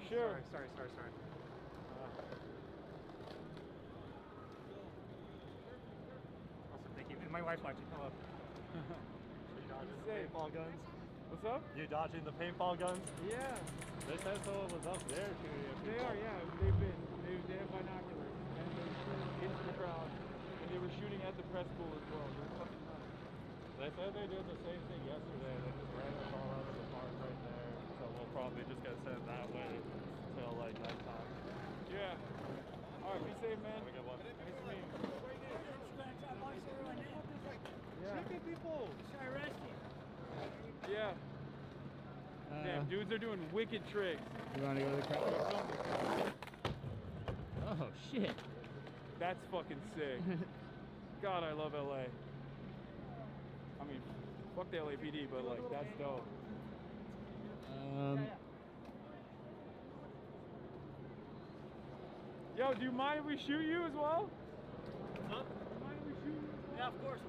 sure. Sorry. Awesome, thank you. And my wife's watching. Hello. You dodging the paintball guns? What's up? You dodging the paintball guns? Yeah. They said someone was up there shooting at people. They are, yeah. They have binoculars. And they're shooting into the crowd. And they were shooting at the press pool as well. They're fucking nuts. They said they did the same thing yesterday. They just ran us all out of the park right there. So we'll probably just get sent that way till like nighttime. Yeah. Alright, be safe, man. Have a good one. Nice to meet you. Yeah. Chicken people! Yeah. Damn, dudes are doing wicked tricks. You want to go to the crowd? Oh, shit. That's fucking sick. God, I love LA. I mean, fuck the LAPD, but like, that's dope. Yo, do you mind if we shoot you as well? Huh? Do you mind if we shoot you as well? Yeah, of course.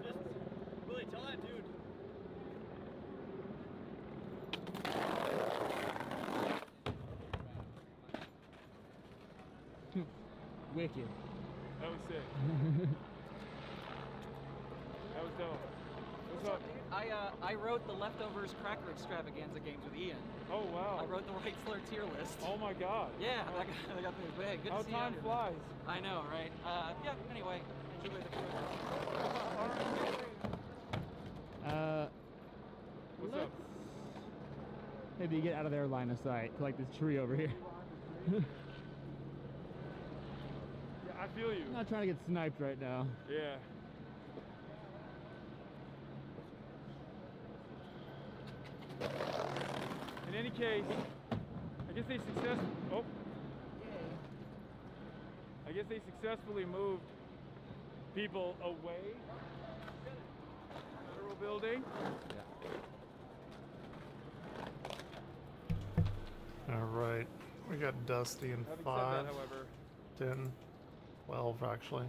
Just really tell that dude. Wicked. That was sick. That was dope. What's up? I wrote the Leftovers Cracker Extravaganza games with Ian. Oh, wow. I wrote the right slur tier list. Oh, my God. Yeah, that got me big. Good How to see you. time flies. I know, right? Yeah, anyway, enjoy the What's up? Maybe get out of their line of sight to like this tree over here. Yeah, I feel you. I'm not trying to get sniped right now. Yeah. In any case, I guess they successfully moved people away from the federal building. All right, we got Dusty in Having 5, said that, however, 10, 12 actually.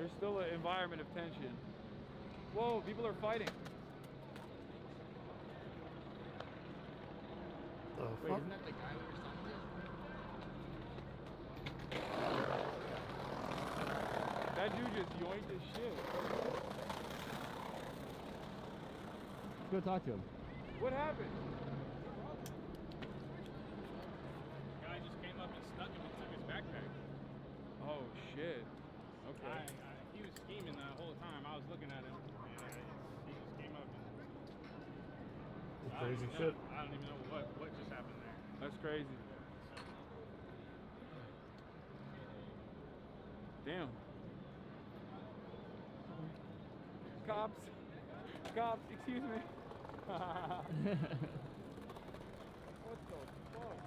there's still an environment of tension. Whoa, people are fighting. The Wait, fuck? isn't that the guy we were talking to? That dude just yoinked his shit. Let's go talk to him. What happened? Guy just came up and stuck him and took his backpack. Oh shit. Okay. He was scheming the whole time. I was looking at him. And he just came up and Crazy shit. I don't even know what just happened there. That's crazy. Damn. Cops, excuse me. What the fuck?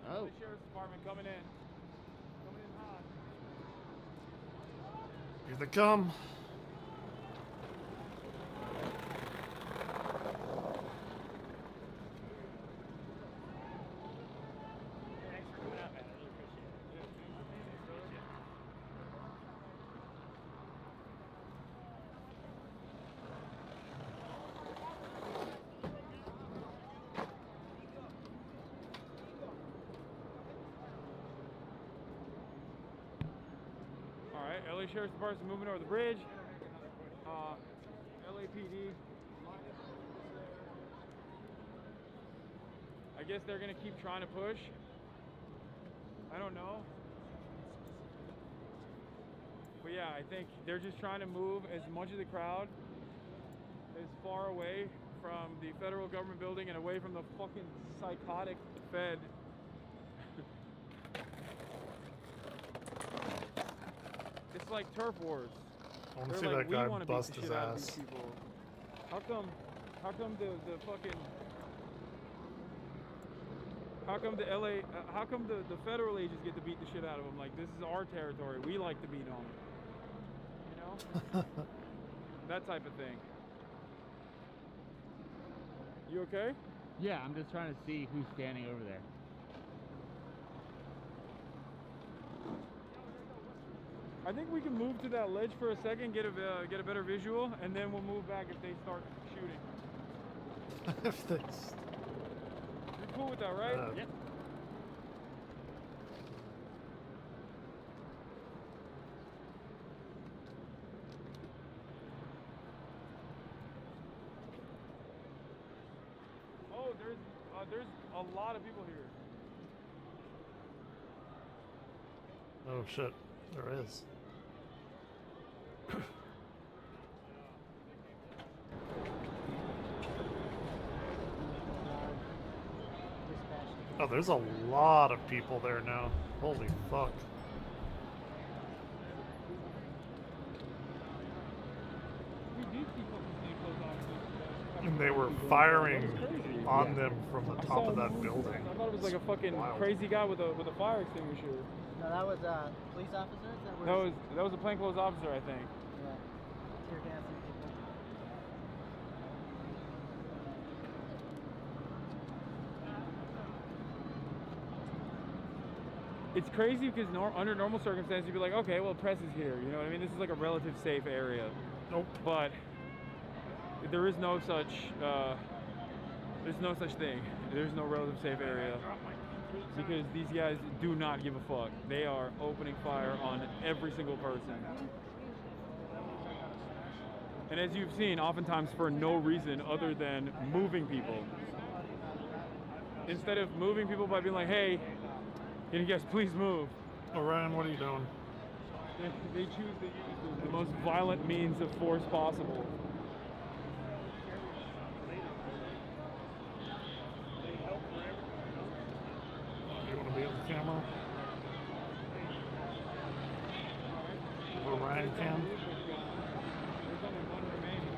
Oh. The sheriff's department coming in. Coming in hot. Here they come. Thanks for coming out, man. I really appreciate it. All right, LA Sheriff's Department's moving over the bridge. LAPD. I guess they're gonna keep trying to push. I don't know. But yeah, I think they're just trying to move as much of the crowd as far away from the federal government building and away from the fucking psychotic Fed. It's like turf wars. I want to They're see like, that we guy want to beat bust the his shit out of these ass. people. How come the fucking, how come the LA, how come the federal agents get to beat the shit out of them? Like, this is our territory. We like to beat on them. You know? That type of thing. You okay? Yeah, I'm just trying to see who's standing over there. I think we can move to that ledge for a second, get a better visual, and then we'll move back if they start shooting. If this. You're cool with that, right? Yep. Oh, there's a lot of people here. Oh shit, there is. Oh, there's a lot of people there now. Holy fuck. We did see fucking plainclothes officers. And they were firing on them from the top of that building. I thought it was like a fucking Wild. crazy guy with a fire extinguisher. No, that was police officers that were. That was a plainclothes officer, I think. Yeah, tear gassing people. It's crazy because under normal circumstances you'd be like, okay, well, press is here. You know what I mean? This is like a relative safe area. Nope. But there is no such there's no such thing. There's no relative safe area because these guys do not give a fuck. They are opening fire on every single person. And as you've seen, oftentimes for no reason other than moving people. Instead of moving people by being like, hey, can you guys please move? Oh, Ryan, what are you doing? They choose to use the most violent means of force possible. You want to be on the camera? Or Ryan can? There's only one remaining.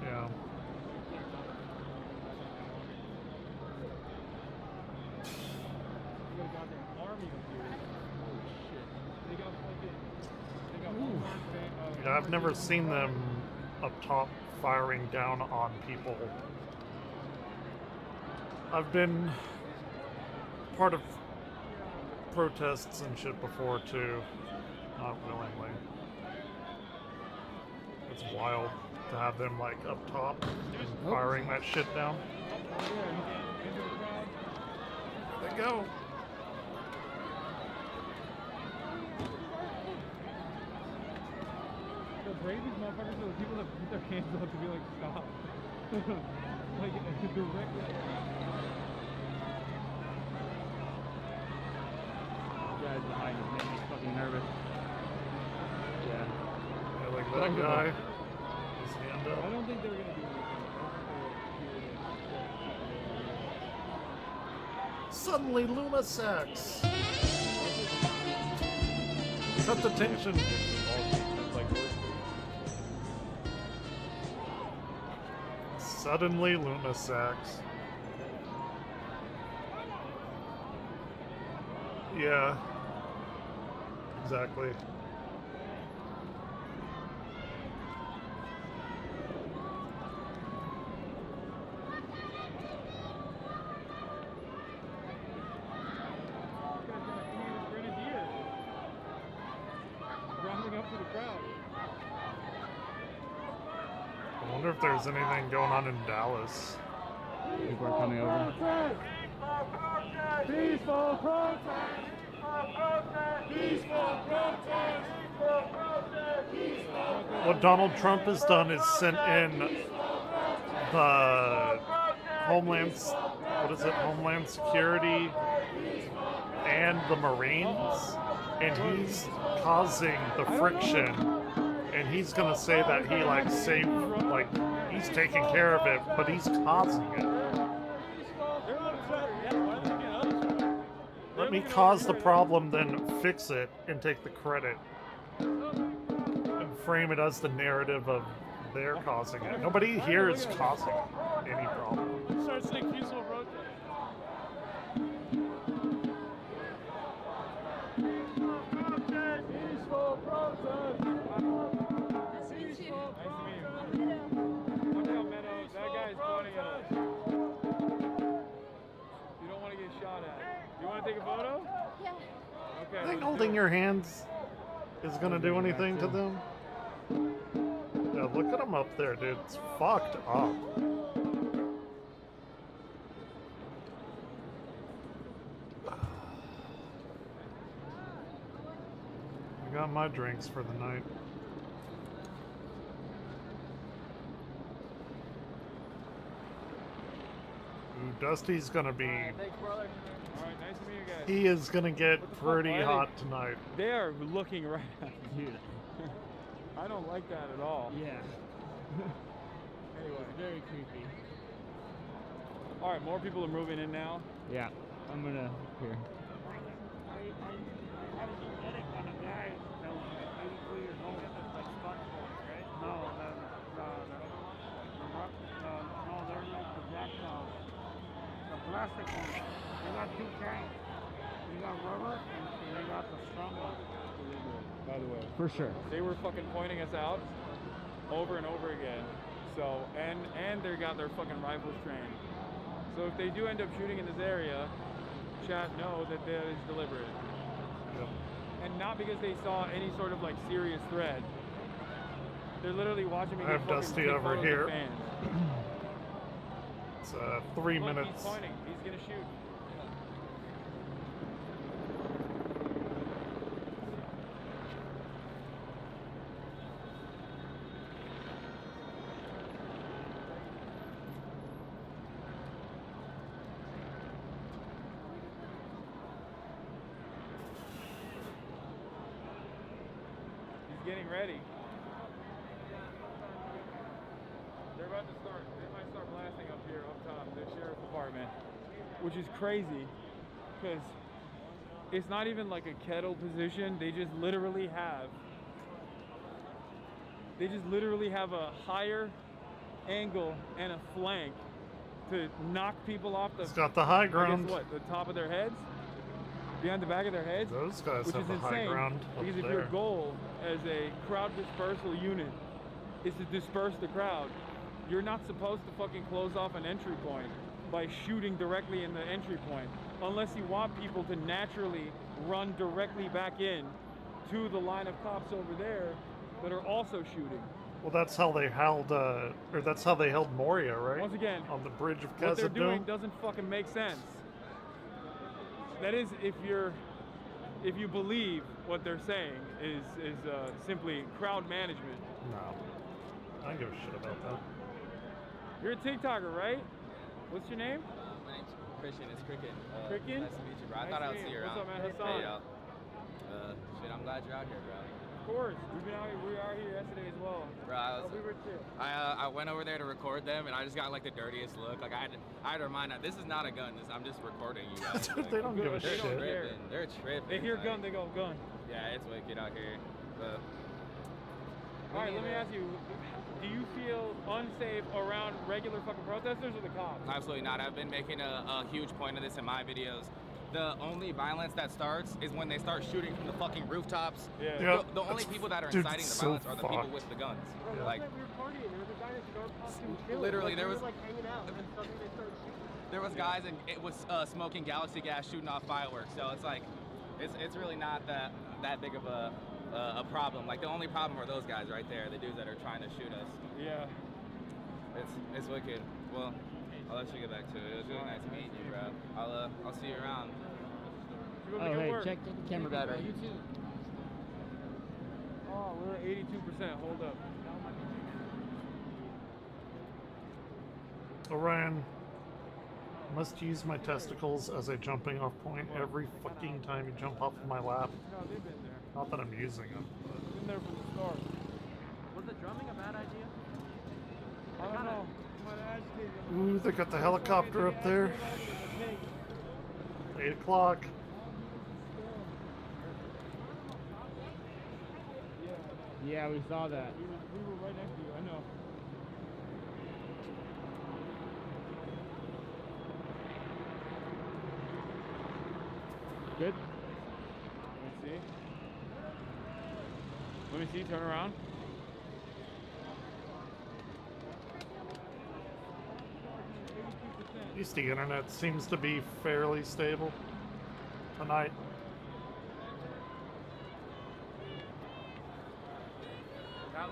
Yeah. They got a goddamn army up here. Holy shit. They got fucking. Yeah, I've never seen them up top firing down on people. I've been part of protests and shit before too. Not willingly. It's wild to have them like up top and firing that shit down. There they go. The bravest motherfuckers are the people that put their hands up to be like, stop. Like, directly. Guys behind us make me fucking nervous. Yeah. Yeah, like that guy. His hand I up. don't think they're gonna do anything. Suddenly Luma sex. Cut the tension. Suddenly Luna sex. Yeah. Exactly. Rounding up to the crowd. I wonder if there's anything going on in Dallas. People are coming over. Peaceful protest! Peaceful protest! What Donald Trump has done is sent in the Homeland Security and the Marines, and he's causing the friction, and he's gonna say that he like saved, like he's taking care of it, but he's causing it. Let me cause the problem, then fix it and take the credit and frame it as the narrative of they're causing it. Nobody here is causing any problem. Start saying peaceful protest. Peaceful protest! holding your hands is gonna do anything to them? Yeah, look at them up there, dude. It's fucked up. I got my drinks for the night. Ooh, Dusty's gonna be. Thanks, brother. All right, nice to meet you guys. He is gonna get What the fuck, pretty why are they- hot tonight. They are looking right at me. Dude. I don't like that at all. Yeah. Anyway, It's very creepy. all right, more people are moving in now. Yeah. I'm gonna here. I had a genetic on a guy that was 82 years old. Like SpongeBob, right? No, no, they're like the projectiles. The plastic ones. They got two kinds. They got rubber and they got the strong one. By the way, For sure. they were fucking pointing us out over and over again. So and they got their fucking rifles trained. So if they do end up shooting in this area, chat know that that is deliberate. Yep. And not because they saw any sort of like serious threat. They're literally watching me I get have fucking Dusty take over photos of here. fans. It's 3 Look, minutes. he's pointing. He's gonna shoot. He's getting ready. They're about to start. They might start blasting up here up top, the sheriff's department, which is crazy, because it's not even like a kettle position. They just literally have. They just literally have a higher angle and a flank to knock people off the. It's got the high I ground. guess what? The top of their heads, behind the back of their heads. Those guys Which have is the high insane, ground up because if there. your goal as a crowd dispersal unit is to disperse the crowd, you're not supposed to fucking close off an entry point by shooting directly in the entry point, unless you want people to naturally run directly back in to the line of cops over there that are also shooting. Well, that's how they held, or that's how they held Moria, right? Once again, On the bridge of what they're doing Khazad-dûm. doesn't fucking make sense. That is, if you believe what they're saying is simply crowd management. No, I don't give a shit about that. You're a TikToker, right? What's your name? My name's Christian. It's Cricket. Cricket? Nice to meet you, bro. I Nice thought I to would meet see you. you What's around. up, man? Hassan? Hey, y'all. Shit, I'm glad you're out here, bro. Of course, we've been out here. We are here yesterday as well. Bro, We were too. I went over there to record them, and I just got like the dirtiest look. Like I had to remind them, this is not a gun. I'm just recording you guys. Like, They don't give a They they're don't shit. care. tripping. They're tripping. They hear like, gun, they go gun. Yeah, it's wicked out here. But All right, let me ask you: do you feel unsafe around regular fucking protesters or the cops? absolutely not. I've been making a huge point of this in my videos. The only violence that starts is when they start shooting from the fucking rooftops. Yeah. Yeah. The only That's- people that are dude, inciting the so violence are the people fucked. with the guns. Yeah. Like, We were partying. There was a guy in a dark costume chilling. Literally, Like, there we was- were, like hanging out, and then suddenly they started shooting. there was guys and it was smoking galaxy gas, shooting off fireworks. So it's like, it's really not that big of a problem. Like the only problem are those guys right there, the dudes that are trying to shoot us. Yeah. It's wicked. Well, I'll let you get back to it. It was really nice meeting you, bro. I'll see you around. Keep up the Oh, good hey, work. check the camera battery. You too. Oh, we're at 82%. Hold up. Orion, must use my testicles as a jumping off point every fucking time you jump off of my lap. No, they've been there. Not that I'm using them. They've been there from the start. Was the drumming a bad idea? I don't know. Ooh, they got the helicopter up there. 8 o'clock. Yeah, we saw that. We were right next to you. I know. Good. Let me see. Let me see. Turn around. At least the internet seems to be fairly stable tonight. I'm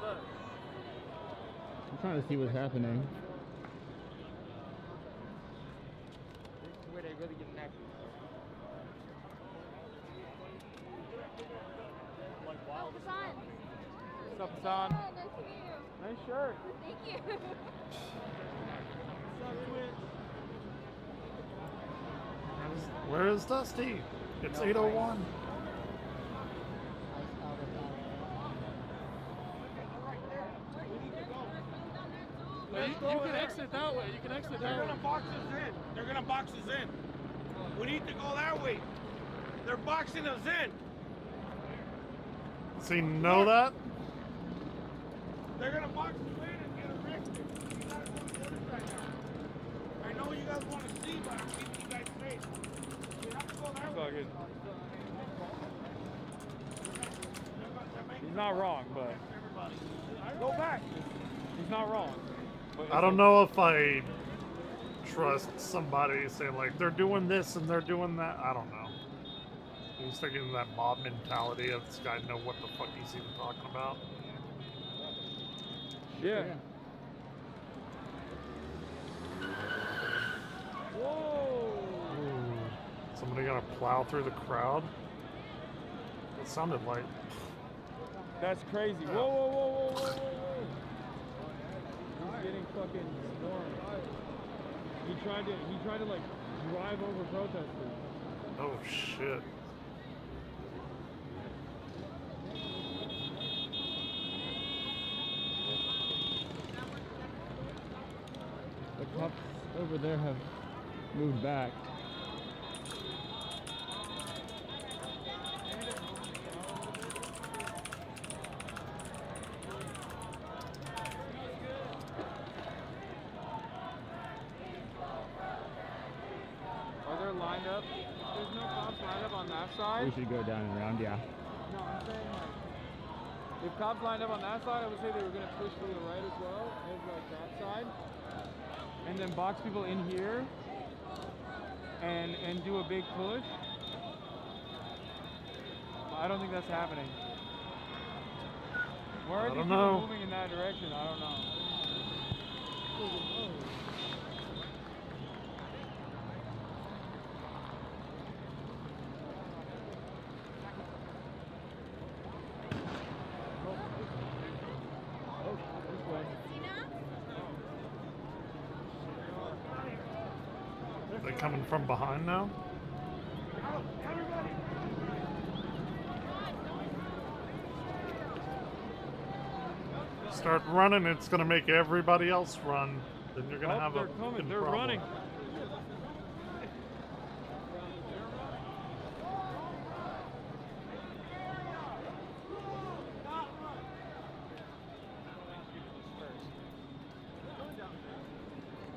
trying to see what's happening. Where they really get nappy. What's up, Hassan? Nice to meet you. Nice shirt. Thank you. Where is Dusty? It's 8:01. You can exit that way. You can exit that way. They're gonna box us in. They're gonna box us in. We need to go that way. They're boxing us in. Does he know that? They're gonna box us in and get arrested. You gotta go to the other side now. I know you guys want to see, but I'm keeping you guys safe. You have to go that way. Fuck it. He's not wrong, but Go back. he's not wrong. But I don't know if I trust somebody saying like they're doing this and they're doing that. I don't know. He's thinking that mob mentality of this guy know what the fuck he's even talking about. Yeah. Whoa! Ooh. Somebody gonna plow through the crowd? It sounded like. That's crazy. Whoa, whoa, whoa, whoa, whoa, whoa, whoa. He's getting fucking stormed. He tried to like drive over protesters. Oh shit. The cops over there have moved back. Are there lined up? There's no cops lined up on that side? We should go down and around, yeah. No, I'm saying like, if cops lined up on that side, I would say they were gonna push to the right as well as like that side, and then box people in here, and do a big push. I don't think that's happening. Where are I these don't people know. moving in that direction? I don't know. They coming from behind now? Start running, it's gonna make everybody else run. Then you're gonna have they're a coming. fucking They're problem. running.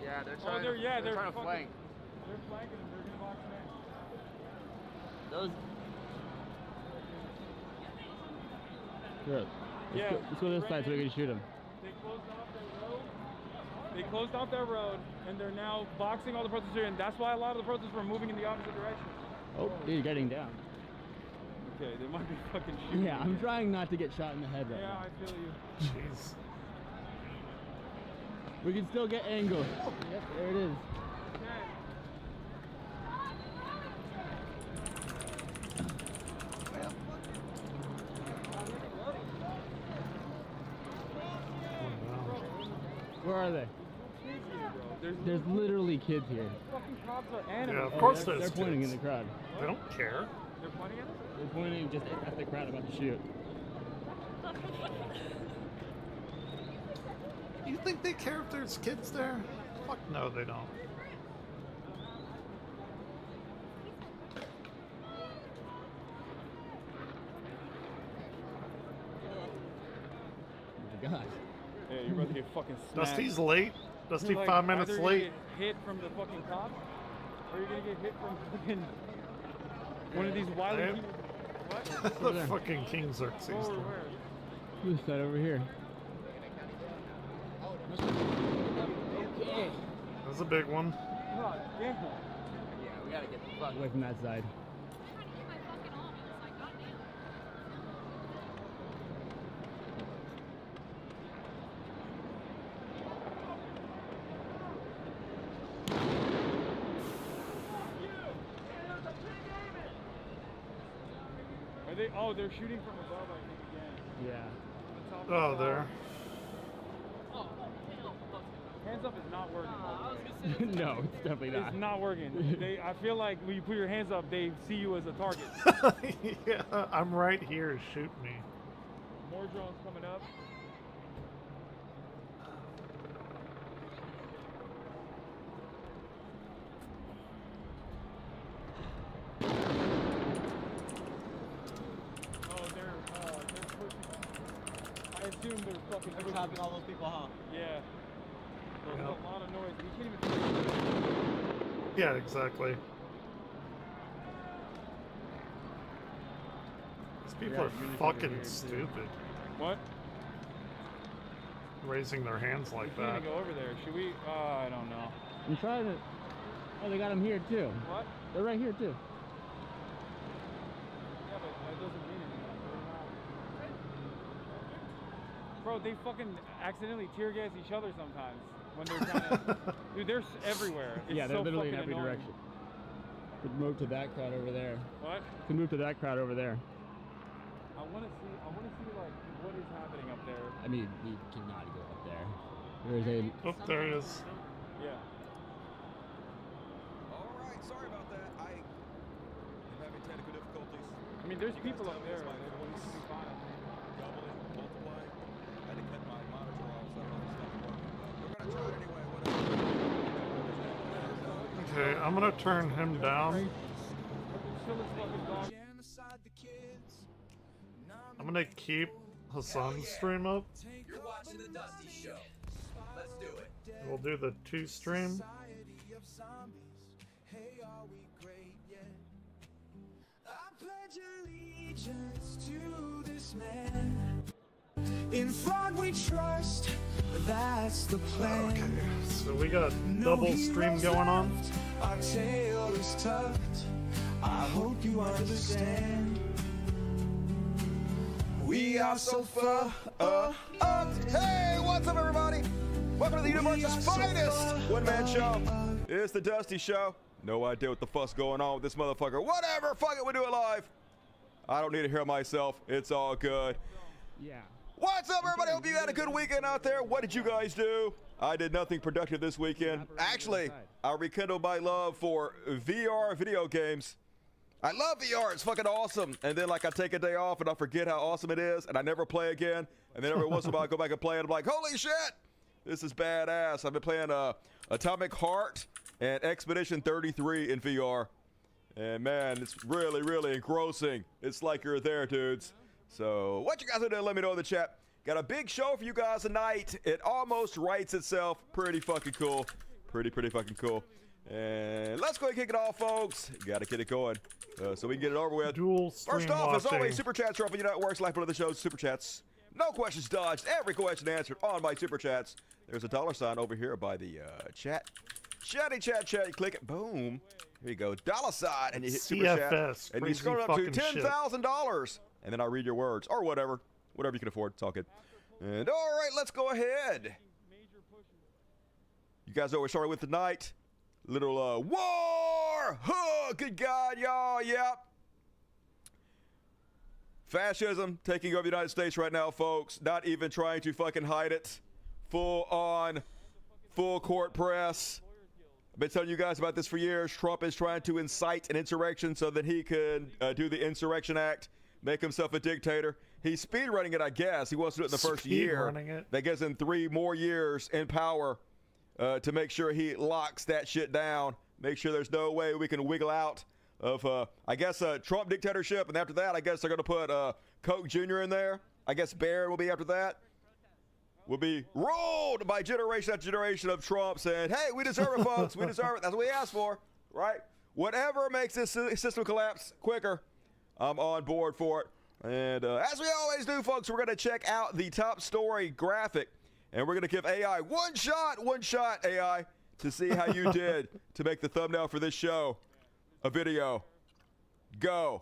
Yeah, they're Oh, they're trying to fucking- flank. They're flanking them. They're gonna box them in. Those Good. Yeah, Let's go this side so we can shoot him. They closed off their road. They closed off their road, and they're now boxing all the protesters in. That's why a lot of the protesters were moving in the opposite direction. Oh, he's getting down. Okay, they might be fucking shooting. Yeah, I'm trying not to get shot in the head right Yeah, now. I feel you. Jeez. We can still get angles. Yep, there it is. Okay. Where are they? There's There's literally kids here. fucking cops are Yeah, animals. of course they're there's pointing kids. in the crowd. They don't care. They're pointing at us? They're pointing just at the crowd about to shoot. You think they care if there's kids there? Fuck no, they don't. Oh my god. Yeah, you're about to get fucking smacked. Dusty's late. Dusty Like, 5 minutes either you're gonna late. get hit from the fucking cops, or you're gonna get hit from fucking one of these wily Hey. people. What? The fucking King Xerxes. Where, thing. where? This side over here. okay. That's a big one. God damn. Yeah, we gotta get the fuck Away from that side. Oh, they're shooting from above, I think, again. Yeah. On the top of Oh, the there. Hands up is not working. No, it's definitely not. It's not working. I feel like when you put your hands up, they see you as a target. Yeah, I'm right here. Shoot me. More drones coming up. Oh, they're pushing. I assume they're fucking pushing. Chopping all those people, huh? Yeah. There's Yep. a lot of noise. You can't even. Yeah, exactly. These people Yeah, are really fucking weird, too. stupid. What? Raising their hands like We can't that. even go over there. Should we? I don't know. I'm trying to. Oh, they got them here too. What? They're right here too. Yeah, but that doesn't mean anything. Bro, they fucking accidentally tear gas each other sometimes when they're trying to. Dude, they're everywhere. It's Yeah, they're so literally in fucking every annoying. direction. Could move to that crowd over there. What? Could move to that crowd over there. I want to see like what is happening up there. I mean, we cannot go up there. There is a. Oh, there it is. Yeah. Alright, sorry about that. I am having technical difficulties. I mean, there's You guys people tell up me there. it's my They voice. should be fine. Doubling, multiplying. I had to cut my monitor off, so I don't know if it's working. But we're gonna try it anyway, whatever. Okay, I'm gonna turn him down. Chill as fucking dog. I'm gonna keep Hassan's stream up. You're watching the Dusty Show. Let's do it. We'll do the 2 stream. In fraud we trust, that's the plan. Okay, so we got double stream going on. Our tale is tucked. I hope you understand. We are so far Hey, what's up, everybody? Welcome to the universe's finest one-man show. It's the Dusty Show. No idea what the fuck's going on with this motherfucker. Whatever, fuck it, we do it live. I don't need to hear myself. It's all good. Yeah. What's up, everybody? Hope you had a good weekend out there. What did you guys do? I did nothing productive this weekend. Actually, I rekindled my love for VR video games. I love VR. It's fucking awesome. And then, like, I take a day off and I forget how awesome it is, and I never play again. And then every once in a while, I go back and play it. I'm like, holy shit, this is badass. I've been playing Atomic Heart and Expedition 33 in VR. And, man, it's really, really engrossing. It's like you're there, dudes. So, what you guys are doing, let me know in the chat. Got a big show for you guys tonight. It almost writes itself. Pretty fucking cool. Pretty fucking cool. And let's go ahead and kick it off, folks. Gotta get it going so we can get it over with. Dual stream First off, as watching. always, Super Chats are up on your networks. Like one of the show's Super Chats. No questions dodged. Every question answered on my Super Chats. There's a $sign over here by the chat. Chatty chat. You click it. Boom. Here you go. $, and you hit Super Chat. CFS, And you crazy scroll up to fucking shit. $10,000. And then I'll read your words. Or whatever. Whatever you can afford. It's all good. And all right, let's go ahead. You guys know what we're starting with tonight? Little war! Huh, good God, y'all. Yep. Fascism taking over the United States right now, folks. Not even trying to fucking hide it. Full on, full court press. I've been telling you guys about this for years. Trump is trying to incite an insurrection so that he can do the Insurrection Act, make himself a dictator. He's speed running it, I guess. He wants to do it in the first year. Speedrunning it. That gives him 3 more years in power to make sure he locks that shit down. Make sure there's no way we can wiggle out of, I guess, Trump dictatorship. And after that, I guess they're going to put Coke Jr. in there. I guess Barron will be after that. Will be ruled by generation after generation of Trump saying, hey, we deserve it, folks. We deserve it. That's what we asked for, right? Whatever makes this system collapse quicker, I'm on board for it. And as we always do, folks, we're going to check out the top story graphic. And we're going to give AI one shot, AI, to see how you did to make the thumbnail for this show a video. Go.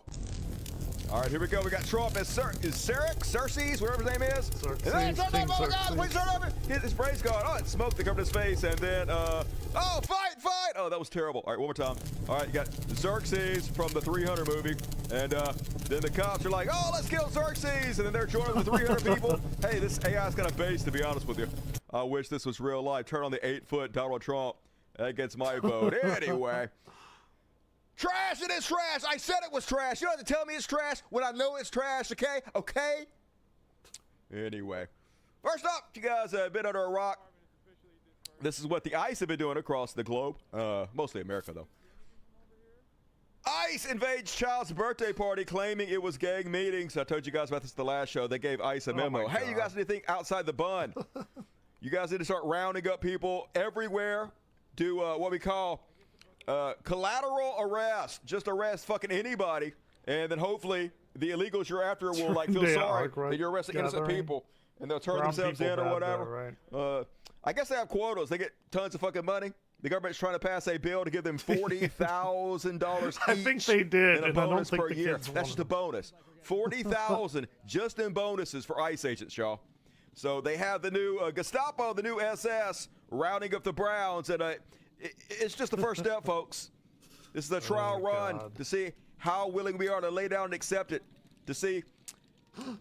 All right, here we go. We got Trump as Xerxes, whatever his name is. Xerxes, And then, King oh my God, Xerxes. please turn over. His brain's gone. Oh, it's smoke that covered his face. And then, oh, fight. right? Oh, that was terrible. All right, one more time. All right, you got Xerxes from the 300 movie. And then the cops are like, oh, let's kill Xerxes. And then they're joining the 300 people. Hey, this AI's got a base, to be honest with you. I wish this was real life. Turn on the 8-foot Donald Trump. That gets my vote. Anyway. Trash, it is trash. I said it was trash. You don't have to tell me it's trash when I know it's trash, okay? Okay? Anyway. First up, you guys have been under a rock. This is what the ICE have been doing across the globe. Mostly America, though. ICE invades child's birthday party claiming it was gang meetings. I told you guys about this the last show. They gave ICE a memo. Hey, you guys need to think outside the bun. You guys need to start rounding up people everywhere. Do what we call collateral arrest. Just arrest fucking anybody. And then hopefully the illegals you're after will like feel sorry that you're arresting innocent people. And they'll turn themselves in or whatever. I guess they have quotas. They get tons of fucking money. The government's trying to pass a bill to give them $40,000 each. I think they did, in a and I don't bonus think per the year. kids That's just a bonus. $40,000 just in bonuses for ICE agents, y'all. So they have the new Gestapo, the new SS, rounding up the Browns, and it's just the first step, folks. This is a trial run to see how willing we are to lay down and accept it, to see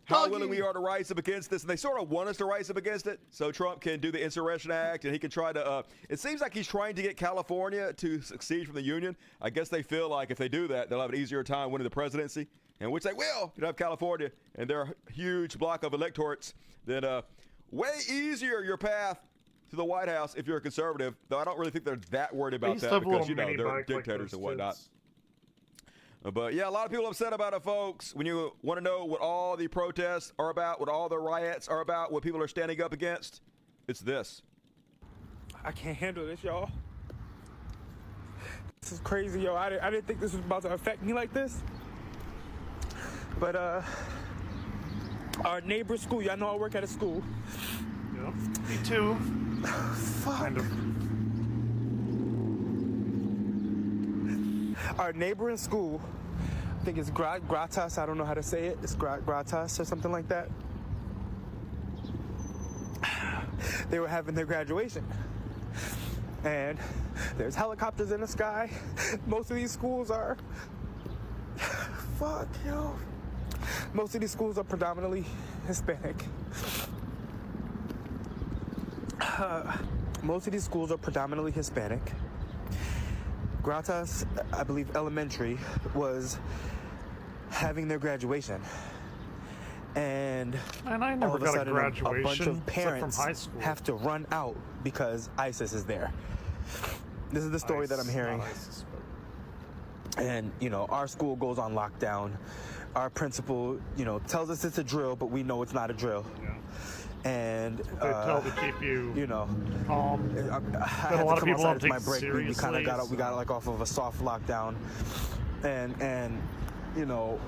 how willing we are to rise up against this. And they sort of want us to rise up against it so Trump can do the Insurrection Act, and he can try to it seems like he's trying to get California to succeed from the Union. I guess they feel like if they do that, they'll have an easier time winning the presidency, and which they will. You have California and their huge block of electorates, then way easier your path to the White House if you're a conservative, though I don't really think they're that worried about that because, you know, they're dictators and whatnot. But yeah, a lot of people are upset about it, folks. When you want to know what all the protests are about, what all the riots are about, what people are standing up against, it's this. I can't handle this, y'all. This is crazy, yo. I didn't think this was about to affect me like this. But our neighbor school, y'all know I work at a school. Yep, me too. Fuck. Kind of. Our neighboring school, I think it's Gratas, I don't know how to say it. It's Gratas or something like that. They were having their graduation. And there's helicopters in the sky. Most of these schools are, fuck, yo. Most of these schools are predominantly Hispanic. Most of these schools are predominantly Hispanic. Gratas, I believe elementary, was having their graduation. And I never all of a got sudden, a graduation a bunch of except parents from high school. have to run out because ISIS is there. This is the story that I'm hearing. ISIS, and, you know, our school goes on lockdown. Our principal, you know, tells us it's a drill, but we know it's not a drill. Yeah. And they tell to keep you know, calm. I had a lot to of come people outside don't to take my it break. We kind of seriously, we got like off of a soft lockdown, and you know,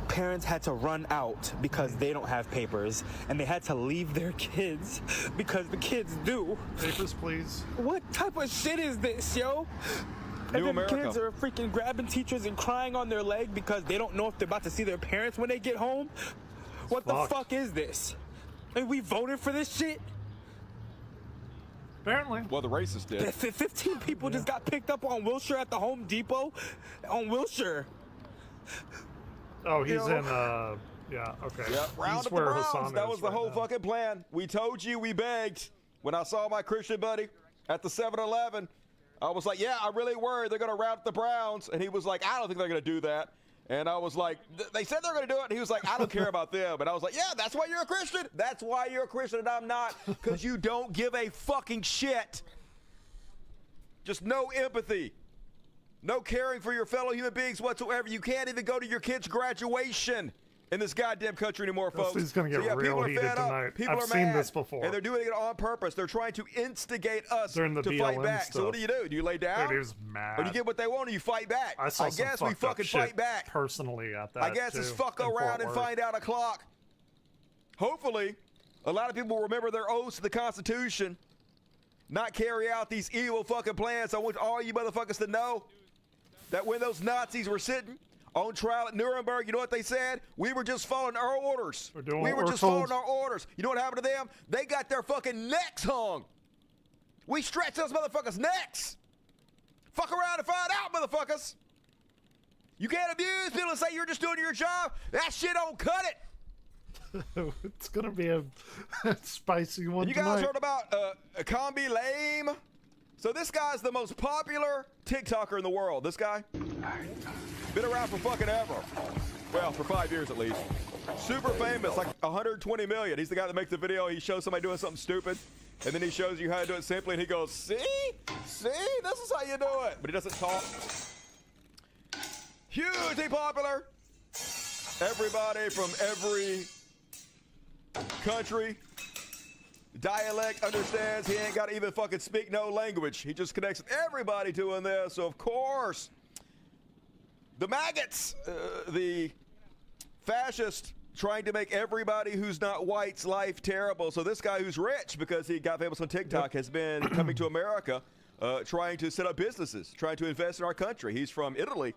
parents had to run out because they don't have papers, and they had to leave their kids because the kids do. Papers, please. What type of shit is this, yo? And then kids are freaking grabbing teachers and crying on their leg because they don't know if they're about to see their parents when they get home. What the fuck is this? And we voted for this shit? Apparently. Well, the racists did. 15 people just got picked up on Wilshire at the Home Depot. On Wilshire. Oh, he's in, yeah, okay. Yep, round up the Browns. That was the whole fucking plan. We told you, we begged. When I saw my Christian buddy at the 7-Eleven, I was like, yeah, I'm really worried they're going to round up the Browns. And he was like, I don't think they're going to do that. And I was like, they said they're going to do it. And he was like, I don't care about them. And I was like, yeah, that's why you're a Christian. That's why you're a Christian and I'm not. Because you don't give a fucking shit. Just no empathy. No caring for your fellow human beings whatsoever. You can't even go to your kid's graduation in this goddamn country anymore, folks. This is going to get real people are heated fed up. tonight. People I've are seen mad, this before. and they're doing it on purpose. They're trying to instigate us During the to BLM fight back. stuff. So what do? Do you lay down? Dude, he was mad. Or do you get what they want, or you fight back? I saw guess some we fucked up fucking shit fight back. Personally at that, I guess it's fuck around and find out o'clock. Hopefully, a lot of people will remember their oaths to the Constitution, not carry out these evil fucking plans. I want all you motherfuckers to know that when those Nazis were sitting on trial at Nuremberg, you know what they said? We were just following our orders. We were just following our orders. You know what happened to them? They got their fucking necks hung. We stretched those motherfuckers' necks. Fuck around and find out, motherfuckers. You can't abuse people and say you're just doing your job. That shit don't cut it. It's gonna be a spicy one. You guys heard about Combi Lame? So this guy's the most popular TikToker in the world. This guy been around for fucking ever. Well, for 5 years at least. Super famous, like 120 million. He's the guy that makes the video. He shows somebody doing something stupid, and then he shows you how to do it simply, and he goes, see, this is how you do it. But he doesn't talk. Hugely popular. Everybody from every country, dialect understands. He ain't got to even fucking speak no language. He just connects with everybody doing this. So of course, the maggots, the fascists, trying to make everybody who's not white's life terrible. So this guy who's rich because he got famous on TikTok has been coming to America, trying to set up businesses, trying to invest in our country. He's from Italy.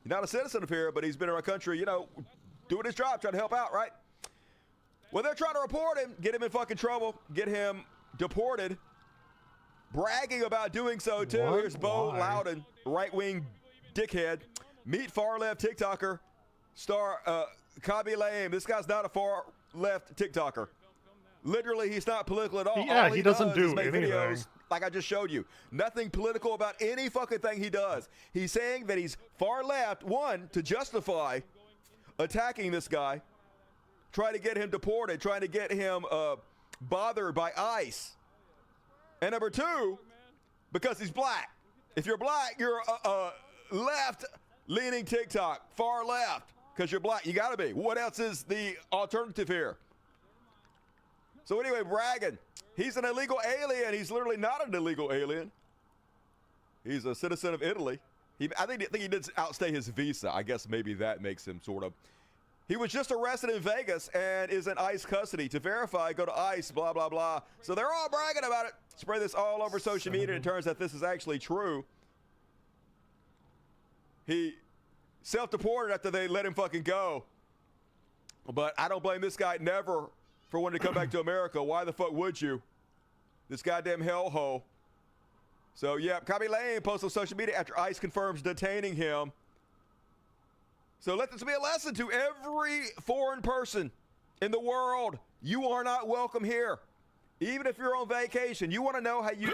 He's not a citizen of here, but he's been in our country, you know, doing his job, trying to help out, right? Well, they're trying to report him, get him in fucking trouble, get him deported, bragging about doing so, too. What? Here's Bo Loudon, right-wing dickhead. Meet far-left TikToker star Kabi Lame. This guy's not a far-left TikToker. Literally, he's not political at all. Yeah, all he doesn't do is make anything. videos like I just showed you. Nothing political about any fucking thing he does. He's saying that he's far-left, one, to justify attacking this guy, trying to get him deported, trying to get him bothered by ICE. And number two, because he's black. If you're black, you're left-leaning TikTok, far left, because you're black. You got to be. What else is the alternative here? So anyway, bragging. He's an illegal alien. He's literally not an illegal alien. He's a citizen of Italy. I think he did outstay his visa. I guess maybe that makes him sort of. He was just arrested in Vegas and is in ICE custody. To verify, go to ICE, blah, blah, blah. So they're all bragging about it. Spread this all over social media, and it turns out this is actually true. He self-deported after they let him fucking go. But I don't blame this guy never for wanting to come back to America. Why the fuck would you? This goddamn hellhole. So, yeah, Kabi Lane posts on social media after ICE confirms detaining him. So let this be a lesson to every foreign person in the world. You are not welcome here. Even if you're on vacation, you want to know how you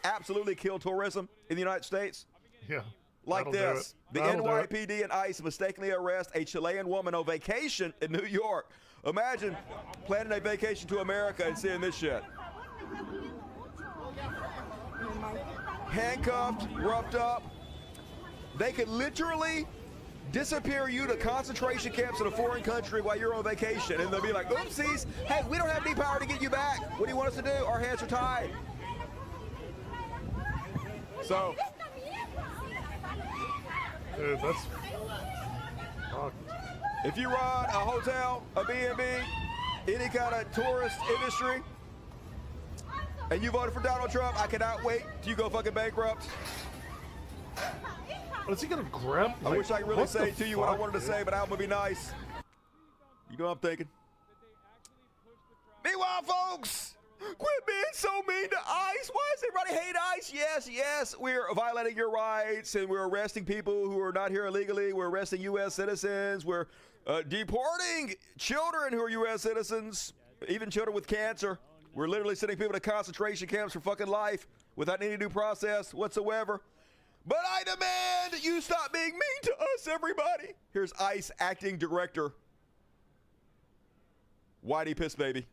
absolutely kill tourism in the United States? Yeah. Like this. The NYPD and ICE mistakenly arrest a Chilean woman on vacation in New York. Imagine planning a vacation to America and seeing this shit. Handcuffed, roughed up. They could literally disappear you to concentration camps in a foreign country while you're on vacation, and they'll be like, oopsies, hey, we don't have any power to get you back. What do you want us to do? Our hands are tied. So, dude, that's fucked. If you run a hotel, a B&B, any kind of tourist industry, and you voted for Donald Trump, I cannot wait till you go fucking bankrupt. Is he gonna grab? I wish I could really say to you what I wanted to say, but I'm gonna be nice. You know what I'm thinking. Meanwhile, folks, quit being so mean to ICE. Why does everybody hate ICE? Yes, we're violating your rights, and we're arresting people who are not here illegally. We're arresting U.S. citizens. We're deporting children who are U.S. citizens, even children with cancer. We're literally sending people to concentration camps for fucking life without any due process whatsoever. But I demand you stop being mean to us, everybody. Here's ICE acting director, Whitey Piss Baby.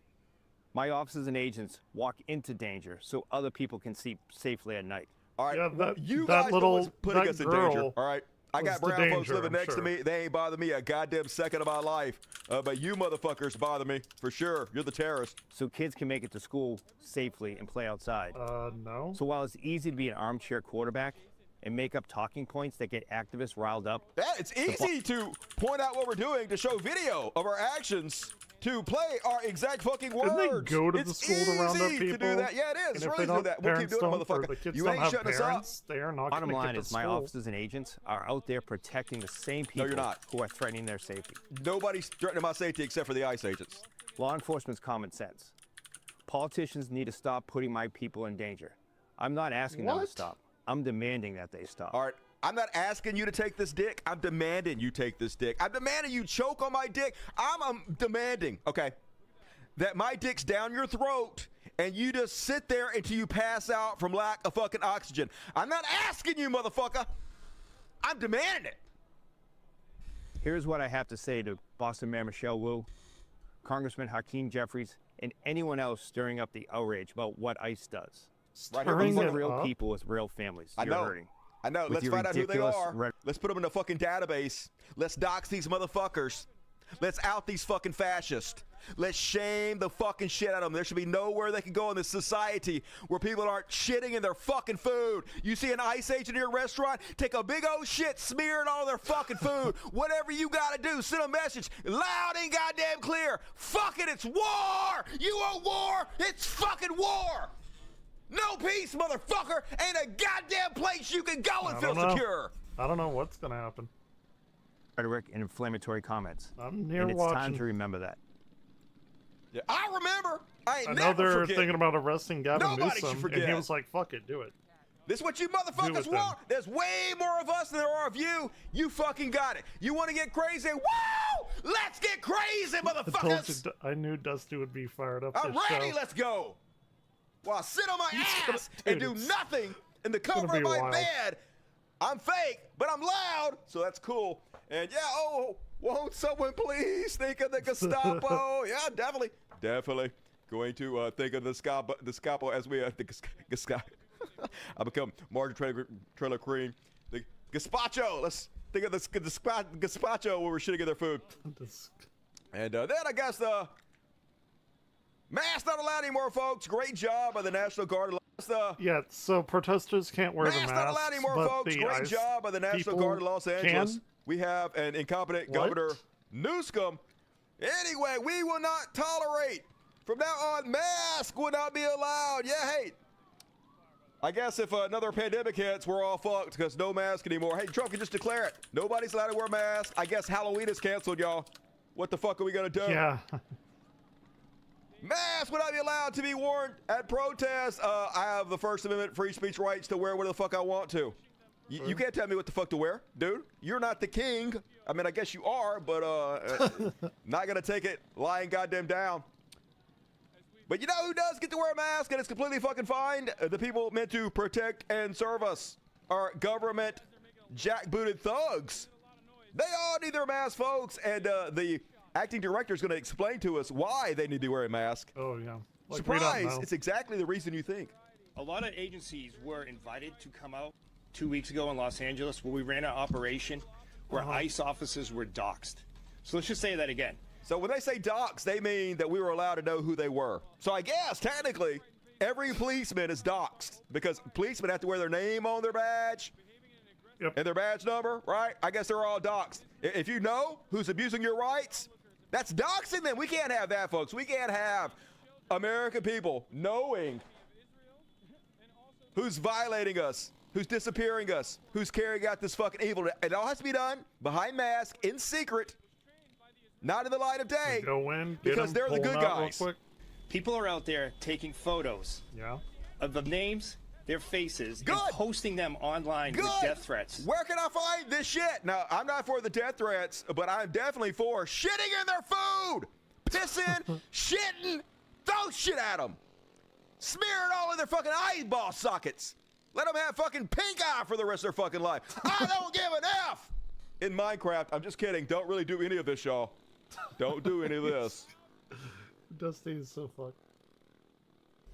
My officers and agents walk into danger so other people can sleep safely at night. All right, Yeah, you guys know what's putting us in danger, all right? I got was the brown folks danger, living I'm next to sure. me. They ain't bother me a goddamn second of my life. But you motherfuckers bother me, for sure. You're the terrorist. So kids can make it to school safely and play outside. No. So while it's easy to be an armchair quarterback and make up talking points that get activists riled up. Yeah, it's easy to point out what we're doing, to show video of our actions, to play our exact fucking words. Didn't they go to the school to round up It's easy people? to do that. Yeah, it is. And It's if really they easy to do don't- that. We'll keep parents doing it, don't, or the motherfucker. kids You don't ain't have shutting us parents, up. they are not Bottom gonna line get to is my school. officers and agents are out there protecting the same people you're not. who are threatening their safety. Nobody's threatening my safety except for the ICE agents. Law enforcement's common sense. Politicians need to stop putting my people in danger. I'm not asking them to What? stop. I'm demanding that they stop. All right. I'm not asking you to take this dick. I'm demanding you take this dick. I'm demanding you choke on my dick. I'm demanding, okay, that my dick's down your throat and you just sit there until you pass out from lack of fucking oxygen. I'm not asking you, motherfucker. I'm demanding it. Here's what I have to say to Boston Mayor Michelle Wu, Congressman Hakeem Jeffries, and anyone else stirring up the outrage about what ICE does. Right These here, are real people with real families. I You're know. hurting. I know. With Let's your find out who they ridiculous are. Let's put them in a fucking database. Let's dox these motherfuckers. Let's out these fucking fascists. Let's shame the fucking shit out of them. There should be nowhere they can go in this society where people aren't shitting in their fucking food. You see an ICE agent in your restaurant, take a big old shit, smear it all their fucking food. Whatever you gotta do, send a message loud and goddamn clear. Fuck it, it's war! You want war? It's fucking war! No peace, motherfucker! Ain't a goddamn place you can go and feel secure! I don't know what's gonna happen. Rhetoric and inflammatory comments. I'm here and it's watching. time to remember that. Yeah, I remember. I know they're thinking about arresting Gavin Nobody should Newsom, forget. and he was like, "Fuck it, do it." This is what you motherfuckers them. want. There's way more of us than there are of you. You fucking got it. You want to get crazy? Woo! Let's get crazy, I told motherfuckers! you, I knew Dusty would be fired up. I'm this ready. show. Let's go. While I sit on my ass and do it's nothing in the gonna cover of be my wild. bed. I'm fake, but I'm loud, so that's cool. And yeah, oh, won't someone please think of the Gestapo? Yeah, definitely. Going to think of the Gestapo as we the Gestapo. I become Martin Trailer Cream. The Gazpacho. Let's think of the Gazpacho when we're shitting in their food. And then I guess the mask not allowed anymore, folks. Great job by the National Guard. Yeah, so protesters can't wear the Mask mask. not allowed anymore, but folks. the Great ICE job by the National Guard of Los Angeles. Can? We have an incompetent What? Governor Newsom. Anyway, we will not tolerate. From now on, mask will not be allowed. Yeah, hey. I guess if another pandemic hits, we're all fucked because no mask anymore. Hey, Trump can just declare it. Nobody's allowed to wear masks. I guess Halloween is canceled, y'all. What the fuck are we going to do? Yeah. Masks will not be allowed to be worn at protests. I have the First Amendment free speech rights to wear whatever the fuck I want to. You can't tell me what the fuck to wear, dude. You're not the king. I mean, I guess you are, but not going to take it lying goddamn down. But you know who does get to wear a mask and it's completely fucking fine? The people meant to protect and serve us. Our government jackbooted thugs. They all need their masks, folks. And the acting director is going to explain to us why they need to wear a mask. Oh, yeah. Like, we don't Surprise! know. It's exactly the reason you think. A lot of agencies were invited to come out 2 weeks ago in Los Angeles where we ran an operation where ICE officers were doxxed. So let's just say that again. So when they say doxxed, they mean that we were allowed to know who they were. So I guess, technically, every policeman is doxxed because policemen have to wear their name on their badge and their badge number, right? I guess they're all doxxed. If you know who's abusing your rights, that's doxing them. We can't have that, folks. We can't have American people knowing who's violating us, who's disappearing us, who's carrying out this fucking evil. It all has to be done behind mask, in secret, not in the light of day, Go in, get because him, they're the pull good him out real guys. quick. People are out there taking photos of the names, their faces, and posting them online with death threats. Where can I find this shit? Now, I'm not for the death threats, but I'm definitely for shitting in their food, pissing, shitting, throw shit at them. Smear it all in their fucking eyeball sockets. Let them have fucking pink eye for the rest of their fucking life. I don't give an F. In Minecraft, I'm just kidding. Don't really do any of this, y'all. Don't do any of this. Dusty is so fucked.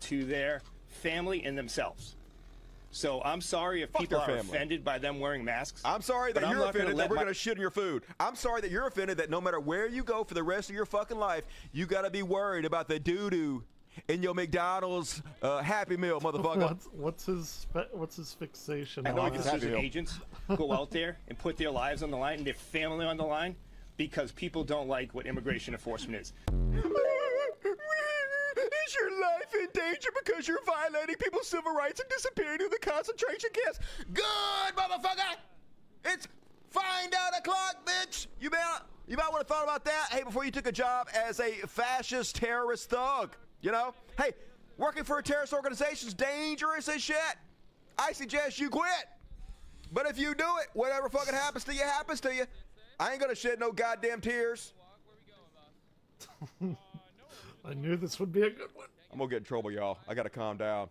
To their family and themselves. So I'm sorry if people are offended by them wearing masks. I'm sorry that but you're I'm not gonna offended let that we're my- going to shit in your food. I'm sorry that you're offended that no matter where you go for the rest of your fucking life, you got to be worried about the doo-doo in your McDonald's Happy Meal, motherfucker. What's his fixation? And on officers that? and agents go out there and put their lives on the line and their family on the line because people don't like what immigration enforcement is. Is your life in danger because you're violating people's civil rights and disappearing to the concentration camps? Good, motherfucker! It's find out o'clock, bitch! You might want to thought about that, hey, before you took a job as a fascist terrorist thug. You know? Hey, working for a terrorist organization is dangerous as shit. I suggest you quit. But if you do it, whatever fucking happens to you, happens to you. I ain't gonna shed no goddamn tears. I knew this would be a good one. I'm gonna get in trouble, y'all. I gotta calm down.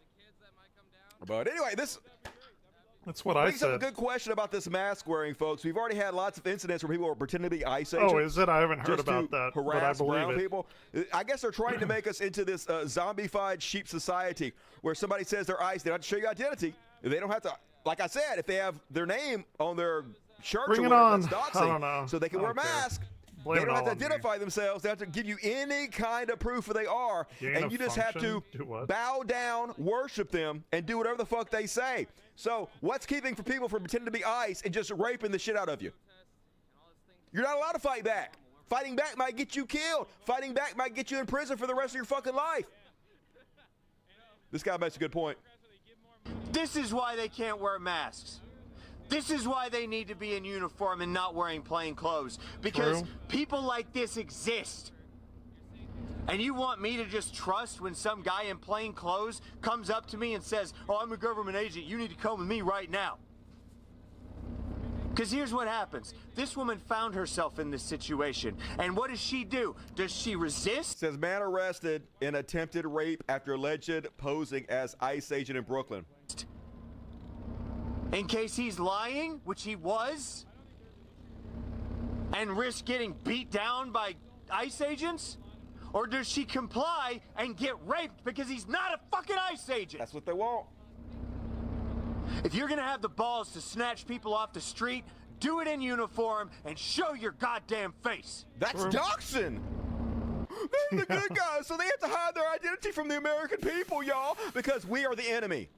But anyway, that's what I brings up said. a good question about this mask wearing, folks. We've already had lots of incidents where people are pretending to be ICE agents. Oh, is it? I haven't heard just about to that, but I harass believe brown it. people. I guess they're trying to make us into this zombified sheep society where somebody says they're ICE. They don't have to show you identity. They don't have to, like I said, if they have their name on their shirt Bring or it whatever, on. that's doxing. I don't know. So they can I wear a don't care. mask. Blame They don't it have to all on me. identify themselves. They have to give you any kind of proof who they are. Gain And of you just have to function? Do what? bow down, worship them, and do whatever the fuck they say. So what's keeping for people from pretending to be ICE and just raping the shit out of you? You're not allowed to fight back. Fighting back might get you killed. Fighting back might get you in prison for the rest of your fucking life. This guy makes a good point. This is why they can't wear masks. This is why they need to be in uniform and not wearing plain clothes. Because True. people like this exist. And you want me to just trust when some guy in plain clothes comes up to me and says, "Oh, I'm a government agent. You need to come with me right now." Because here's what happens. This woman found herself in this situation. And what does she do? Does she resist? Says man arrested in attempted rape after alleged posing as ICE agent in Brooklyn. In case he's lying, which he was, and risk getting beat down by ICE agents? Or does she comply and get raped because he's not a fucking ICE agent? That's what they want. If you're gonna have the balls to snatch people off the street, do it in uniform and show your goddamn face. That's doxing. They're the good guys, so they have to hide their identity from the American people, y'all, because we are the enemy.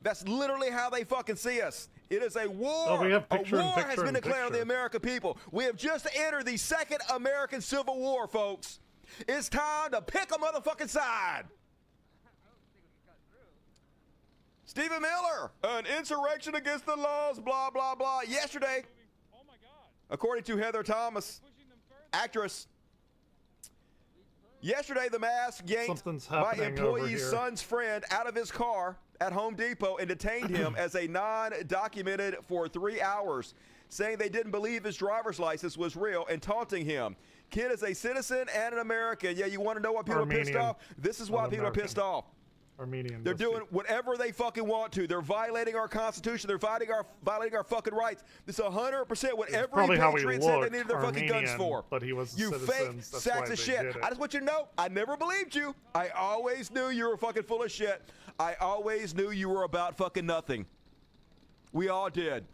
That's literally how they fucking see us. It is a war. Oh, we have a picture in war has picture been in declared on the picture. American people. We have just entered the Second American Civil War, folks. It's time to pick a motherfucking side. Stephen Miller, an insurrection against the laws, blah, blah, blah. Yesterday, according to Heather Thomas, actress, yesterday the mask yanked Something's my happening over employee's here. son's friend out of his car at Home Depot and detained him as a non-documented for 3 hours, saying they didn't believe his driver's license was real and taunting him. Kid is a citizen and an American. Yeah, you want to know why people are pissed Armenian, off? This is why not people are American. pissed off. Armenian. They're doing whatever they fucking want to. They're violating our Constitution. They're violating our fucking rights. This is 100% what every probably how he patriot said they looked, needed their fucking guns Armenian, for. but he was a you citizen, fake that's sacks why of they shit. did it. I just want you to know, I never believed you. I always knew you were fucking full of shit. I always knew you were about fucking nothing. We all did.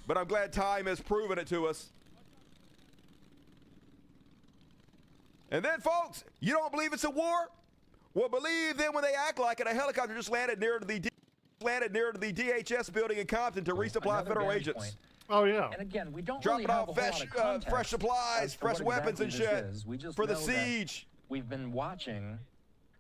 But I'm glad time has proven it to us. And then, folks, you don't believe it's a war? Well, believe them when they act like it. A helicopter just landed near to the DHS building in Compton to resupply federal agents. Oh, yeah. And again, we don't Dropping really have off a whole lot of context fresh supplies, as to fresh what weapons exactly and this shit is. We just for the know that siege. We've been watching.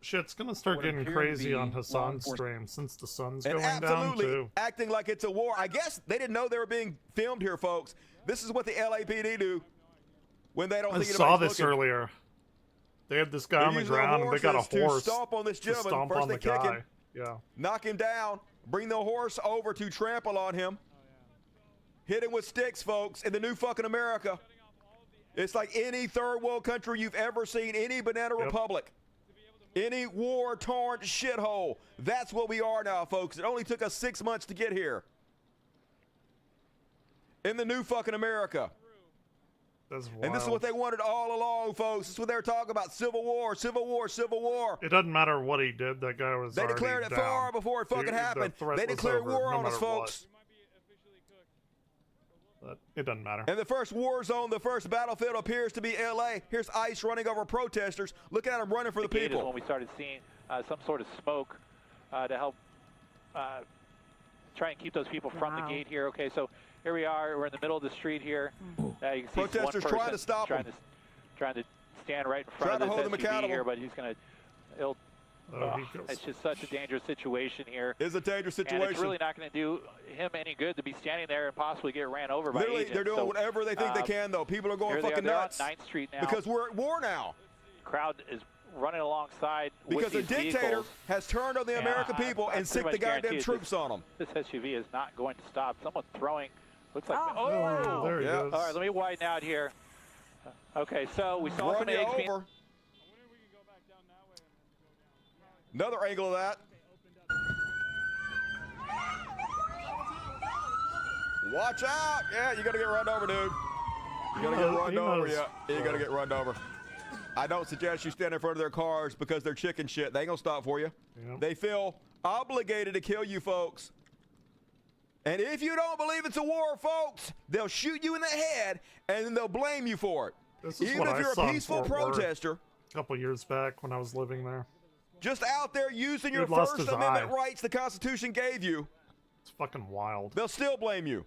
Shit's gonna start what getting appear to crazy be on law Hassan's enforcement. stream since the sun's And going down absolutely too. acting like it's a war. I guess they didn't know they were being filmed here, folks. This is what the LAPD do when they don't I think saw anybody's this looking. earlier. They had this guy They're on the using their ground and they got a horses to horse stomp on this to gentleman. stomp First on they the kick guy. him, Yeah. knock him down, bring the horse over to trample on him, hit him with sticks, folks, in the new fucking America. It's like any third world country you've ever seen, any banana republic, any war-torn shithole. That's what we are now, folks. It only took us 6 months to get here. In the new fucking America. That's wild. And this is what they wanted all along, folks. This is what they were talking about. Civil war, civil war, civil war. It doesn't matter what he did. That guy was. They already declared it down. far before it fucking The happened. threat They was declared over, war no on us, matter what. folks. But it doesn't matter. And the first war zone, the first battlefield appears to be L.A. Here's ICE running over protesters. Look at them running for the gate people. is when we started seeing some sort of smoke to help try and keep those people from the gate here. Okay, so here we are. We're in the middle of the street here. You can see Protesters one trying to person stop trying them. trying to stand right in front Trying to of hold them this SUV accountable. here, but he's going to. It's just such a dangerous situation here. It's a dangerous situation. And it's really not going to do him any good to be standing there and possibly get ran over by Literally, agents. they're doing So, whatever they think they can, though. People are going here they fucking are. They're nuts. on 9th Street now. Because we're at war now. Crowd is running alongside because with the these dictator vehicles, has turned on the American people and sicked the goddamn troops on them. This SUV is not going to stop. Someone throwing, looks like, Oh, there he goes. All right, let me widen out here. Okay, so we saw some eggs being... Another angle of that. Watch out! Yeah, you're gonna get run over, dude. You're gonna get run over. Yeah, you're gonna get run over. I don't suggest you stand in front of their cars because they're chicken shit. They ain't gonna stop for you. Yep. They feel obligated to kill you, folks. And if you don't believe it's a war, folks, they'll shoot you in the head and then they'll blame you for it. This is even what if I you're saw a in peaceful Fort Worth protester. A couple years back when I was living there. Just out there using your Dude lost First his Amendment eye. rights the Constitution gave you. It's fucking wild. They'll still blame you.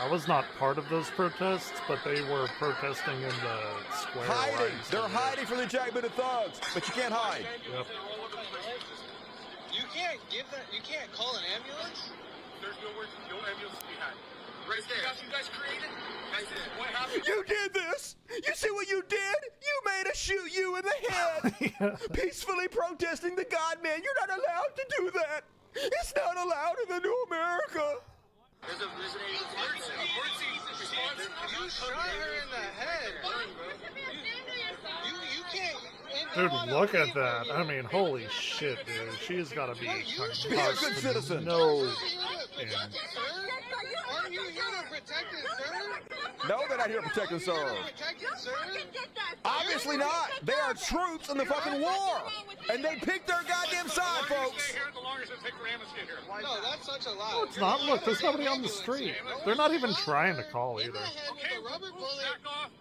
I was not part of those protests, but they were protesting in the square. Hiding. right They're there. hiding from the jackbooted thugs, but you can't hide. Yep. You can't give that. You can't call an ambulance. There's no ambulance behind. Right there. You guys created. I did. What happened? You did this. You see what you did? You made us shoot you in the head. Peacefully protesting the God man. You're not allowed to do that. It's not allowed in the new America. There's an emergency response. You shot her in the head, bro. You can't. Dude, look at that. I mean, holy shit, dude. She's got to be concussed. Be a good citizen. No. Aren't you here to protect and serve? No, they're not here to protect and serve. Protect and serve? Obviously not. They are troops in the fucking war. And they pick their goddamn side, folks. No, that's such a lie. No, it's not. Look, there's nobody on the street. They're not even trying to call either. Okay, rubber bullet.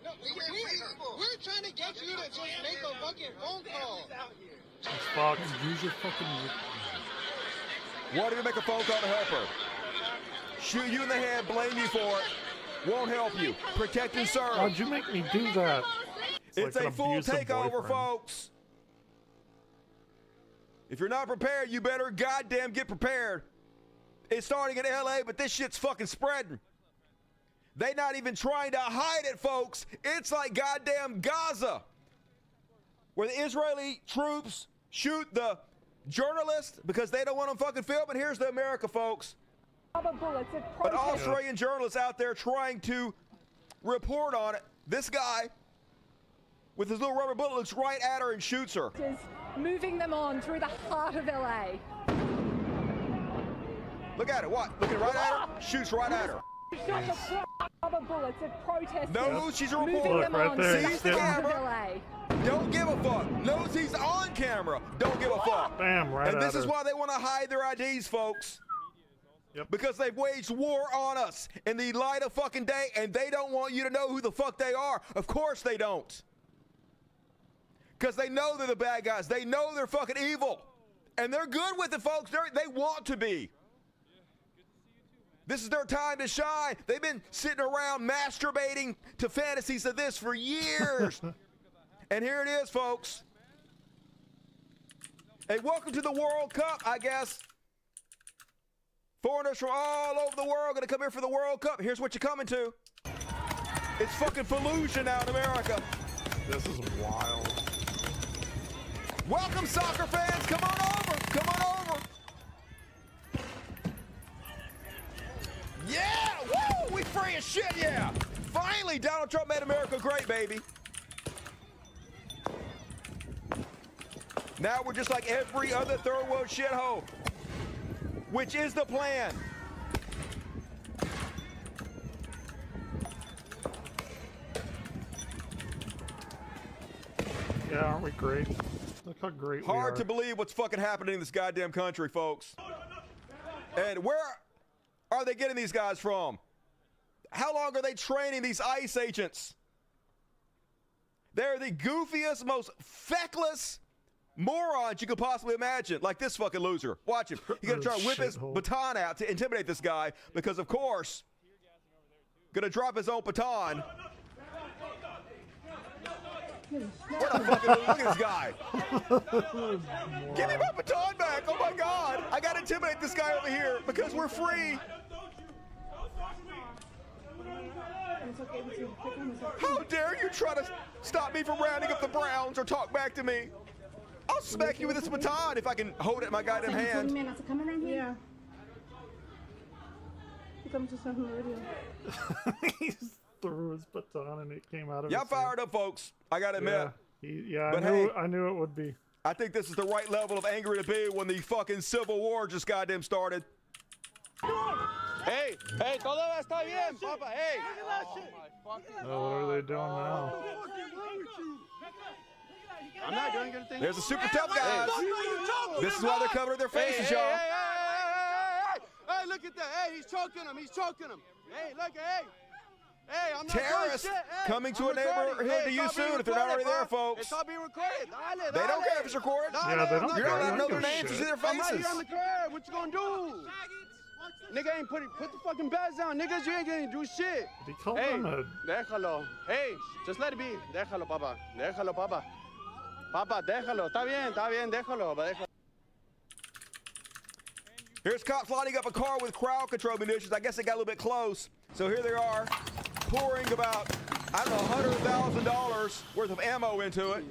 No, we're trying to get you to just make a fucking phone call. It's fucked. Use your fucking... Won't even make a phone call to help her. Shoot you in the head, blame you for it. Won't help you. Protect and serve. Why'd you make me do that? It's like a an full abusive takeover, boyfriend. folks. If you're not prepared, you better goddamn get prepared. It's starting in LA, but this shit's fucking spreading. They not even trying to hide it, folks. It's like goddamn Gaza, where the Israeli troops shoot the journalists because they don't want them fucking filming. Here's the America, folks. An Australian journalist out there trying to report on it. This guy with his little rubber bullet looks right at her and shoots her. Moving them on through the heart of LA. Look at it. What? Looking right at her. Shoots right at her. Shot the rubber bullets at protesters. Knows she's a moving reporter. them on through Sees the the heart of camera. LA. Don't give a fuck. Knows he's on camera. Don't give a fuck. Bam, right And this at is her. why they want to hide their IDs, folks. Yep. Because they've waged war on us in the light of fucking day, and they don't want you to know who the fuck they are. Of course they don't. Because they know they're the bad guys. They know they're fucking evil. And they're good with it, folks. They want to be. This is their time to shine. They've been sitting around masturbating to fantasies of this for years. And here it is, folks. Hey, welcome to the World Cup, I guess. Foreigners from all over the world going to come here for the World Cup. Here's what you're coming to. It's fucking Fallujah now in America. This is wild. Welcome, soccer fans. Come on over. Come on over. Yeah! Woo! We free as shit, yeah! Finally, Donald Trump made America great, baby. Now we're just like every other third world shithole. Which is the plan. Yeah, aren't we great? Look how great we are. Hard to believe what's fucking happening in this goddamn country, folks. And where are they getting these guys from? How long are they training these ICE agents? They're the goofiest, most feckless morons you could possibly imagine. Like this fucking loser. Watch him. He's going to try to whip his baton out to intimidate this guy because, of course, going to drop his own baton. What a fucking look at this guy. Give me my baton back. Oh my God. I got to intimidate this guy over here because we're free. How dare you try to stop me from rounding up the Browns or talk back to me? I'll smack you with this baton if I can hold it in my goddamn hand. Yeah. He threw his baton and it came out of Y'all his fired up, folks. I gotta admit. Yeah, But I knew it would be. I think this is the right level of angry to be when the fucking Civil War just goddamn started. Hey, todo está bien, papa. Hey. Oh, what are they doing now? I'm not doing anything. There's the super tough guys. This is why they're covering their faces, y'all. Hey, look at that. Hey, he's choking him. Hey, look, hey. Hey, I'm not Terrorists doing shit. Hey, coming to I'm a neighborhood recording. to you It's all soon being if they're not already recorded, there, bro. folks. It's all being recorded. Dale, They don't care if it's recorded. Yeah, they don't You're care. not allowed to know They their don't names. give You see a their I'm out faces. here on the curb. What you gonna do? Nigga ain't put the fucking bags down. Niggas, you ain't gonna do shit. Did he call Hey, them a... déjalo. Hey, just let it be. Déjalo, papa. Déjalo, papa. Papa, déjalo. Está bien, déjalo. Here's cops lining up a car with crowd control munitions. I guess they got a little bit close. So here they are, pouring about, I don't know, $100,000 worth of ammo into it.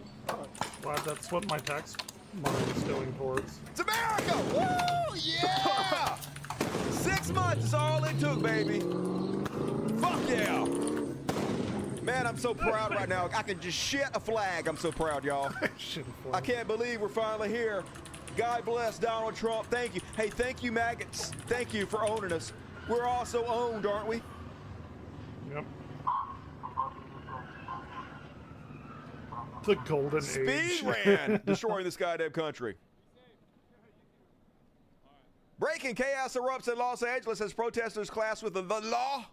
Wow, that's what my tax money is going towards. It's America! Woo! Yeah! 6 months is all it took, baby. Fuck yeah! Man, I'm so proud right now. I can just shit a flag. I'm so proud, y'all. I can't believe we're finally here. God bless Donald Trump. Thank you. Hey, thank you, maggots. Thank you for owning us. We're also owned, aren't we? Yep. The golden age. Speed ran, destroying this goddamn country. Breaking chaos erupts in Los Angeles as protesters clash with the law.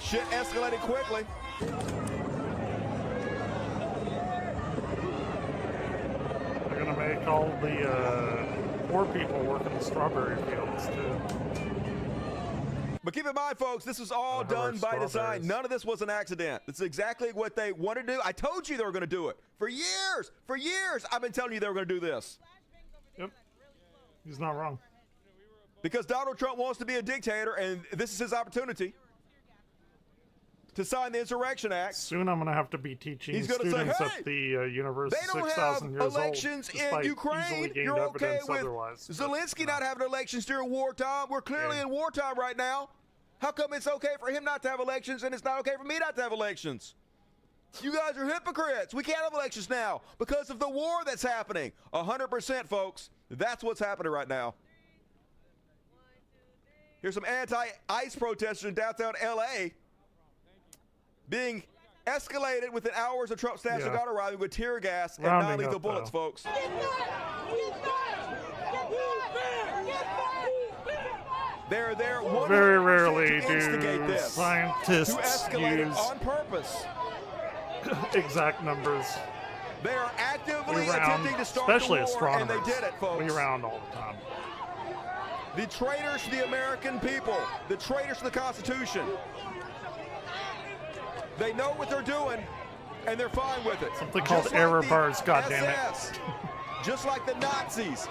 Shit escalated quickly. They're gonna make all the poor people work in the strawberry fields too. But keep in mind, folks, this was all done by design. None of this was an accident. This is exactly what they wanted to do. I told you they were going to do it. For years, I've been telling you they were going to do this. Yep. He's not wrong. Because Donald Trump wants to be a dictator, and this is his opportunity to sign the Insurrection Act. Soon I'm going to have to be teaching He's gonna students say, at hey, the university they don't 6,000 have years elections old, in despite Ukraine. easily gained You're okay evidence with otherwise. Zelensky not having elections during wartime. We're clearly in wartime right now. How come it's okay for him not to have elections and it's not okay for me not to have elections? You guys are hypocrites. We can't have elections now because of the war that's happening. 100%, folks. That's what's happening right now. Here's some anti-ICE protesters in downtown L.A. being escalated within hours of Trump's National Guard arriving with tear gas and non-lethal bullets, folks. They're there. Very rarely to instigate do this, scientists to escalate use it on purpose. exact numbers. They are actively We round, attempting to start especially the war, astronomers. and they did it, folks. We round all the time. The traitors to the American people, the traitors to the Constitution. They know what they're doing, and they're fine with it. Something called error bars, goddammit. SS, just like the Nazis.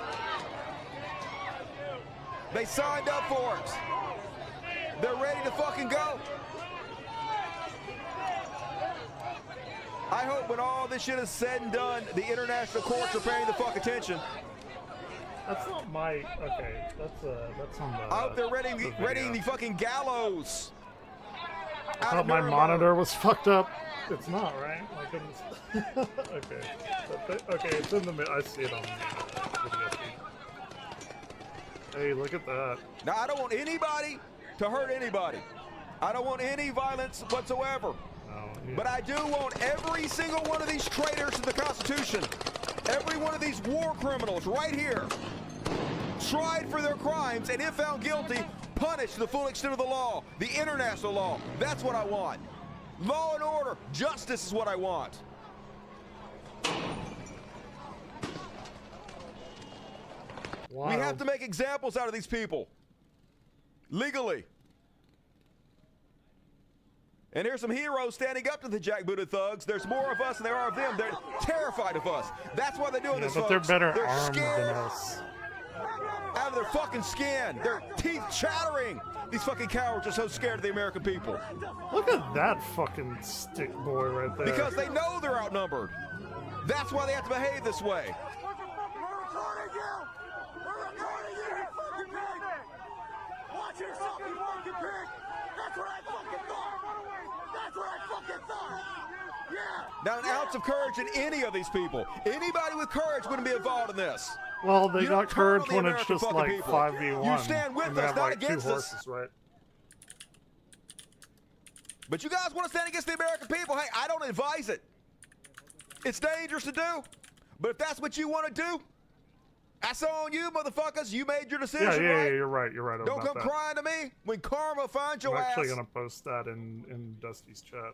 They signed up for it. They're ready to fucking go. I hope when all this shit is said and done, the international courts are paying the fuck attention. That's not my. Okay, that's on the. I hope they're readying the fucking gallows. I thought my monitor was fucked up. It's not, right? Like okay. Okay, it's in the middle. I see it on the video feed. Hey, look at that. Now, I don't want anybody to hurt anybody. I don't want any violence whatsoever. But I do want every single one of these traitors to the Constitution, every one of these war criminals right here, tried for their crimes, and if found guilty, punished to the full extent of the law, the international law. That's what I want. Law and order, justice is what I want. Wow. We have to make examples out of these people. Legally. And here's some heroes standing up to the jackbooted thugs. There's more of us than there are of them. They're terrified of us. That's why they're doing this, but folks. they're better They're armed scared. than us. out of their fucking skin. Their teeth chattering. These fucking cowards are so scared of the American people. Look at that fucking stick boy right there. Because they know they're outnumbered. That's why they have to behave this way. Watch yourself, you fucking pig! That's what I fucking thought! That's what I fucking thought! Yeah! Not an ounce of courage in any of these people. Anybody with courage wouldn't be involved in this. Well, they You got don't turn courage on when the it's American just fucking like people. 5v1. You stand with and they us, have not like 2 against us. horses, right? But you guys want to stand against the American people? Hey, I don't advise it. It's dangerous to do. But if that's what you want to do, that's on you, motherfuckers. You made your decision, Yeah, right? you're right. You're right Don't about come that. crying to me when karma finds your I'm ass. actually gonna post that in Dusty's chat.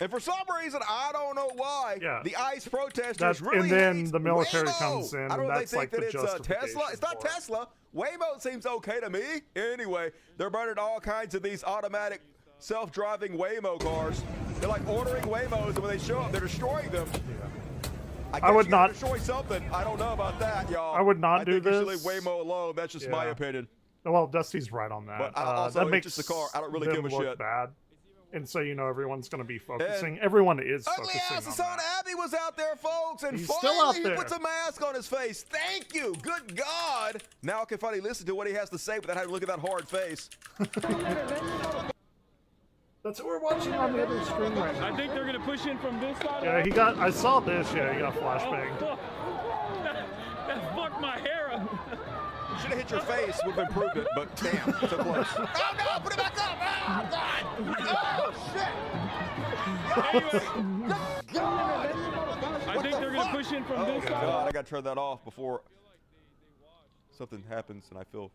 And for some reason, I don't know why, Yeah. the ICE protesters That's, really and then hate the military Waymo. comes in, I don't and know if that's they like think the that it's Tesla. justification It's not for it. Tesla. Waymo seems okay to me. Anyway, they're burning all kinds of these automatic self-driving Waymo cars. They're like ordering Waymos, and when they show up, they're destroying them. I guess would you gotta not- destroy something. I don't know about that, y'all. I would not I do think you should this. leave Waymo alone. That's just my Yeah. opinion. Well, Dusty's right on that. But also, that it's makes just a car. I don't really them give a look shit. bad. And so, you know, everyone's going to be focusing. And Everyone is Ugly focusing ass on Son that. Abby was out there, folks, and He's finally still out he there. puts a mask on his face. Thank you. Good God. Now I can finally listen to what he has to say without having to look at that hard face. That's what we're watching on the other screen right now. I think they're gonna push in from this side. Yeah, he got. I saw this. Yeah, he got flashbang. Oh, fuck. That fucked my hair up. You should have hit your face. Would have improved it, but damn, so close. Oh no, put it back up. Oh God. Oh shit. I think they're gonna push in from Oh this side. God, I got to turn that off before something happens and I feel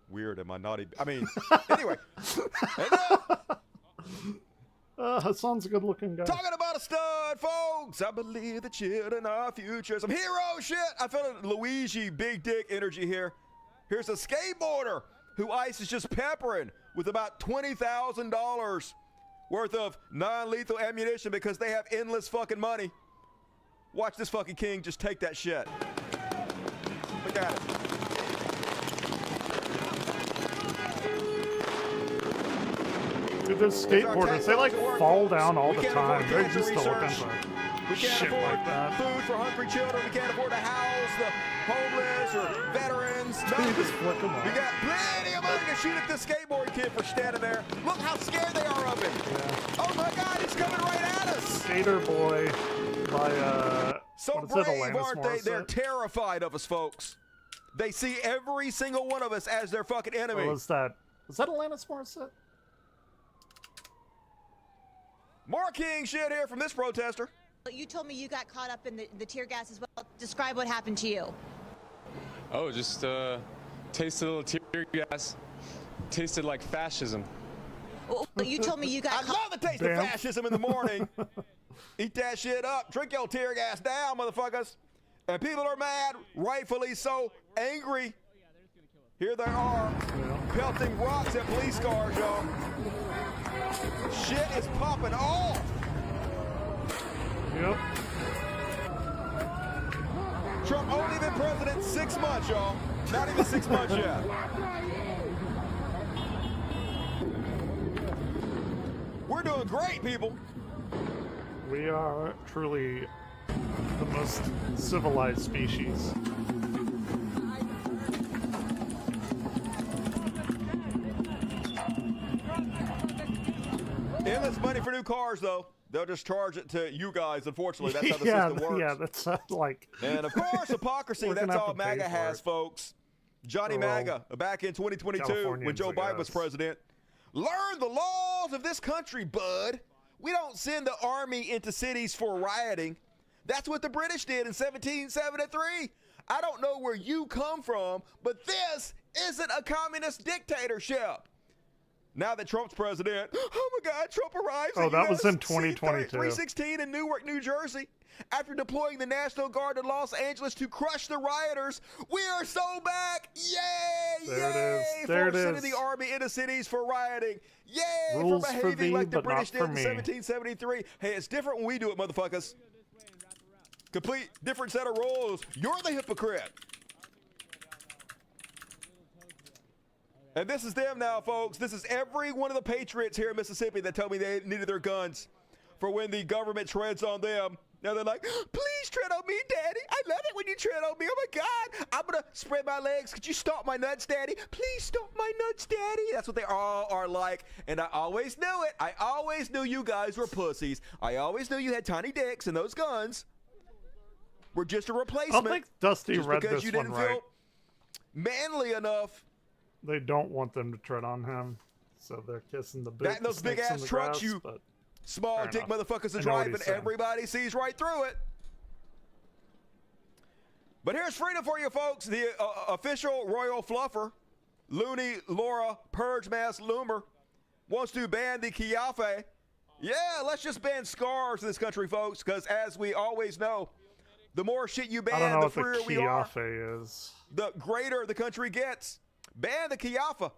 weird in my naughty. I mean, anyway. Hassan's a good-looking guy. Talking about a stud, folks. I believe the children are future. Some hero shit. I felt a Luigi big dick energy here. Here's a skateboarder who ICE is just peppering with about $20,000 worth of non-lethal ammunition because they have endless fucking money. Watch this fucking king just take that shit. Look at it. Dude, those skateboarders, they like fall down all the time. They're just to look into We can't shit afford like that. food for hungry children. We can't afford to house the homeless or veterans. You just flick them off. We got plenty of money to shoot at this skateboard kid for standing there. Look how scared they are of him. Oh my God, he's coming right at us. Skater Boy by So what is brave, it, Alanis aren't they? They're Morissette? terrified of us, folks. They see every single one of us as their fucking enemy. Or was that Alanis Morissette? More king shit here from this protester. You told me you got caught up in the tear gas as well. Describe what happened to you. Oh, just tasted a little tear gas. Tasted like fascism. Well, you told me you got I love the taste of fascism in the morning. Eat that shit up. Drink your tear gas down, motherfuckers. And people are mad, rightfully so, angry. Here they are, pelting rocks at police cars, y'all. Shit is popping off. Yep. Trump only been president 6 months, y'all. Not even 6 months yet. We're doing great, people. We are truly the most civilized species. Endless money for new cars, though. They'll just charge it to you guys, unfortunately. That's how the system works. Yeah, that's like... And, of course, hypocrisy. We're gonna That's have all to pay MAGA for has, it. folks. Johnny Oh, well, MAGA, back in 2022, when Californians, Joe I Biden was guess. president. Learn the laws of this country, bud. We don't send the army into cities for rioting. That's what the British did in 1773. I don't know where you come from, but this isn't a communist dictatorship. Now that Trump's president, oh my God, Trump arrives Oh, at that was in US 2022. 316 in Newark, New Jersey. After deploying the National Guard to Los Angeles to crush the rioters, we are so back! Yay! There it Yay! is. There For it sending is. the army into cities for rioting. Yay! Rules for for behaving thee, like the but not British did for in me. 1773. Hey, it's different when we do it, motherfuckers. Complete different set of rules. You're the hypocrite. And this is them now, folks. This is every one of the patriots here in Mississippi that told me they needed their guns for when the government treads on them. Now they're like, please tread on me, Daddy. I love it when you tread on me. Oh, my God. I'm going to spread my legs. Could you stomp my nuts, Daddy? Please stomp my nuts, Daddy. That's what they all are like. And I always knew it. I always knew you guys were pussies. I always knew you had tiny dicks, and those guns were just a replacement. I don't think Dusty just read because this you one didn't right. feel manly enough. They don't want them to tread on him, so they're kissing the boot. That and those big-ass trucks, you small dick motherfuckers are driving. Everybody sees right through it. But here's freedom for you folks. The official royal fluffer, Looney Laura Purge Mass Loomer, wants to ban the Kiafe. Yeah, let's just ban scars in this country, folks, because as we always know, the more shit you ban, the freer we are. Is. The greater the country gets. Ban the Kiafa.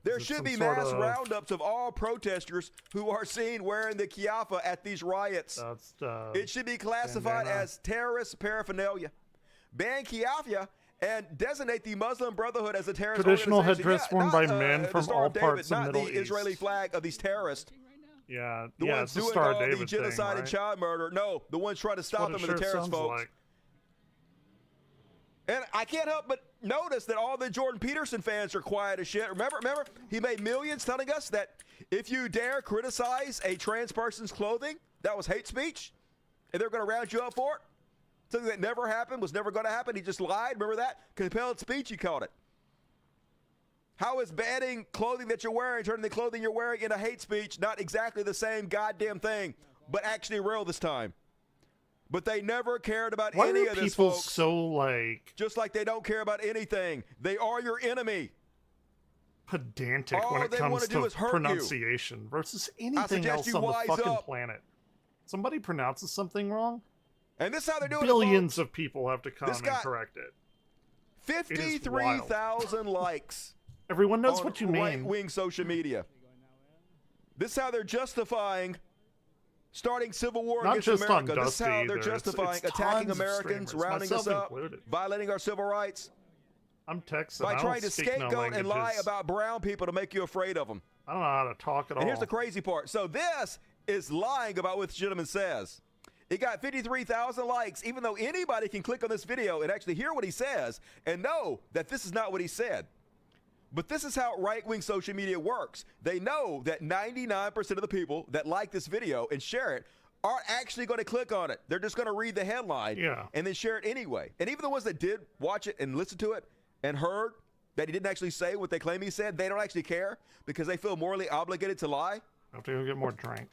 There should be sort mass of- roundups of all protesters who are seen wearing the Kiafa at these riots. It should be classified bandana. as terrorist paraphernalia. Ban Kiafa and designate the Muslim Brotherhood as a terrorist Traditional organization. headdress worn by men the from Star all of David, parts of not Middle the East. Israeli flag of these terrorists. Yeah, The yeah, ones it's the doing Star all of David the genocide thing, and right? child murder. No, the ones trying to stop them That's are what the it terrorist sure sounds folks. like. And I can't help but notice that all the Jordan Peterson fans are quiet as shit. Remember, he made millions telling us that if you dare criticize a trans person's clothing, that was hate speech, and they're going to round you up for it. Something that never happened, was never going to happen. He just lied. Remember that? Compelled speech, he called it. How is banning clothing that you're wearing, turning the clothing you're wearing into hate speech, not exactly the same goddamn thing, but actually real this time? But they never cared about Why any are of this, people folks. so like Just like they don't care about anything. They are your enemy. pedantic All when it they comes wanna do to is hurt you. pronunciation versus anything suggest else you on the wise fucking up. planet? Somebody pronounces something wrong, And this is how they're doing billions of people have to come This and got correct it. 53,000 likes. Everyone knows on what you mean. Right-wing social media. This is how they're justifying starting civil war Not against just on America. This is how Dusty they're either. It's justifying tons attacking of Americans, streamers, rounding us myself up, included. violating our civil rights. I'm Texan. By I don't trying to speak no scapegoat and lie languages. about brown people to make you afraid of them. I don't know how to talk at all. And here's the crazy part. So this is lying about what this gentleman says. It got 53,000 likes, even though anybody can click on this video and actually hear what he says and know that this is not what he said. But this is how right-wing social media works. They know that 99% of the people that like this video and share it aren't actually going to click on it. They're just going to read the headline and then share it anyway. And even the ones that did watch it and listen to it and heard that he didn't actually say what they claim he said, they don't actually care because they feel morally obligated to lie. I have to go get more drink.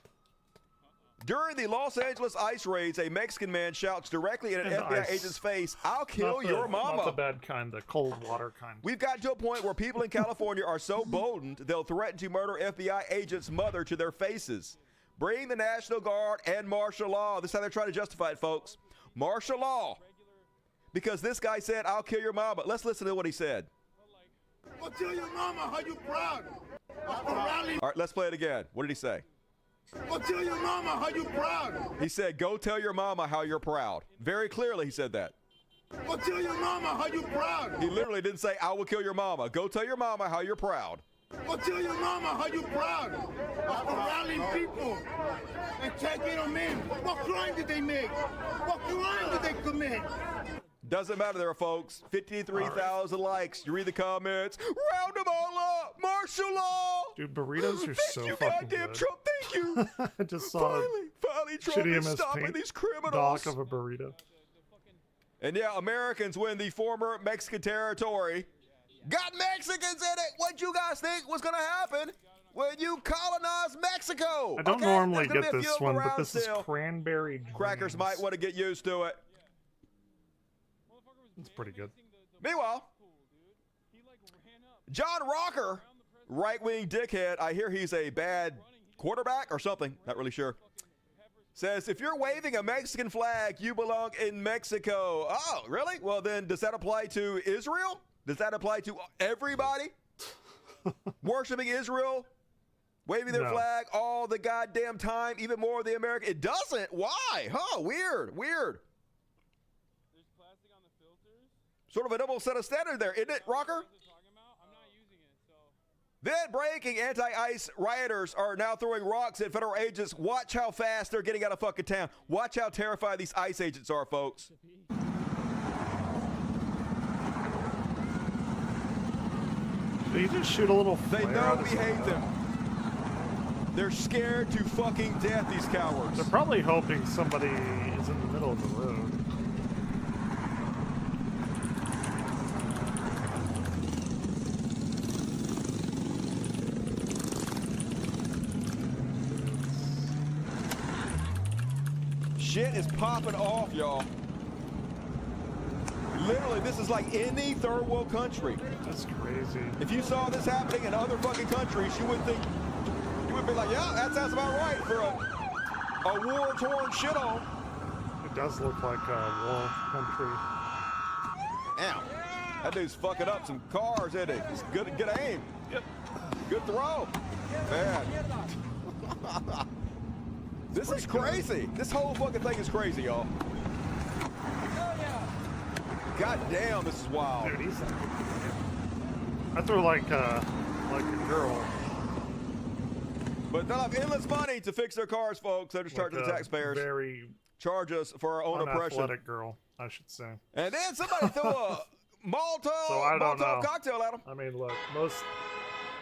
During the Los Angeles ICE raids, a Mexican man shouts directly in an And FBI ice. agent's face, "I'll kill Not the- your mama." Not the bad kind, the cold water kind. We've gotten to a point where people in California are so boldened, they'll threaten to murder FBI agents' mother to their faces. Bring the National Guard and martial law. This is how they're trying to justify it, folks. Martial law. Because this guy said, "I'll kill your mama." Let's listen to what he said. Go tell your mama how you proud. After rally, All right, let's play it again. What did he say? go tell your mama how you proud. He said, "Go tell your mama how you're proud." Very clearly he said that. Go tell your mama how you proud. He literally didn't say, "I will kill your mama." Go tell your mama how you're proud. Go tell your mama how you proud. After rallying people and taking them in. What crime did they make? What crime did they commit? Doesn't matter there, folks. 53,000 likes. You read the comments. Round them all up. Martial law. Dude, burritos are so you, fucking goddamn good. Trump. Thank you. I just saw Finally, a Trump shitty is MS stopping Paint these criminals. doc of a burrito. And yeah, Americans win the former Mexican territory. Got Mexicans in it. What you guys think was going to happen when you colonized Mexico? I don't Okay, normally there's gonna get be a this few one, around but this still. is cranberry dreams. Crackers might want to get used to it. It's pretty good. Meanwhile, John Rocker, right-wing dickhead, I hear he's a bad quarterback or something, not really sure, says, if you're waving a Mexican flag, you belong in Mexico. Oh, really? Well, then does that apply to Israel? Does that apply to everybody? Worshipping Israel, waving their No. flag all the goddamn time, even more of the American. It doesn't. Why? Huh? Weird. Sort of a double set of standard there, isn't it, Rocker? Then breaking, anti-ICE rioters are now throwing rocks at federal agents. Watch how fast they're getting out of fucking town. Watch how terrified these ICE agents are, folks. Did you just shoot a little They flare know out we his hate head? them. They're scared to fucking death, these cowards. They're probably hoping somebody is in the middle of the road. Shit is popping off, y'all. Literally, this is like any third world country. That's crazy. If you saw this happening in other fucking countries, you would think, you would be like, yeah, that sounds about right for a war-torn shithole. It does look like a war country. Ow. That dude's fucking up some cars, isn't he? It's good aim. Good throw. Man. This is crazy. This whole fucking thing is crazy, y'all. God damn, this is wild. Dude, he's I threw like a girl. But they'll have endless money to fix their cars, folks. They're just charging the taxpayers. Very charge us for our own oppression. Unathletic girl, I should say. And then somebody threw a Molotov cocktail at them. I mean, look,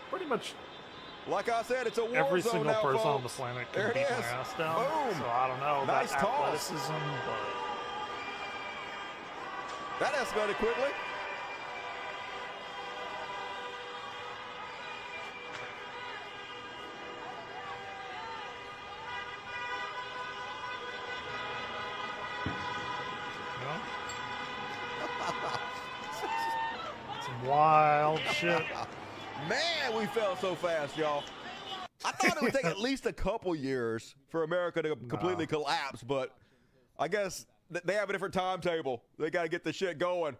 pretty much. Like I said, it's a war every zone single now, person on the folks. planet There can it beat is. my ass down. Boom. So I don't know Nice about toss. athleticism, but That escalated quickly. some wild shit. Man, we fell so fast, y'all. I thought it would take at least a couple years for America to completely collapse, but I guess they have a different timetable. They got to get the shit going.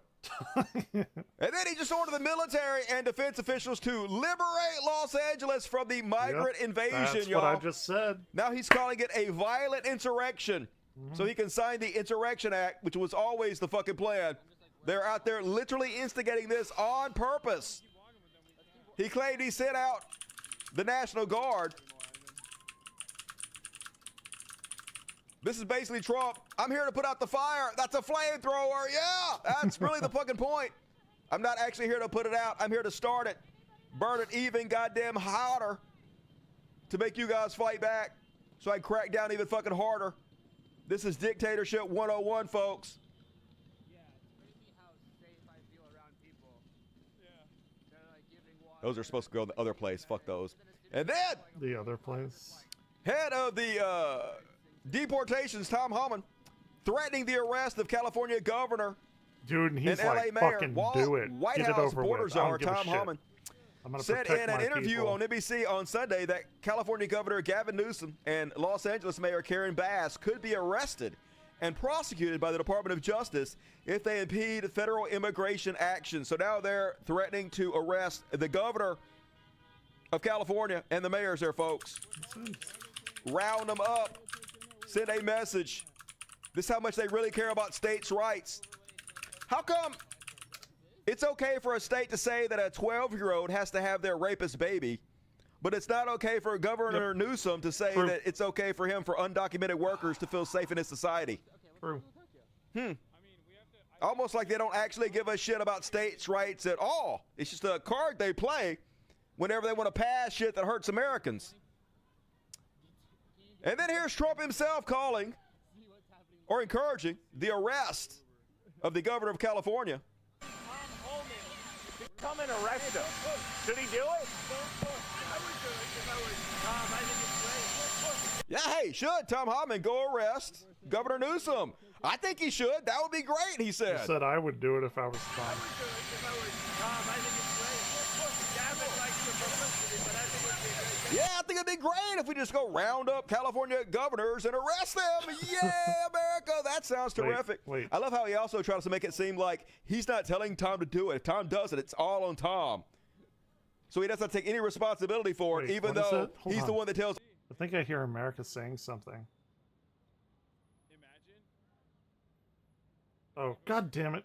And then he just ordered the military and defense officials to liberate Los Angeles from the migrant invasion, that's y'all. what I just said. Now he's calling it a violent insurrection. So he can sign the Insurrection Act, which was always the fucking plan. They're out there literally instigating this on purpose. He claimed he sent out the National Guard. This is basically Trump. I'm here to put out the fire. That's a flamethrower. Yeah, that's really the fucking point. I'm not actually here to put it out. I'm here to start it. Burn it even goddamn hotter to make you guys fight back so I can crack down even fucking harder. This is dictatorship 101, folks. Those are supposed to go in the other place. Fuck those. And then the other place. Head of the deportations, Tom Homan, threatening the arrest of California governor. Dude, and he's and LA like, mayor, fucking while do it. White Get House it over border with. I don't czar give a Tom shit. Homan I'm gonna said protect in an my interview people. on NBC on Sunday that California Governor Gavin Newsom and Los Angeles Mayor Karen Bass could be arrested and prosecuted by the Department of Justice if they impede federal immigration action. So now they're threatening to arrest the governor of California and the mayors there, folks. Round them up. Send a message. This is how much they really care about states' rights. How come it's okay for a state to say that a 12-year-old has to have their rapist baby, but it's not okay for Governor Newsom to say that it's okay for him for undocumented workers to feel safe in his society? True. Almost like they don't actually give a shit about states' rights at all. It's just a card they play whenever they want to pass shit that hurts Americans. And then here's Trump himself calling or encouraging the arrest of the governor of California. Come and arrest him. Should he do it? Yeah, hey, should Tom Homan go arrest Governor Newsom? I think he should. That would be great, he said. I said I would do it if I was Tom. Yeah, I think it'd be great if we just go round up California governors and arrest them. Yeah, America, that sounds terrific. Wait. I love how he also tries to make it seem like he's not telling Tom to do it. If Tom does it, it's all on Tom. So he doesn't take any responsibility for it, even what is though it? Hold he's on. the one that tells. I think I hear America saying something. Oh, god damn it.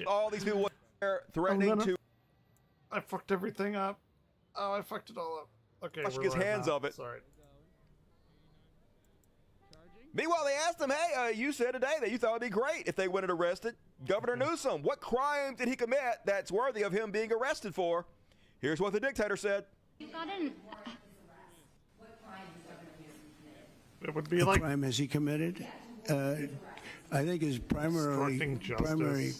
All these people threatening to. I fucked everything up. Oh, I fucked it all up. Okay, Watch we're his right hands now. of it. Sorry. Meanwhile, they asked him, hey, you said today that you thought it'd be great if they went and arrested Governor Newsom. What crime did he commit that's worthy of him being arrested for? Here's what the dictator said. It would be what like crime has he committed? I think his primary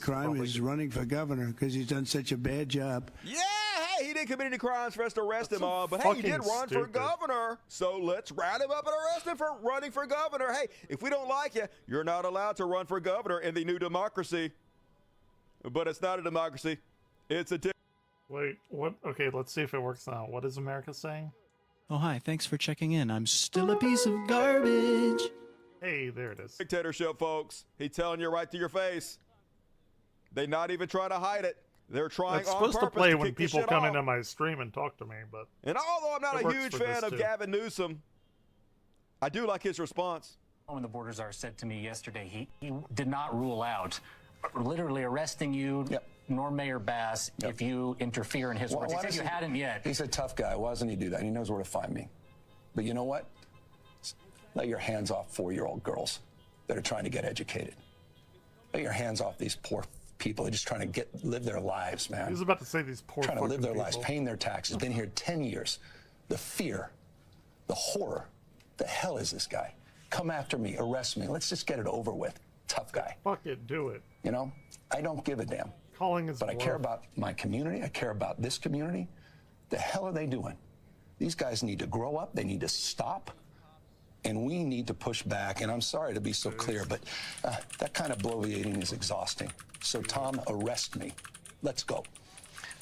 crime is running for governor because he's done such a bad job. Yeah, hey, he didn't commit any crimes for us to arrest him on, but hey, he did run for governor. So let's round him up and arrest him for running for governor. Hey, if we don't like you, you're not allowed to run for governor in the new democracy. But it's not a democracy. It's a Wait, what? Okay, let's see if it works now. What is America saying? Oh, hi. Thanks for checking in. I'm still a piece of garbage. Hey, there it is. Dictatorship, folks. He's telling you right to your face. They're not even trying to hide it. They're trying It's on supposed to purpose play to when kick this people shit come off. into my stream and talk to me, but... And although I'm not it a works huge for fan this of too. Gavin Newsom, I do like his response. When the border czar said to me yesterday, he did not rule out literally arresting you, nor Mayor Bass, if you interfere in his words. He said you hadn't yet. He's a tough guy. Why doesn't he do that? He knows where to find me. But you know what? Let your hands off 4-year-old girls that are trying to get educated. Let your hands off these poor people. They're just trying to live their lives, man. He was about to say these poor trying to live their fucking lives, people. paying their taxes, been here 10 years. The fear, the horror. The hell is this guy? Come after me, arrest me. Let's just get it over with. Tough guy. Fuck it, do it. You know, I don't give a damn. Calling his But I care bluff. about my community. I care about this community. The hell are they doing? These guys need to grow up. They need to stop. And we need to push back. And I'm sorry to be so clear, but that kind of bloviating is exhausting. So, Tom, arrest me. Let's go.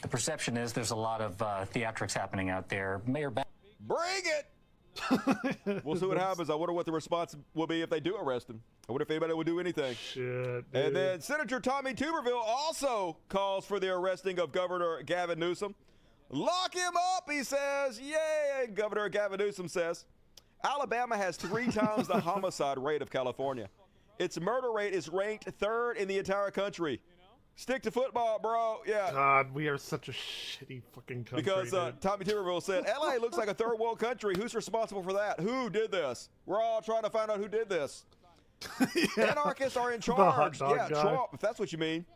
The perception is there's a lot of theatrics happening out there. Mayor Bass... Bring it! We'll see what happens. I wonder what the response will be if they do arrest him. I wonder if anybody will do anything. Shit, and then Senator Tommy Tuberville also calls for the arresting of Governor Gavin Newsom. Lock him up, he says. Yay, Governor Gavin Newsom says. Alabama has 3 times the homicide rate of California. Its murder rate is ranked 3rd in the entire country. Stick to football, bro. Yeah. God, we are such a shitty fucking country. Because dude. Tommy Tuberville said, LA looks like a third world country. Who's responsible for that? Who did this? We're all trying to find out who did this. Anarchists are in The hot charge. dog Yeah, guy. Trump, if that's what you mean.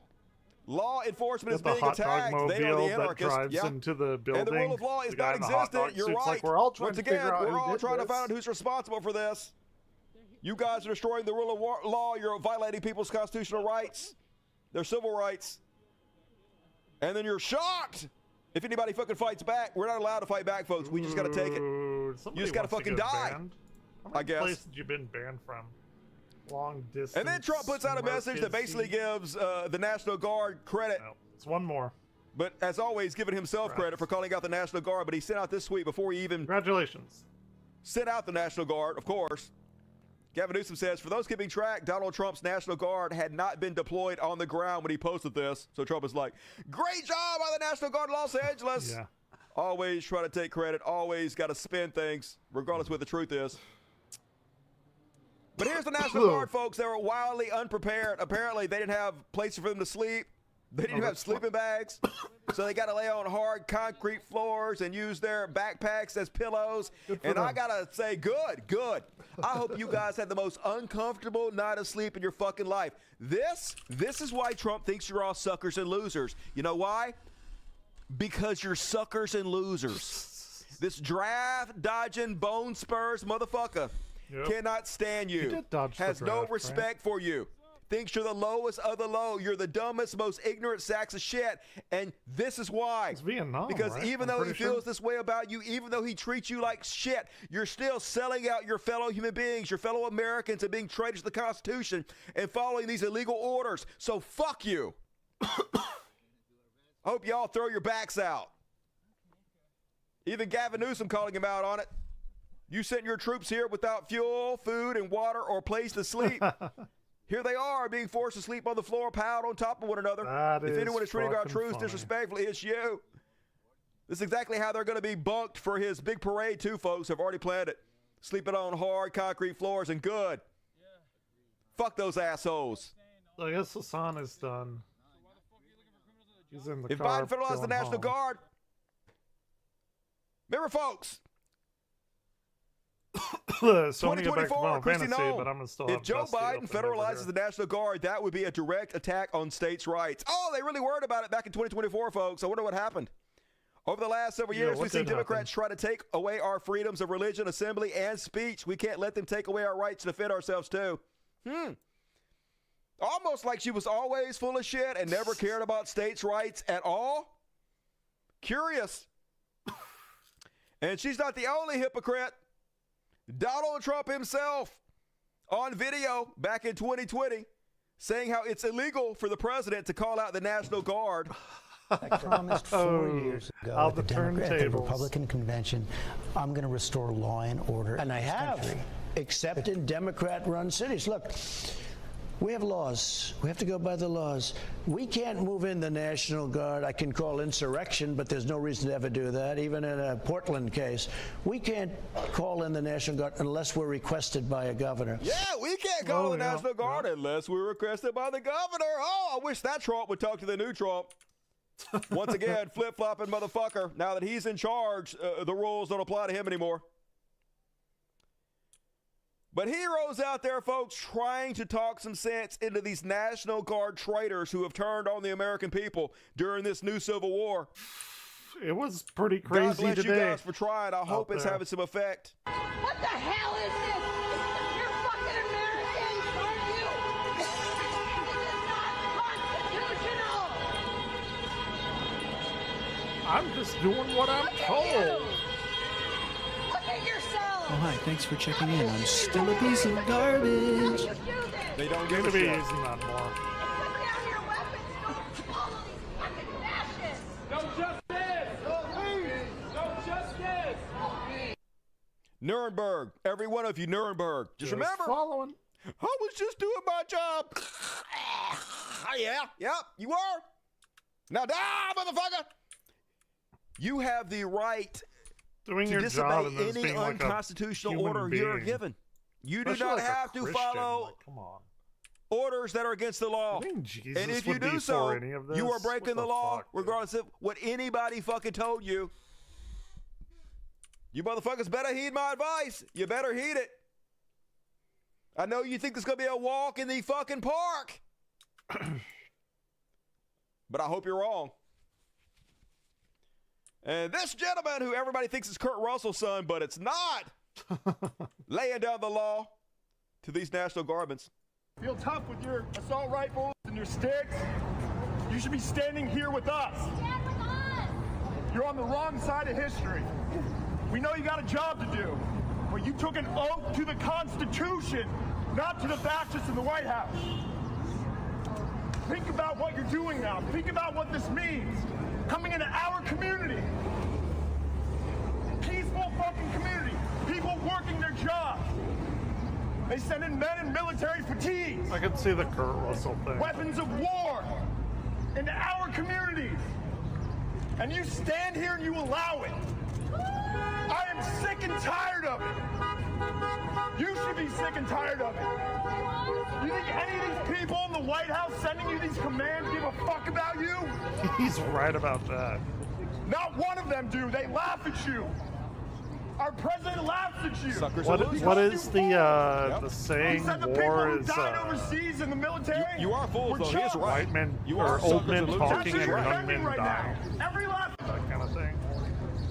Law enforcement is Get the being hot dog attacked. They are mobile the that anarchists. drives Yeah. into the And the building. rule of law is The guy not in the hot dog existent. You're suit's right. like, we're all trying Once to again, figure out we're who all did trying to this. find out who's responsible for this. You guys are destroying the rule of law. You're violating people's constitutional rights, their civil rights. And then you're shocked if anybody fucking fights back. We're not allowed to fight back, folks. We just got to take it. You just got to fucking die. How many I guess. places have you been banned from? Long distance. And then Trump puts out a message that basically gives the National Guard credit. No, it's one more. But as always, giving himself credit for calling out the National Guard. But he sent out this tweet before he even Congratulations. sent out the National Guard, of course. Gavin Newsom says, for those keeping track, Donald Trump's National Guard had not been deployed on the ground when he posted this. So Trump is like, great job by the National Guard in Los Angeles. Yeah. Always try to take credit. Always got to spin things, regardless of what the truth is. But here's the National Guard, folks. They were wildly unprepared. Apparently, they didn't have places for them to sleep. They didn't even have sleeping bags. So they got to lay on hard concrete floors and use their backpacks as pillows. And I got to say, good. I hope you guys had the most uncomfortable night of sleep in your fucking life. This is why Trump thinks you're all suckers and losers. You know why? Because you're suckers and losers. This draft dodging bone spurs motherfucker cannot stand you. did dodge the Has no draft, respect right? for you. Thinks you're the lowest of the low. You're the dumbest, most ignorant sacks of shit. And this is why. It's Vietnam, Because right? even I'm though he pretty sure. feels this way about you, even though he treats you like shit, you're still selling out your fellow human beings, your fellow Americans, and being traitors to the Constitution and following these illegal orders. So fuck you. I hope y'all throw your backs out. Even Gavin Newsom calling him out on it. You sent your troops here without fuel, food, and water or place to sleep. Here they are being forced to sleep on the floor, piled on top of one another. If anyone is treating our fucking troops funny. disrespectfully, it's you. This is exactly how they're going to be bunked for his big parade, too, folks. Have already planned it. Sleeping on hard concrete floors and good. Fuck those assholes. I guess Hassan is done. He's in the If car Biden federalized the going National home. Guard, remember, folks, So I'm gonna get back to 2024, Final Christy Fantasy, Nome. but I'm gonna still If have Joe Dusty Biden open over federalizes here. the National Guard, that would be a direct attack on states' rights. Oh, they really worried about it back in 2024, folks. I wonder what happened. Over the last several years, we've seen Democrats try to take away our freedoms of religion, assembly, and speech. We can't let them take away our rights to defend ourselves, too. Almost like she was always full of shit and never cared about states' rights at all. Curious. And she's not the only hypocrite. Donald Trump himself on video back in 2020 saying how it's illegal for the president to call out the National Guard. I promised 4 years ago at the turntables. Republican convention, I'm going to restore law and order. And I in this have, country. except in Democrat-run cities. Look, we have laws. We have to go by the laws. We can't move in the National Guard. I can call insurrection, but there's no reason to ever do that, even in a Portland case. We can't call in the National Guard unless we're requested by a governor. Yeah, we can't call the National Guard unless we're requested by the governor. Oh, I wish that Trump would talk to the new Trump. Once again, flip-flopping motherfucker. Now that he's in charge, the rules don't apply to him anymore. But heroes out there, folks, trying to talk some sense into these National Guard traitors who have turned on the American people during this new Civil War. It was pretty crazy God bless today. you guys for trying. I hope it's having some effect. What the hell is this? You're fucking Americans, aren't you? This is not constitutional. I'm just doing what I'm told. Look at yourself. Oh, hi, thanks for checking in. I'm still a piece of garbage. They don't I'm give gonna a be shit. using that more. Put down your weapons. Don't follow these fucking fascists. No justice! No justice! Nuremberg. Every one of you, Nuremberg. Just remember. Following. I was just doing my job. Yeah, you were. Now die, motherfucker. You have the right Doing to your job disobey and then any being like a unconstitutional human order you're being. given. You do Especially not like a have to Christian, follow like, come on. orders that are against the law. You think Jesus And if you would be do for so, any of you are this? breaking What the the law, fuck, dude? regardless of what anybody fucking told you. You motherfuckers better heed my advice. You better heed it. I know you think there's going to be a walk in the fucking park. But I hope you're wrong. And this gentleman, who everybody thinks is Kurt Russell's son, but it's not, laying down the law to these National Guardsmen. Feel tough with your assault rifles and your sticks. You should be standing here with us. Stand with us. You're on the wrong side of history. We know you got a job to do, but you took an oath to the Constitution, not to the fascists in the White House. Think about what you're doing now. Think about what this means. Coming into our community. Peaceful fucking community. People working their jobs. They send in men in military fatigues. I can see the Kurt Russell thing. Weapons of war into our communities. And you stand here and you allow it. I am sick and tired of it. You should be sick and tired of it. You think any of these people in the White House sending you these commands give a fuck about you? He's right about that. Not one of them do. They laugh at you. Our president laughs at you. What is the He saying? said the War people who is died overseas in the military. You are fools, were though. He is chumps. right. white men You or are old suckers men and losers. talking That's and what you're young men defending right dying. now. Every last. That kind of thing.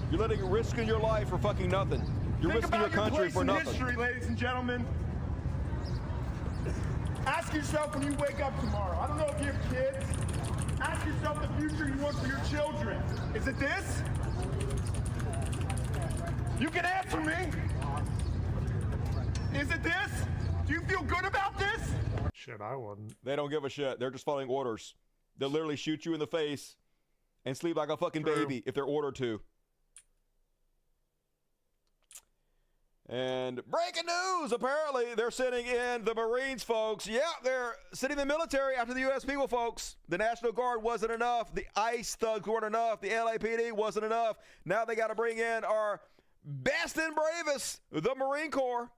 You're letting risking your life for fucking nothing. You're Think risking your about country place for in nothing. history, ladies and gentlemen. Ask yourself when you wake up tomorrow. I don't know if you have kids. Ask yourself the future you want for your children. Is it this? You can answer me. Is it this? Do you feel good about this? Shit, I wouldn't. They don't give a shit. They're just following orders. They'll literally shoot you in the face and sleep like a fucking baby if they're ordered to. And breaking news, apparently they're sending in the Marines, folks. Yeah, they're sending the military after the U.S. people, folks. The National Guard wasn't enough. The ICE thugs weren't enough. The LAPD wasn't enough. Now they got to bring in our best and bravest, the Marine Corps.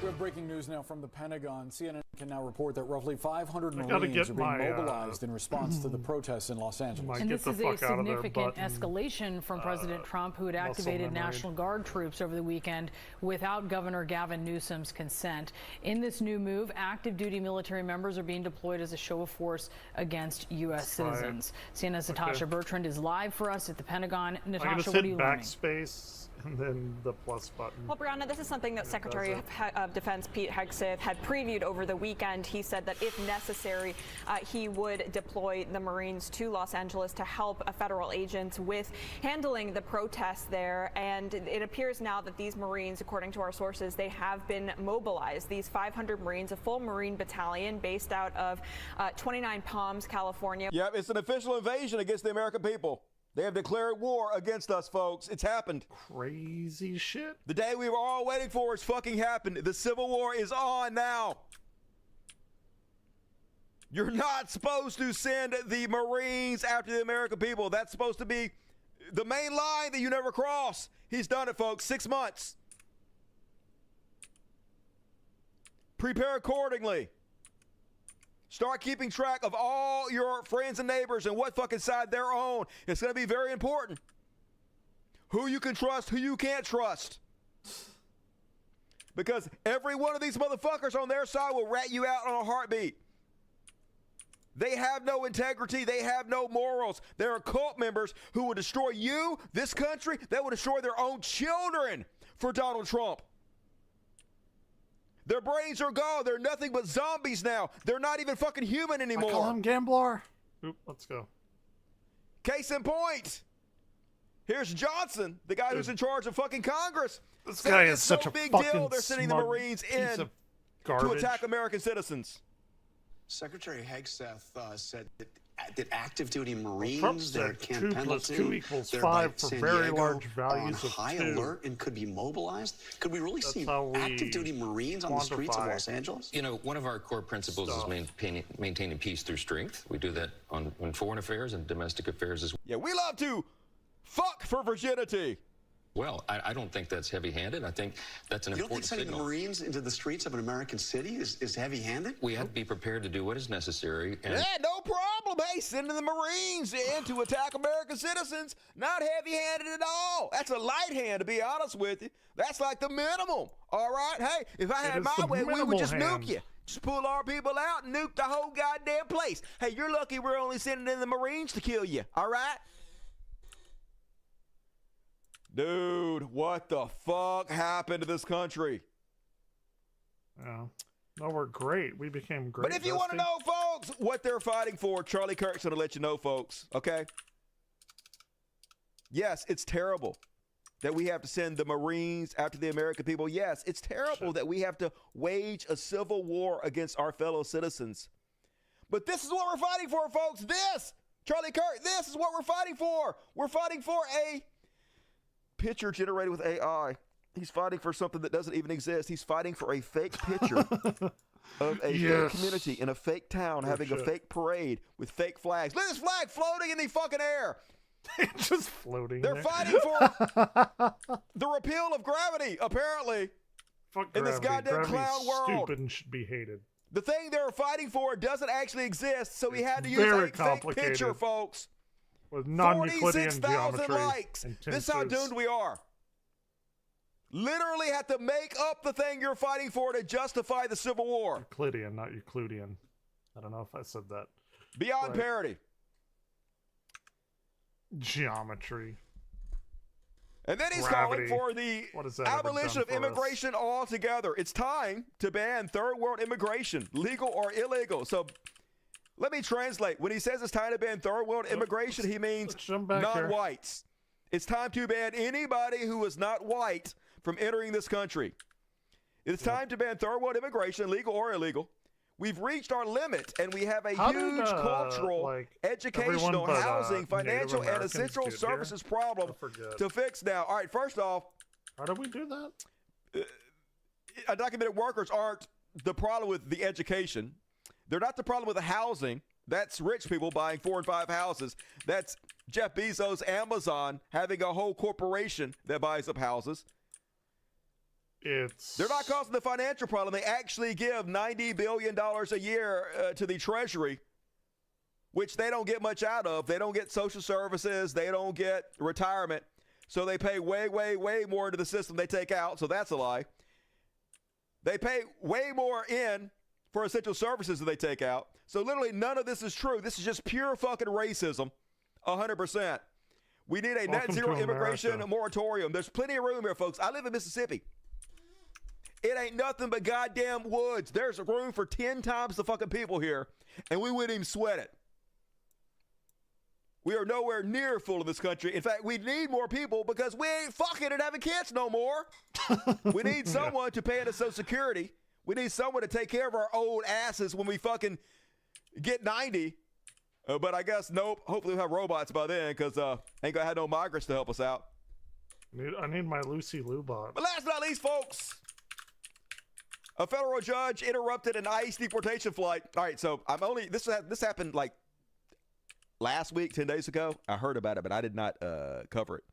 We have breaking news now from the Pentagon. CNN can now report that roughly 500 I gotta Marines get are being my, mobilized in response to the protests in Los Angeles. And this is a significant escalation from President Trump, who had activated National Guard troops over the weekend without Governor Gavin Newsom's consent. In this new move, active duty military members are being deployed as a show of force against U.S. citizens. CNN's Natasha Bertrand is live for us at the Pentagon. Natasha, what are you learning? Backspace and then the plus button. Well, Brianna, this is something that Secretary of Defense Pete Hegseth had previewed over the weekend. He said that if necessary, he would deploy the Marines to Los Angeles to help federal agents with handling the protests there. And it appears now that these Marines, according to our sources, they have been mobilized. These 500 Marines, a full Marine battalion based out of 29 Palms, California. Yep, it's an official invasion against the American people. They have declared war against us, folks. It's happened. Crazy shit. The day we were all waiting for has fucking happened. The Civil War is on now. You're not supposed to send the Marines after the American people. That's supposed to be the main line that you never cross. He's done it, folks. 6 months. Prepare accordingly. Start keeping track of all your friends and neighbors and what fucking side they're on. It's going to be very important. Who you can trust, who you can't trust. Because every one of these motherfuckers on their side will rat you out on a heartbeat. They have no integrity. They have no morals. They're cult members who will destroy you, this country. They will destroy their own children for Donald Trump. Their brains are gone. They're nothing but zombies now. They're not even fucking human anymore. I call him Gambler. Oop, let's go. Case in point. Here's Johnson, the guy who's in charge of fucking Congress. This guy is such a big fucking deal. They're sending the Marines in to attack American citizens. Secretary Hegseth said that active duty Marines that are at Camp Pendleton, they're by San Diego, are on high alert and could be mobilized. Could we really see active duty Marines on the streets of Los Angeles? You know, one of our core principles is maintaining peace through strength. We do that on foreign affairs and domestic affairs as well. Yeah, we love to fuck for virginity. Well, I don't think that's heavy-handed. I think that's an important signal. You don't think sending the Marines into the streets of an American city is heavy-handed? We have to be prepared to do what is necessary. And yeah, no problem. Hey, sending the Marines in to attack American citizens, not heavy-handed at all. That's a light hand, to be honest with you. That's like the minimum, all right? Hey, if I had my way, we would just nuke you. Just pull our people out and nuke the whole goddamn place. Hey, you're lucky we're only sending in the Marines to kill you, all right? Dude, what the fuck happened to this country? Yeah. No, we're great. We became great. But if you want to know, folks, what they're fighting for, Charlie Kirk's going to let you know, folks, okay? Yes, it's terrible that we have to send the Marines after the American people. Yes, it's terrible that we have to wage a civil war against our fellow citizens. But this is what we're fighting for, folks. This, Charlie Kirk, this is what we're fighting for. We're fighting for a picture generated with AI. He's fighting for something that doesn't even exist. He's fighting for a fake picture of a fake community in a fake town having a fake parade with fake flags. Look at this flag floating in the fucking air. Just floating. They're fighting for the repeal of gravity, apparently. Fuck in this goddamn clown world. Stupid and should be hated. The thing they're fighting for doesn't actually exist, so we had to use a fake picture, folks. With non-Euclidean 46,000 geometry. likes. This is how doomed we are. Literally have to make up the thing you're fighting for to justify the Civil War. Euclidean, not Euclidean. I don't know if I said that. Beyond parity. Geometry. And then he's calling for the abolition of immigration altogether. It's time to ban third world immigration, legal or illegal. So let me translate. When he says it's time to ban third world immigration, he means non-whites. It's time to ban anybody who is not white from entering this country. It's time to ban third world immigration, legal or illegal. We've reached our limit, and we have a huge cultural, educational, housing, financial, and essential services problem to fix now. All right, first off, how do we do that? Undocumented workers aren't the problem with the education. They're not the problem with the housing. That's rich people buying 4 and 5 houses. That's Jeff Bezos, Amazon, having a whole corporation that buys up houses. They're not causing the financial problem. They actually give $90 billion a year to the Treasury, which they don't get much out of. They don't get social services. They don't get retirement. So they pay way, way, way more into the system they take out. So that's a lie. They pay way more in for essential services that they take out. So literally none of this is true. This is just pure fucking racism, 100%. We need a net zero immigration moratorium. There's plenty of room here, folks. I live in Mississippi. It ain't nothing but goddamn woods. There's room for 10 times the fucking people here, and we wouldn't even sweat it. We are nowhere near full of this country. In fact, we need more people because we ain't fucking and having kids no more. We need someone to pay into Social Security. We need someone to take care of our old asses when we fucking get 90. But I guess, nope. Hopefully we'll have robots by then because ain't gonna have no migrants to help us out. I need my Lucy Lou bot. But last but not least, folks, a federal judge interrupted an ICE deportation flight. All right, so this happened like last week, 10 days ago. I heard about it, but I did not cover it.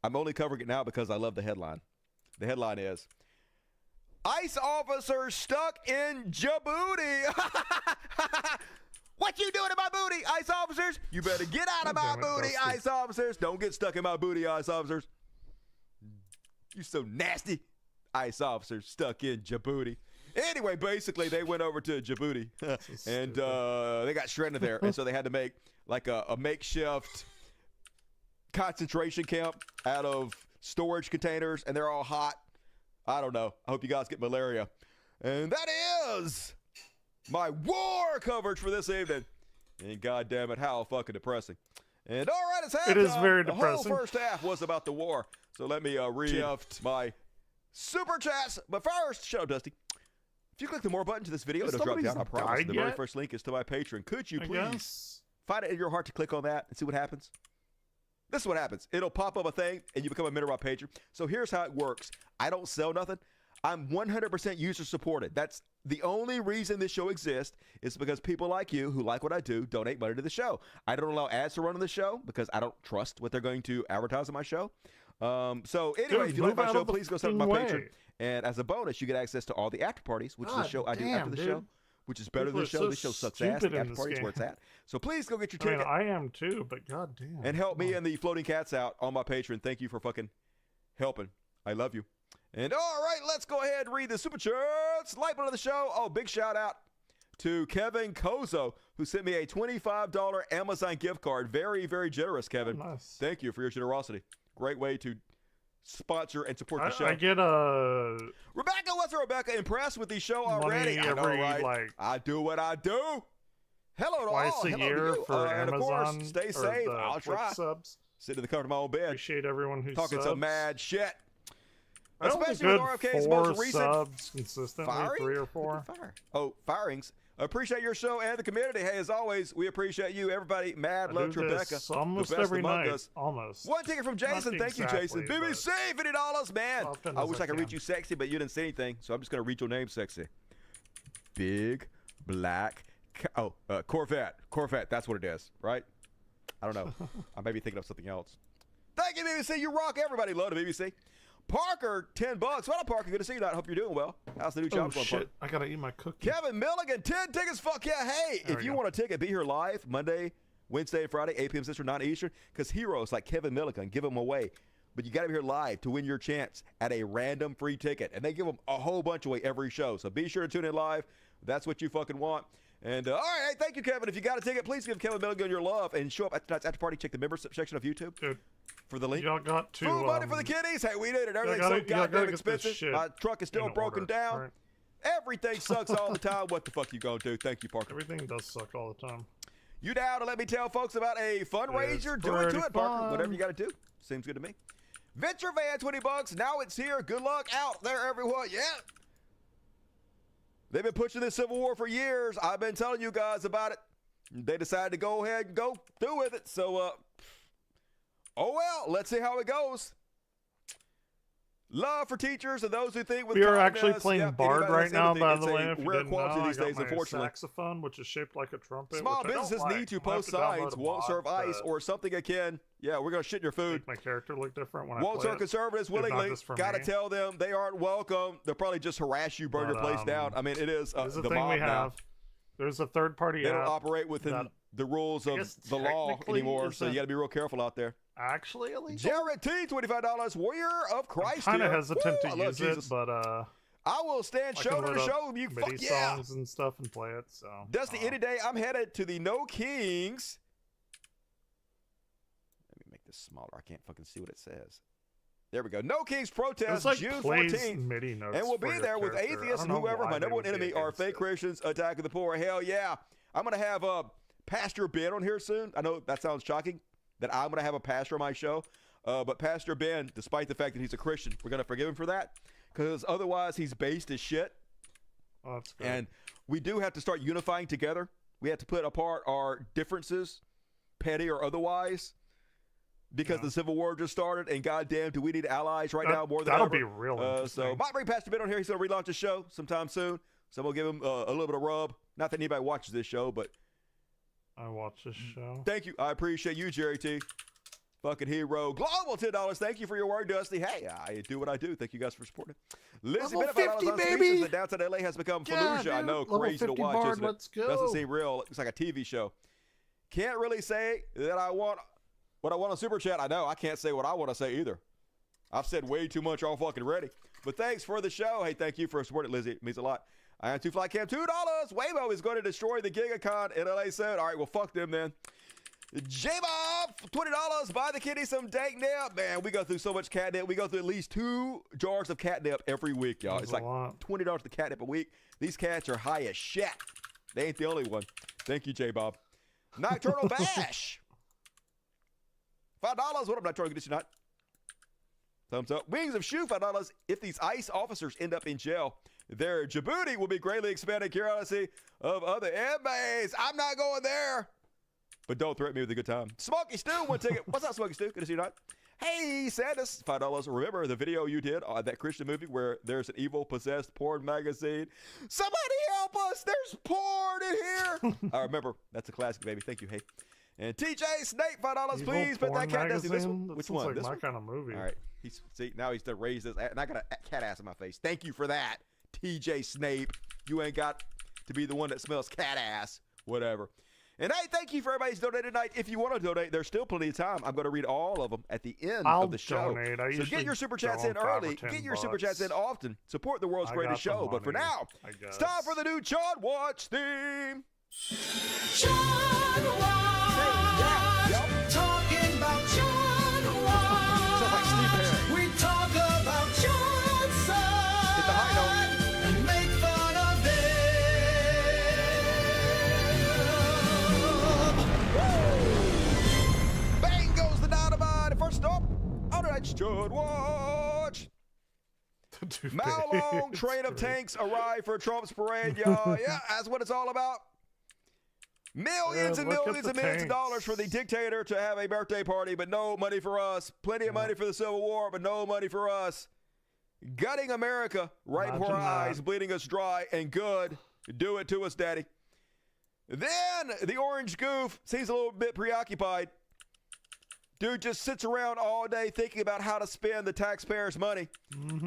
I'm only covering it now because I love the headline. The headline is, ICE officer stuck in Djibouti. What you doing in my booty, ICE officers? You better get out of my booty, ICE officers. Don't get stuck in my booty, ICE officers. You so nasty. ICE officers stuck in Djibouti. Anyway, basically, they went over to Djibouti and they got stranded there. And so they had to make like a makeshift concentration camp out of storage containers. And they're all hot. I don't know. I hope you guys get malaria. And that is my war coverage for this evening. And God damn it, how fucking depressing. And all right, it's halftime. It is very depressing. The whole first half was about the war. So let me re-shift my super chats. But first, shut up, Dusty. If you click the more button to this video, it'll drop down. I promise. The very first link is to my Patreon. Could you please find it in your heart to click on that and see what happens? This is what happens. It'll pop up a thing and you become a member of my Patreon. So here's how it works. I don't sell nothing. I'm 100% user supported. That's the only reason this show exists is because people like you who like what I do donate money to the show. I don't allow ads to run on the show because I don't trust what they're going to advertise on my show. So anyway, if you like my show, please go sub to my Patreon. And as a bonus, you get access to all the after parties, which is the show I do after the show, which is better than the show. This show sucks ass. The after party is where it's at. So please go get your ticket. I am too, but goddamn. And help me and the floating cats out on my Patreon. Thank you for fucking helping. I love you. And all right, let's go ahead and read the super chats. Like button of the show. Oh, big shout out to Kevin Kozo, who sent me a $25 Amazon gift card. Very, very generous, Kevin. Oh, nice. Thank you for your generosity. Great way to sponsor and support the show. I get a Rebecca. Wasn't Rebecca impressed with the show already? I know, right? Like, I do what I do. Hello to twice all. a Hello year to you. for and Amazon. Of course, stay safe. I'll try. Subs. Sit in the comfort of my own bed. Appreciate everyone who's talking some mad shit. Especially with RFK's most recent subs consistently, firing? 3 or 4. Oh, firings. Appreciate your show and the community. Hey, as always, we appreciate you, everybody. Mad love Rebecca. Almost every night. Almost. One ticket from Jason. Thank you, Jason. BBC, $50, man. I wish I could read you sexy, but you didn't say anything, so I'm just going to read your name sexy. Big Black Corvette. Corvette, that's what it is, right? I don't know. I may be thinking of something else. Thank you, BBC. You rock. Everybody love the BBC. Parker, $10. What up, Parker? Good to see you. I hope you're doing well. How's the new job going, Parker? I gotta eat my cookie. Kevin Milligan, 10 tickets. Fuck yeah. Hey, if you want a ticket, be here live Monday, Wednesday, and Friday, 8 p.m. Central, 9 Eastern. Because heroes like Kevin Milligan, give them away. But you got to be here live to win your chance at a random free ticket. And they give them a whole bunch away every show. So be sure to tune in live. That's what you fucking want. And all right, hey, thank you, Kevin. If you got a ticket, please give Kevin Milligan your love and show up at tonight's after party. Check the membership section of YouTube. Dude. For the link. Y'all got to food money for the kiddies. Hey, we did it. Everything's so goddamn expensive. My truck is still broken down. Right. Everything sucks all the time. What the fuck you gonna do? Thank you, Parker. Everything does suck all the time. You down to let me tell folks about a fundraiser? Do it to it, Parker. Whatever you got to do. Seems good to me. Venture Van, $20. Now it's here. Good luck out there, everyone. Yeah. They've been pushing this Civil War for years. I've been telling you guys about it. They decided to go ahead and go through with it. So, oh well, let's see how it goes. Love for teachers and those who think with We are kindness. actually playing Yep, Bard anybody right that's now, anything, by it's the a way. If you rare didn't know, quality I these got days, my unfortunately. saxophone, which is shaped like a trumpet. Small which I don't businesses like. need to I'll have post to download signs, a won't mod serve ice, to or something akin. Yeah, we're going to shit in your food. make my character look different when I Won't play serve it, conservatives if not willingly. just for Got to me. tell them they aren't welcome. They'll probably just harass you, burn your place down. I mean, it is There's a the thing mob we now. have. There's a third-party They app. don't operate within that the rules of guess the law technically anymore, so you isn't got to be real careful out there. actually illegal. Jared T, $25. Warrior of Christ. Kind of here. hesitant Woo, I to love use Jesus. it, but I will stand I can shoulder to load up shoulder with you. MIDI Fuck yeah. songs and stuff and play it. So Dusty, any day I'm headed to the No Kings. Let me make this smaller. I can't fucking see what it says. There we go. No Kings protest It's like June plays 14th. MIDI notes And we'll for be your there with character. atheists I and don't know whoever. why My they number one would be enemy are against fake Christians attacking the poor. Hell yeah. I'm going to have Pastor Ben on here soon. I know that sounds shocking that I'm going to have a pastor on my show. But Pastor Ben, despite the fact that he's a Christian, we're going to forgive him for that. Because otherwise he's based as shit. Oh, that's good. And we do have to start unifying together. We have to put apart our differences, petty or otherwise, because the Civil War just started, and goddamn, do we need allies right now more than that'll ever? be real So interesting. might bring Pastor Ben on here. He's going to relaunch the show sometime soon. So we'll give him a little bit of rub. Not that anybody watches this show, but I watch this show. thank you. I appreciate you, Jerry T. Fucking hero. Global $10. Thank you for your word, Dusty. Hey, I do what I do. Thank you guys for supporting. Lizzie, Level $50 50, on baby. speeches that downtown LA has become Yeah, Fallujah. I dude. know, Level crazy to 50 watch, Bard, isn't it? let's go. Doesn't seem real. It's like a TV show. Can't really say that I want what I want on Super Chat. I know. I can't say what I want to say either. I've said way too much all fucking ready. But thanks for the show. Hey, thank you for supporting, Lizzie. It means a lot. I am 2 Fly Cam, $2. Waymo is going to destroy the GigaCon in LA soon. All right, well, fuck them then. J-Bob, $20. Buy the kitty some dank nip. Man, we go through so much catnip. We go through at least 2 jars of catnip every week, y'all. That's It's like a lot. $20 to catnip a week. These cats are high as shit. They ain't the only one. Thank you, J-Bob. Nocturnal Bash. $5. What up, Nocturnal? Good to see you, not. Thumbs up. Wings of Shoe, $5. If these ICE officers end up in jail, their Djibouti will be greatly expanded curiosity of other inmates. I'm not going there. But don't threaten me with a good time. Smokey Stew, 1 ticket. What's up, Smokey Stew? Good to see you, not. Hey, Sandus, $5. Remember the video you did on that Christian movie where there's an evil possessed porn magazine? Somebody help us! There's porn in here! I remember. That's a classic, baby. Thank you. Hey. And TJ Snake, $5. Evil Please put that porn cat ass in this magazine? one. That Which sounds one? like This my one? kind of movie. All right. Now he's to raise this, and I got a cat ass in my face. Thank you for that, TJ Snape. You ain't got to be the one that smells cat ass. Whatever. And hey, thank you for everybody who's donated tonight. If you want to donate, there's still plenty of time. I'm going to read all of them at the end of the show. donate. I So usually get your super chats throw in 'em 5 or early. 10 Get your super chats in bucks. often. Support the world's I greatest got the show. But for money, now, I it's time for the new John Watch theme. John Watch. Talking about John Watch. Sounds like Steve Perry. We talk about Johnson. Hit the high note. And make fun of them. Bang goes the dynamite. And first up, on tonight's John Watch. How long train of tanks arrive for Trump's parade, y'all? Yeah, that's what it's all about. Millions and look at millions the and millions of tanks. dollars for the dictator to have a birthday party, but no money for us. Plenty of money for the Civil War, but no money for us. Gutting America right before our Imagine that. eyes, bleeding us dry, and good. Do it to us, Daddy. Then the orange goof seems a little bit preoccupied. Dude just sits around all day thinking about how to spend the taxpayers' money.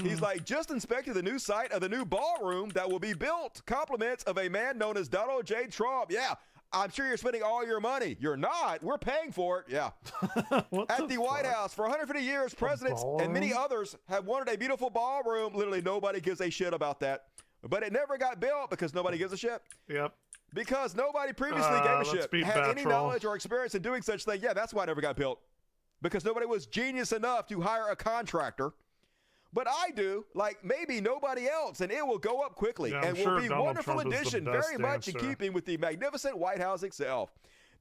He's like, just inspected the new site of the new ballroom that will be built. Compliments of a man known as Donald J. Trump. Yeah, I'm sure you're spending all your money. You're not. We're paying for it. Yeah. At the White House, for 150 years, presidents and many others have wanted a beautiful ballroom. Literally nobody gives a shit about that. But it never got built because nobody gives a shit. Yep. Because nobody previously gave a let's shit. be Had any Batrol. knowledge or experience in doing such thing. Yeah, that's why it never got built. Because nobody was genius enough to hire a contractor. But I do, like maybe nobody else, and it will go up quickly Yeah, I'm and will sure be Donald wonderful Trump is the addition, best very much in answer. keeping with the magnificent White House itself.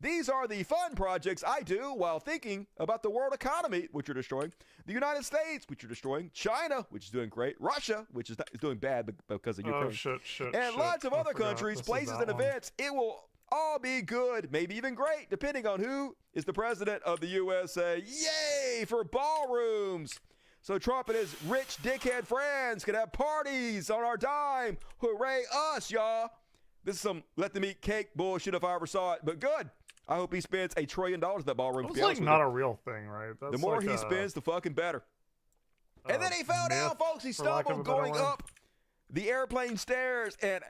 These are the fun projects I do while thinking about the world economy, which you're destroying, the United States, which you're destroying, China, which is doing great, Russia, which is doing bad because of Ukraine, shit, and lots of I other forgot countries, this is places, that and one. events. It will all be good, maybe even great, depending on who is the president of the USA. Yay for ballrooms! so Trump and his rich dickhead friends can have parties on our dime. Hooray us, y'all. This is some let them eat cake bullshit if I ever saw it, but good. I hope he spends $1 trillion in that ballroom. It's like not a real thing, right? That's the more like he spends, the fucking better. And then he fell down, folks. He stumbled going up the airplane stairs. And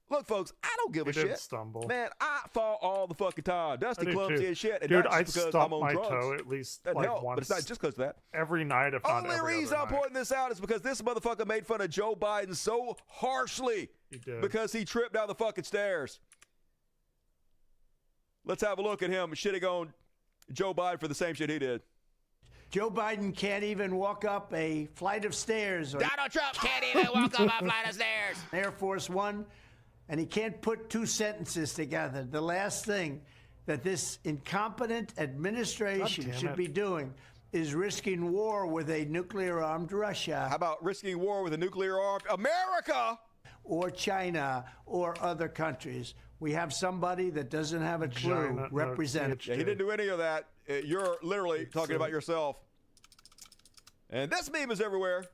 look, folks, I don't give a shit. Stumble. Man, I fall all the fucking time. Dusty clumsy as shit. And Dude, not I just because stump I'm on my drugs. toe at least That like help, once. but it's not just because of that. Every night, if not Only every reason other I'm night. pointing this out is because this motherfucker made fun of Joe Biden so harshly He did. because he tripped down the fucking stairs. Let's have a look at him shitting on Joe Biden for the same shit he did. Joe Biden can't even walk up a flight of stairs. Or Donald Trump can't even walk up a flight of stairs. Air Force One, and he can't put two sentences together. The last thing that this incompetent administration should be doing is risking war with a nuclear-armed Russia. How about risking war with a nuclear-armed America? Or China or other countries. We have somebody that doesn't have a clue represented. Yeah, he didn't do any of that. You're literally talking about yourself. And this meme is everywhere.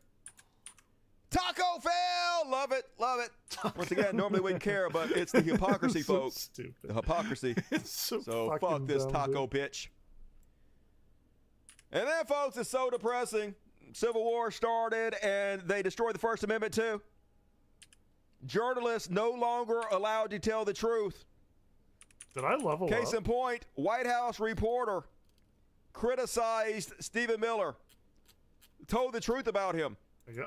Taco fail! Love it, love it. Once again, normally we wouldn't care, but it's the hypocrisy, So folks. stupid. The hypocrisy. It's so fuck fucking this dumb, taco bitch. And then, folks, it's so depressing. Civil War started, and they destroyed the First Amendment, too. Journalists no longer allowed to tell the truth. Did I level Case up? in point, White House reporter criticized Stephen Miller, told the truth about him.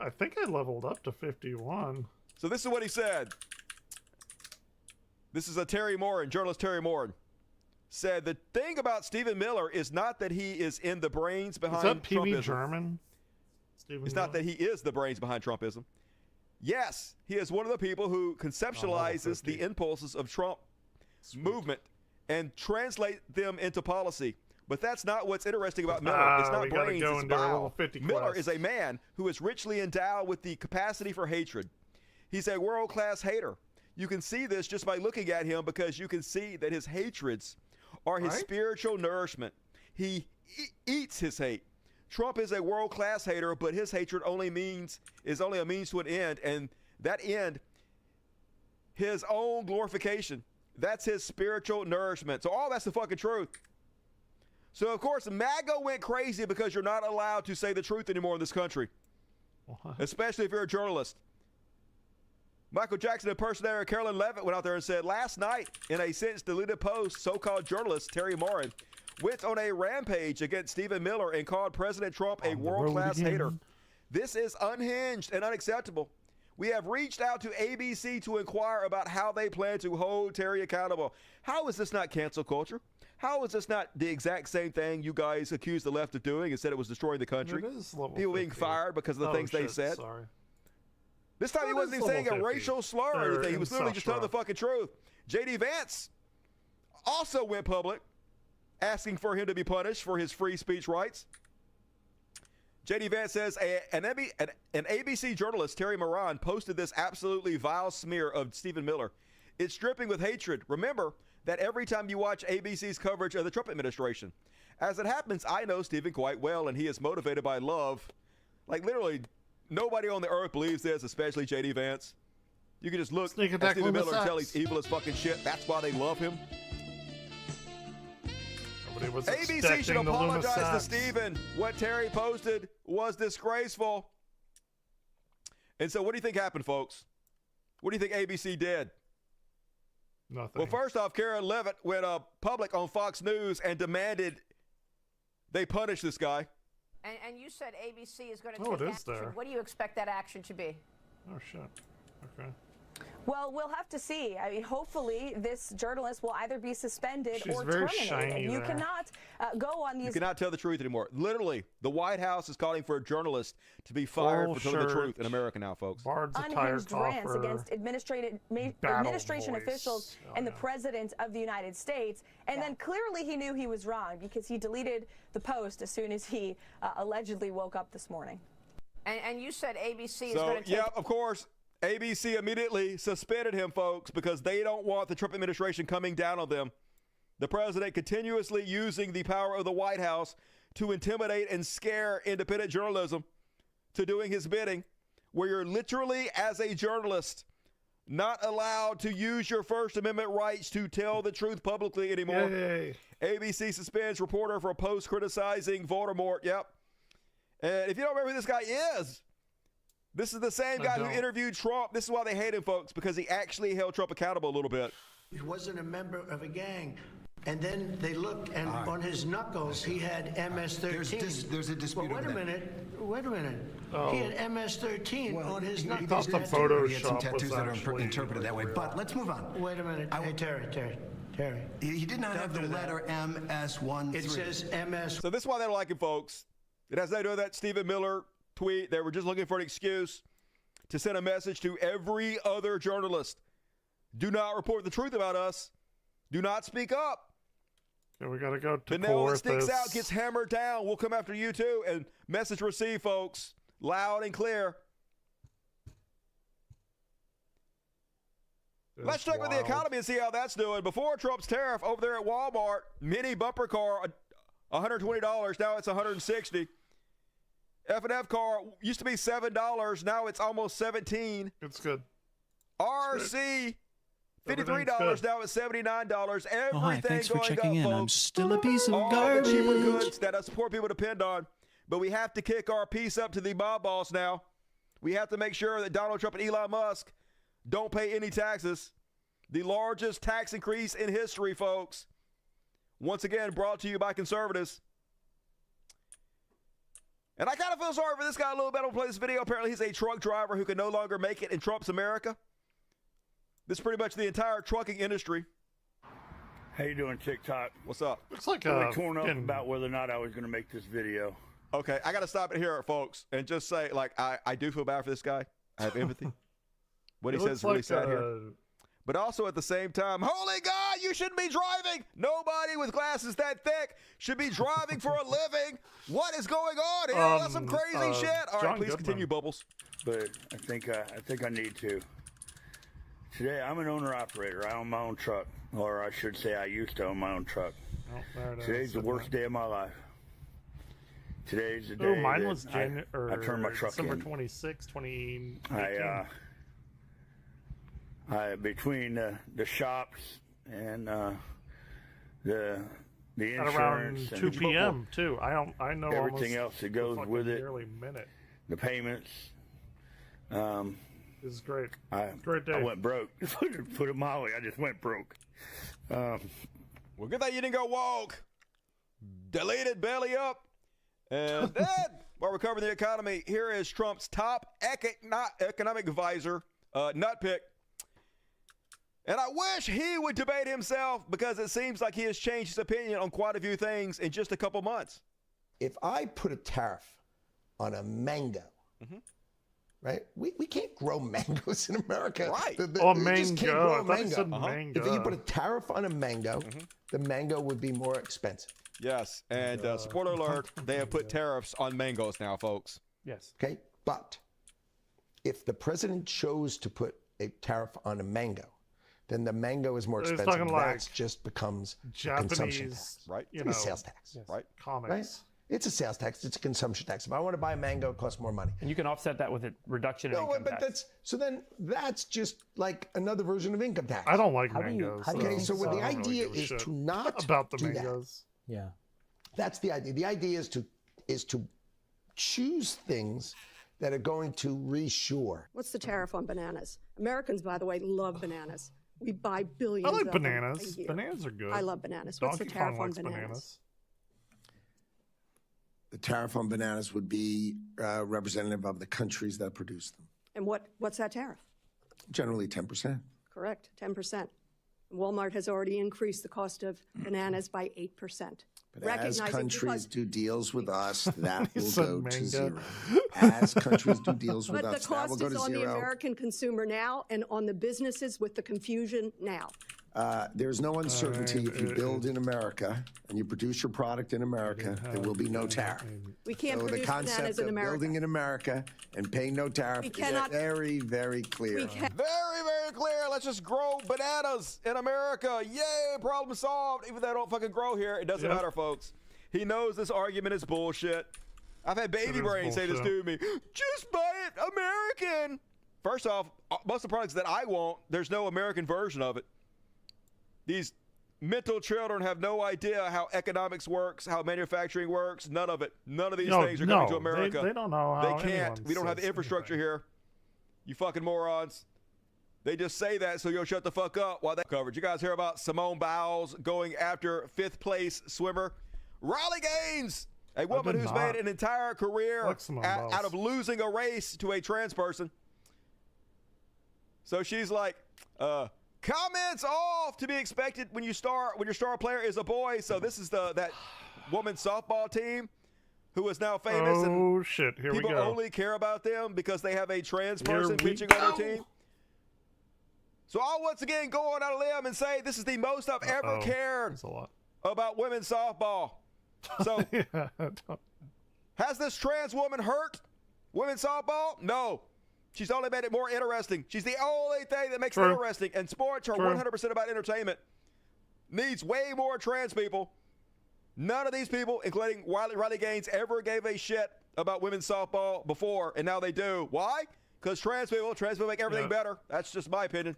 I think I leveled up to 51. So this is what he said. This is a Terry Morin, journalist Terry Morin, said the thing about Stephen Miller is not that he is in the brains behind Is that PV Trumpism. German? Stephen It's not that he is the brains behind Trumpism. Yes, he is one of the people who conceptualizes the impulses of Trump movement and translate them into policy. But that's not what's interesting about Miller. It's not we gotta brains, go it's into our bile. level 50 Miller quest. is a man who is richly endowed with the capacity for hatred. He's a world-class hater. You can see this just by looking at him because you can see that his hatreds are his spiritual nourishment. He eats his hate. Trump is a world-class hater, but his hatred is only a means to an end, and that end, his own glorification. That's his spiritual nourishment. So all that's the fucking truth. So, of course, MAGA went crazy because you're not allowed to say the truth anymore in this country, especially if you're a journalist. Michael Jackson impersonator Carolyn Levitt went out there and said, last night, in a since-deleted post, so-called journalist Terry Morin went on a rampage against Stephen Miller and called President Trump a world-class hater. This is unhinged and unacceptable. We have reached out to ABC to inquire about how they plan to hold Terry accountable. How is this not cancel culture? How is this not the exact same thing you guys accused the left of doing and said it was destroying the country? It is level People being 50. fired because of the things they shit, said. Sorry. This time he That wasn't is even saying a level 50. racial slur or anything. He was literally just telling the fucking truth. J.D. Vance also went public asking for him to be punished for his free speech rights. J.D. Vance says an ABC journalist, Terry Moran, posted this absolutely vile smear of Stephen Miller. It's dripping with hatred. Remember that every time you watch ABC's coverage of the Trump administration. As it happens, I know Stephen quite well, and he is motivated by love. Like, literally, nobody on the earth believes this, especially J.D. Vance. You can just look at Stephen Miller and tell he's evil as fucking shit. That's why they love him. ABC should apologize to Stephen. What Terry posted was disgraceful. And so what do you think happened, folks? What do you think ABC did? Nothing. Well, first off, Karen Levitt went public on Fox News and demanded they punish this guy. And you said ABC is going to Oh, take it is action. there. What do you expect that action to be? Oh, shit. Okay. Well, we'll have to see. I mean, hopefully this journalist will either be suspended She's or very terminated. shiny You there. cannot go on You these. cannot tell the truth anymore. Literally, the White House is calling for a journalist to be fired for telling the truth in America now, folks. Unhinged rants against administration officials and the president of the United States. And then clearly he knew he was wrong because he deleted the post as soon as he allegedly woke up this morning. And you said ABC is So, going to take. yeah, of course, ABC immediately suspended him, folks, because they don't want the Trump administration coming down on them. The president continuously using the power of the White House to intimidate and scare independent journalism. to doing his bidding, where you're literally, as a journalist, not allowed to use your First Amendment rights to tell the truth publicly anymore. Yay. ABC suspends reporter for post criticizing Voldemort. Yep. And if you don't remember who this guy is, this is the same guy who interviewed Trump. This is why they hate him, folks, because he actually held Trump accountable a little bit. He wasn't a member of a gang. And then they looked, and on his knuckles, he had MS-13. There's a dispute Well, wait a minute. Oh. He had MS-13 on his knuckles. He thought the Photoshop he had some tattoos that are interpreted that way. But let's move on. Wait a minute. Hey, Terry. He did not have the letter MS-13. It says MS. So this is why they don't like him, folks. It has nothing to do with that Stephen Miller tweet. They were just looking for an excuse to send a message to every other journalist. Do not report the truth about us. Do not speak up. Okay, we got to go to the nail that sticks out gets hammered down. We'll come after you too. And message received, folks. Loud and clear. Let's check with the economy and see how that's doing. Before Trump's tariff, over there at Walmart, mini bumper car, $120. Now it's $160. F&F car used to be $7. Now it's almost $17. It's good. RC, $53. Now it's $79. Everything hi, thanks for going checking up, in. folks. I'm still a piece of All garbage. the cheaper goods that us poor people depend on. But we have to kick our piece up to the mob boss now. We have to make sure that Donald Trump and Elon Musk don't pay any taxes. The largest tax increase in history, folks. Once again, brought to you by conservatives. And I kind of feel sorry for this guy a little bit. I'm going to play this video. Apparently, he's a truck driver who can no longer make it in Trump's America. This is pretty much the entire trucking industry. How you doing, TikTok? What's up? Looks like really torn up about whether or not I was going to make this video. Okay, I got to stop it here, folks, and just say, like, I do feel bad for this guy. I have empathy. What he says is really sad here. But also at the same time, holy God, you shouldn't be driving. Nobody with glasses that thick should be driving for a living. What is going on here? That's some crazy shit. All right, please continue, Bubbles. But I think I need to. Today, I'm an owner-operator. I own my own truck. Or I should say I used to own my own truck. Today's the worst day of my life. Today's the day mine was I turned my truck December in. 26, 2018. Between the shops and the At insurance around and 2 p.m. too. I know everything else that goes with it. Nearly minute. The payments. This is great. Great day. I went broke. Put it mildly. I just went broke. Well, good thing you didn't go woke. Deleted belly up. And then, while we're covering the economy, here is Trump's top economic advisor, Nutpick. And I wish he would debate himself because it seems like he has changed his opinion on quite a few things in just a couple months. If I put a tariff on a mango, right? We can't grow mangoes in America. Right. We just can't grow a mango. mango. If you put a tariff on a mango, the mango would be more expensive. Yes, and spoiler alert, they have put tariffs on mangoes now, folks. Yes. Okay, but if the president chose to put a tariff on a mango, then the mango is more It's expensive. talking That like just becomes a Japanese, consumption tax. Right. It's a sales tax. Yes, right. Comics. Right? It's a sales tax. It's a consumption tax. If I want to buy a mango, it costs more money. And you can offset that with a reduction in income tax. That's just like another version of income tax. I don't like mangoes. Okay, so I the don't really idea give a is shit to not about the do mangoes. Yeah. That's the idea. The idea is to choose things that are going to reshore. What's the tariff on bananas? Americans, by the way, love bananas. We buy billions I like of them bananas. a year. Bananas are good. I love bananas. What's the Donkey tariff Kong on likes bananas? The tariff on bananas would be representative of the countries that produce them. And what's that tariff? Generally 10%. Correct, 10%. Walmart has already increased the cost of bananas by 8%. But as countries do deals with us, that will said go to mango. zero. As countries do deals with But us, the that will cost go is to on the zero. American consumer now and on the businesses with the confusion now. There's no uncertainty if you build in America and you produce your product in America, there will be no tariff. We can't so the produce concept bananas in of America. building in America and paying no tariff We is cannot- very, very clear. Very, very clear. Let's just grow bananas in America. Yay, problem solved. Even if they don't fucking grow here, it doesn't matter, folks. He knows this argument is bullshit. I've had baby brain say this to me. Just buy it American. First off, most of the products that I want, there's no American version of it. These mental children have no idea how economics works, how manufacturing works. None of it. None of these things are coming to America. They don't know how. They can't. We don't have the infrastructure here. You fucking morons. They just say that so you'll shut the fuck up while they coverage. You guys hear about Simone Biles going after 5th place swimmer Riley Gaines, a woman who's made an entire career out of losing a race to a trans person. So she's like, comments off to be expected when your star player is a boy. So this is that women's softball team who is now famous. Oh shit! Here we go. People only care about them because they have a trans person pitching on their team. So I'll once again go on out of limb and say this is the most I've ever cared about women's softball. So has this trans woman hurt women's softball? No. She's only made it more interesting. She's the only thing that makes it interesting. And sports are 100% about entertainment. Needs way more trans people. None of these people, including Riley Gaines, ever gave a shit about women's softball before, and now they do. Why? Because trans people make everything better. That's just my opinion.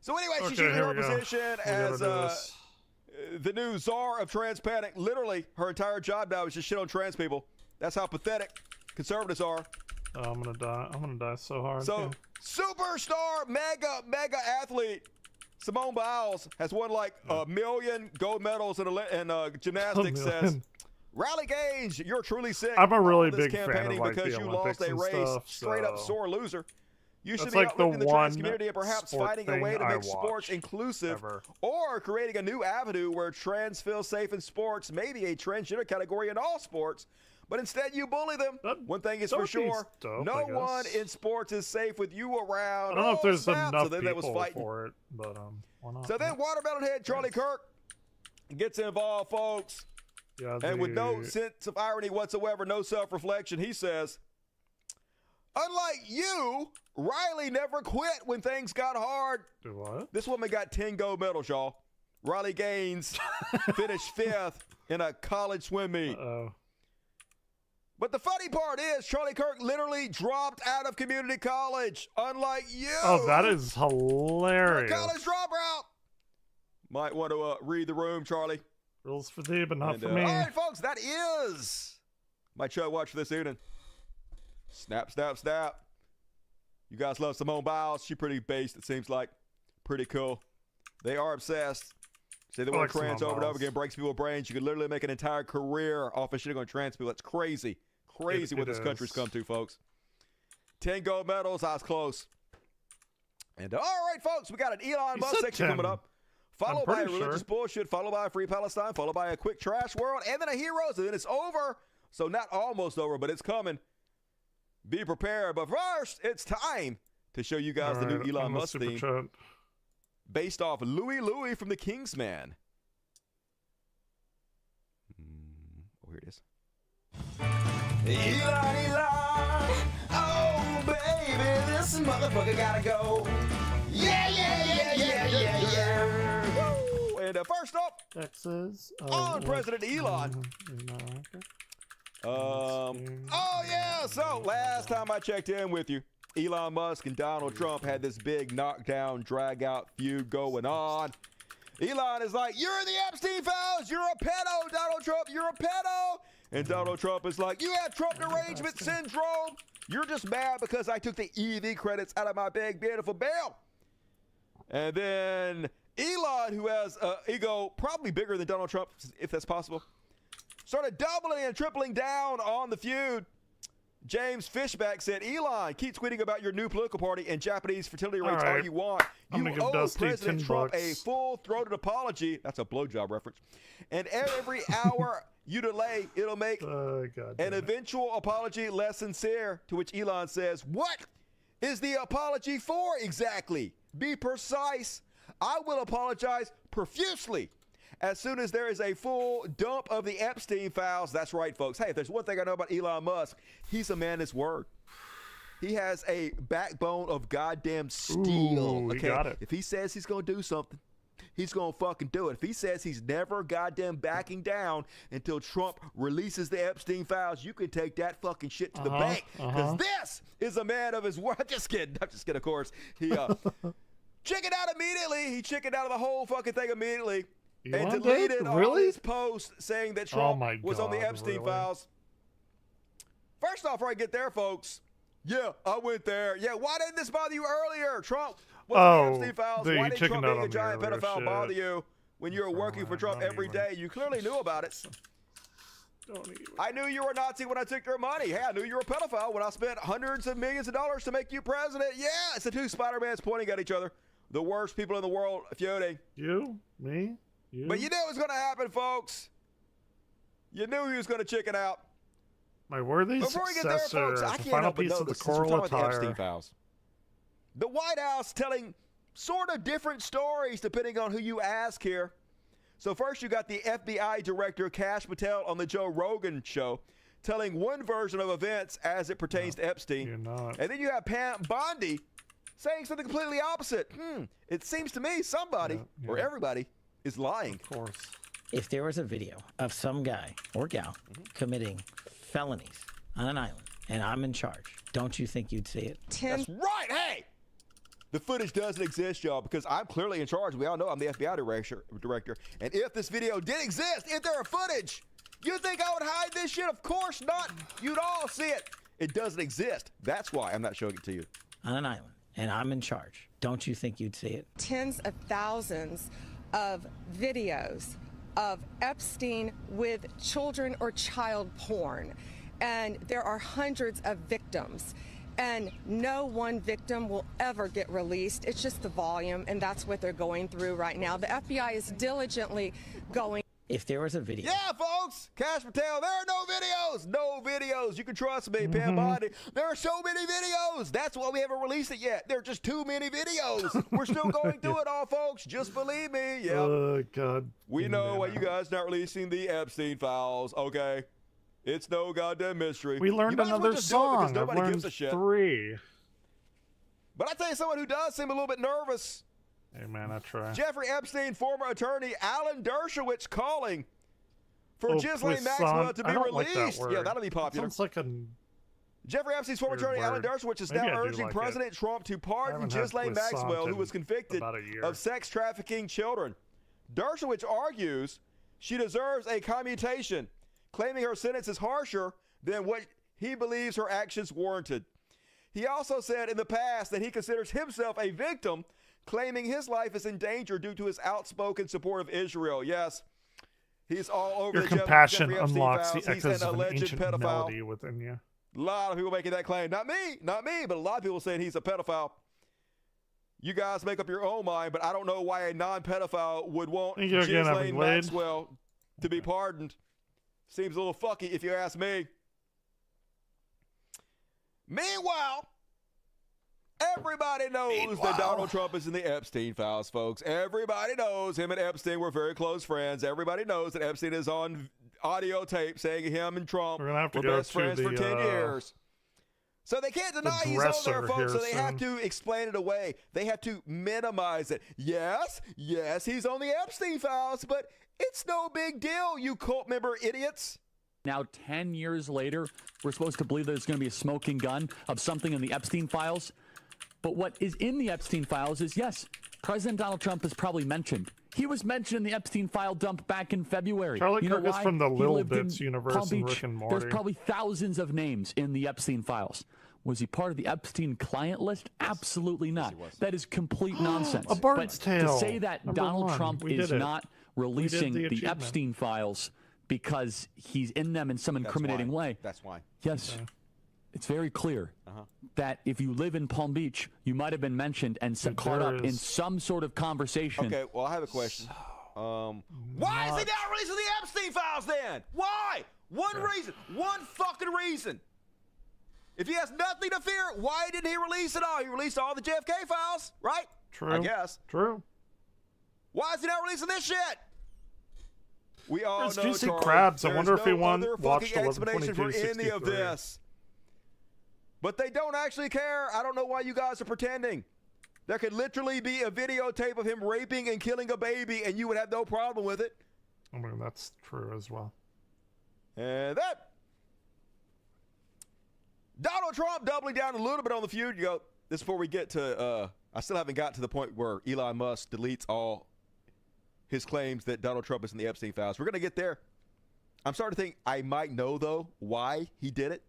So anyway, she's using her position as the new czar of trans panic. Literally, her entire job now is just shit on trans people. That's how pathetic conservatives are. Oh, I'm gonna die. I'm gonna die so hard. So, superstar, mega athlete Simone Biles has won like 1 million gold medals in gymnastics. Says Riley Gaines, you're truly sick. I'm a really big fan of like because the you Olympics lost a and race. stuff, Straight up sore loser. You should That's be like uplifting the trans one community and perhaps sport finding a way to thing I make sports watch inclusive or creating a new avenue where trans feel safe in sports, maybe a transgender category in all sports. But instead, you bully them. One thing is for sure, no one in sports is safe with you around. I don't know if there's snap. enough So then people that was fighting. for it, but why not? So then Watermelon Head Charlie Kirk gets involved, folks. Yeah, and with no sense of irony whatsoever, no self-reflection, he says, unlike you, Riley never quit when things got hard. Do what? This woman got 10 gold medals, y'all. Riley Gaines finished 5th in a college swim meet. But the funny part is, Charlie Kirk literally dropped out of community college, unlike you. Oh, that is hilarious. College dropout. Might want to read the room, Charlie. Rules for thee, but not for me. All right, folks, that is my show watch for this evening. Snap, snap, snap. You guys love Simone Biles. She's pretty based, it seems like. Pretty cool. They are obsessed. Say the word trans over and over again, breaks people's brains. You could literally make an entire career off of shitting on trans people. That's crazy. Crazy what this country's come to, folks. 10 gold medals. I was close. And all right, folks, we got an Elon Musk section coming up. Followed by a religious bullshit, followed by a free Palestine, followed by a quick trash world, and then a heroes, and then it's over. So not almost over, but it's coming. Be prepared. But first, it's time to show you guys the new Elon Musk theme. Based off Louis from the Kingsman. Oh, here it is. Elon, oh baby, this motherfucker gotta go. Yeah. And first up, Texas. on President Elon. Oh yeah. So last time I checked in with you, Elon Musk and Donald Trump had this big knockdown, drag-out feud going on. Elon is like, you're in the Epstein files. You're a pedo, Donald Trump. You're a pedo. And Donald Trump is like, you have Trump derangement syndrome. You're just mad because I took the EV credits out of my big, beautiful bill. And then Elon, who has an ego probably bigger than Donald Trump, if that's possible, started doubling and tripling down on the feud. James Fishback said, Elon, keep tweeting about your new political party and Japanese fertility rates all you want. You owe President Trump a full-throated apology. That's a blowjob reference. And every hour you delay, it'll make an eventual apology less sincere. To which Elon says, what is the apology for exactly? Be precise. I will apologize profusely as soon as there is a full dump of the Epstein files. That's right, folks. Hey, if there's one thing I know about Elon Musk, he's a man of his word. He has a backbone of goddamn steel. Ooh, he got it. If he says he's going to do something, he's going to fucking do it. If he says he's never goddamn backing down until Trump releases the Epstein files, you can take that fucking shit to the bank. Because this is a man of his word. I'm just kidding, of course. He chickened out immediately. He chickened out of the whole fucking thing immediately. And deleted all his posts saying that Trump was on the Epstein files. First off, before I get there, folks, yeah, I went there. Yeah, why didn't this bother you earlier? Trump was on the Epstein files. Why did Trump being a giant pedophile bother you when you were working for Trump every day? You clearly knew about it. I knew you were a Nazi when I took your money. Hey, I knew you were a pedophile when I spent hundreds of millions of dollars to make you president. Yeah, it's the two Spider-Mans pointing at each other. The worst people in the world feuding. You? Me? You? But you knew it was going to happen, folks. You knew he was going to chicken out. My worthy successor, the final piece of the coral attire. The White House telling sort of different stories depending on who you ask here. So first you got the FBI director, Kash Patel, on the Joe Rogan show, telling one version of events as it pertains to Epstein. You're not. And then you have Pam Bondi saying something completely opposite. It seems to me somebody or everybody is lying. Of course. If there was a video of some guy or gal committing felonies on an island and I'm in charge, don't you think you'd see it? That's right. Hey, the footage doesn't exist, y'all, because I'm clearly in charge. We all know I'm the FBI director. And if this video did exist, if there were footage, you think I would hide this shit? Of course not. You'd all see it. It doesn't exist. That's why I'm not showing it to you. On an island and I'm in charge, don't you think you'd see it? Tens of thousands of videos of Epstein with children or child porn. And there are hundreds of victims. And no one victim will ever get released. It's just the volume, and that's what they're going through right now. The FBI is diligently going. If there was a video. Yeah, folks, Kash Patel, there are no videos. No videos. You can trust me, Pam Bondi. There are so many videos. That's why we haven't released it yet. There are just too many videos. We're still going through it all, folks. Just believe me. Yeah. Oh, God. We know why you guys not releasing the Epstein files, okay? It's no goddamn mystery. We learned another song. I've learned 3. But I tell you someone who does seem a little bit nervous. Hey, man, I try. Jeffrey Epstein, former attorney Alan Dershowitz calling for Ghislaine Maxwell to be released. Yeah, that'll be popular. Sounds like a Jeffrey Epstein's former attorney Alan Dershowitz is now urging President Trump to pardon Ghislaine Maxwell, who was convicted of sex trafficking children. Dershowitz argues she deserves a commutation, claiming her sentence is harsher than what he believes her actions warranted. He also said in the past that he considers himself a victim, claiming his life is in danger due to his outspoken support of Israel. Yes, he's all over Your the compassion Jeffrey Epstein unlocks files. the He's echoes an of an alleged ancient pedophile. melody within you. A lot of people making that claim. Not me, but a lot of people saying he's a pedophile. You guys make up your own mind, but I don't know why a non-pedophile would want Ghislaine Maxwell to be pardoned. Seems a little fucky if you ask me. Meanwhile, everybody knows that Donald Trump is in the Epstein files, folks. Everybody knows him and Epstein were very close friends. Everybody knows that Epstein is on audio tape saying him and Trump were best friends for 10 years. So they can't deny he's on there, folks, so they have to explain it away. They have to minimize it. Yes, he's on the Epstein files, but it's no big deal, you cult member idiots. Now, 10 years later, we're supposed to believe there's going to be a smoking gun of something in the Epstein files. But what is in the Epstein files is, yes, President Donald Trump is probably mentioned. He was mentioned in the Epstein file dump back in February. Charlie Kirk is from the Little Bits universe in Rick and Morty. There's probably thousands of names in the Epstein files. Was he part of the Epstein client list? Absolutely not. That is complete nonsense. A Bard's Tale. To say that Donald Trump is not releasing the Epstein files because he's in them in some incriminating way. That's why. Yes. Okay. It's very clear that if you live in Palm Beach, you might have been mentioned and caught up in some sort of conversation. Okay, well, I have a question. Why is he not releasing the Epstein files then? Why? One reason. One fucking reason. If he has nothing to fear, why didn't he release it all? He released all the JFK files, right? True. I guess. True. Why is he not releasing this shit? We all There's know, juicy Charlie, crabs. I wonder if he watched explanation for any of 11/22/63. this. But they don't actually care. I don't know why you guys are pretending. There could literally be a videotape of him raping and killing a baby, and you would have no problem with it. I mean, that's true as well. And that. Donald Trump doubling down a little bit on the feud. You go, this is before we get to, I still haven't got to the point where Elon Musk deletes all his claims that Donald Trump is in the Epstein files. We're going to get there. I'm starting to think I might know, though, why he did it.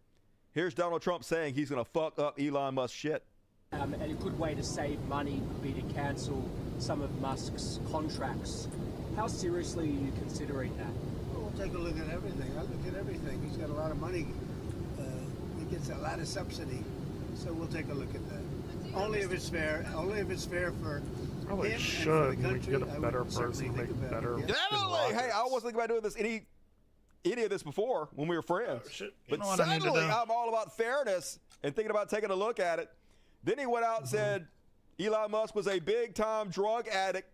Here's Donald Trump saying he's going to fuck up Elon Musk's shit. And a good way to save money would be to cancel some of Musk's contracts. How seriously are you considering that? Well, we'll take a look at everything. I look at everything. He's got a lot of money. He gets a lot of subsidy. So we'll take a look at that. Only if it's fair. Only if it's fair for Probably him should. and for the country. We get a better person, make better. Definitely. Hey, I wasn't thinking about doing this any of this before when we were friends. But know what I need to suddenly do? I'm all about fairness and thinking about taking a look at it. Then he went out and said Elon Musk was a big-time drug addict.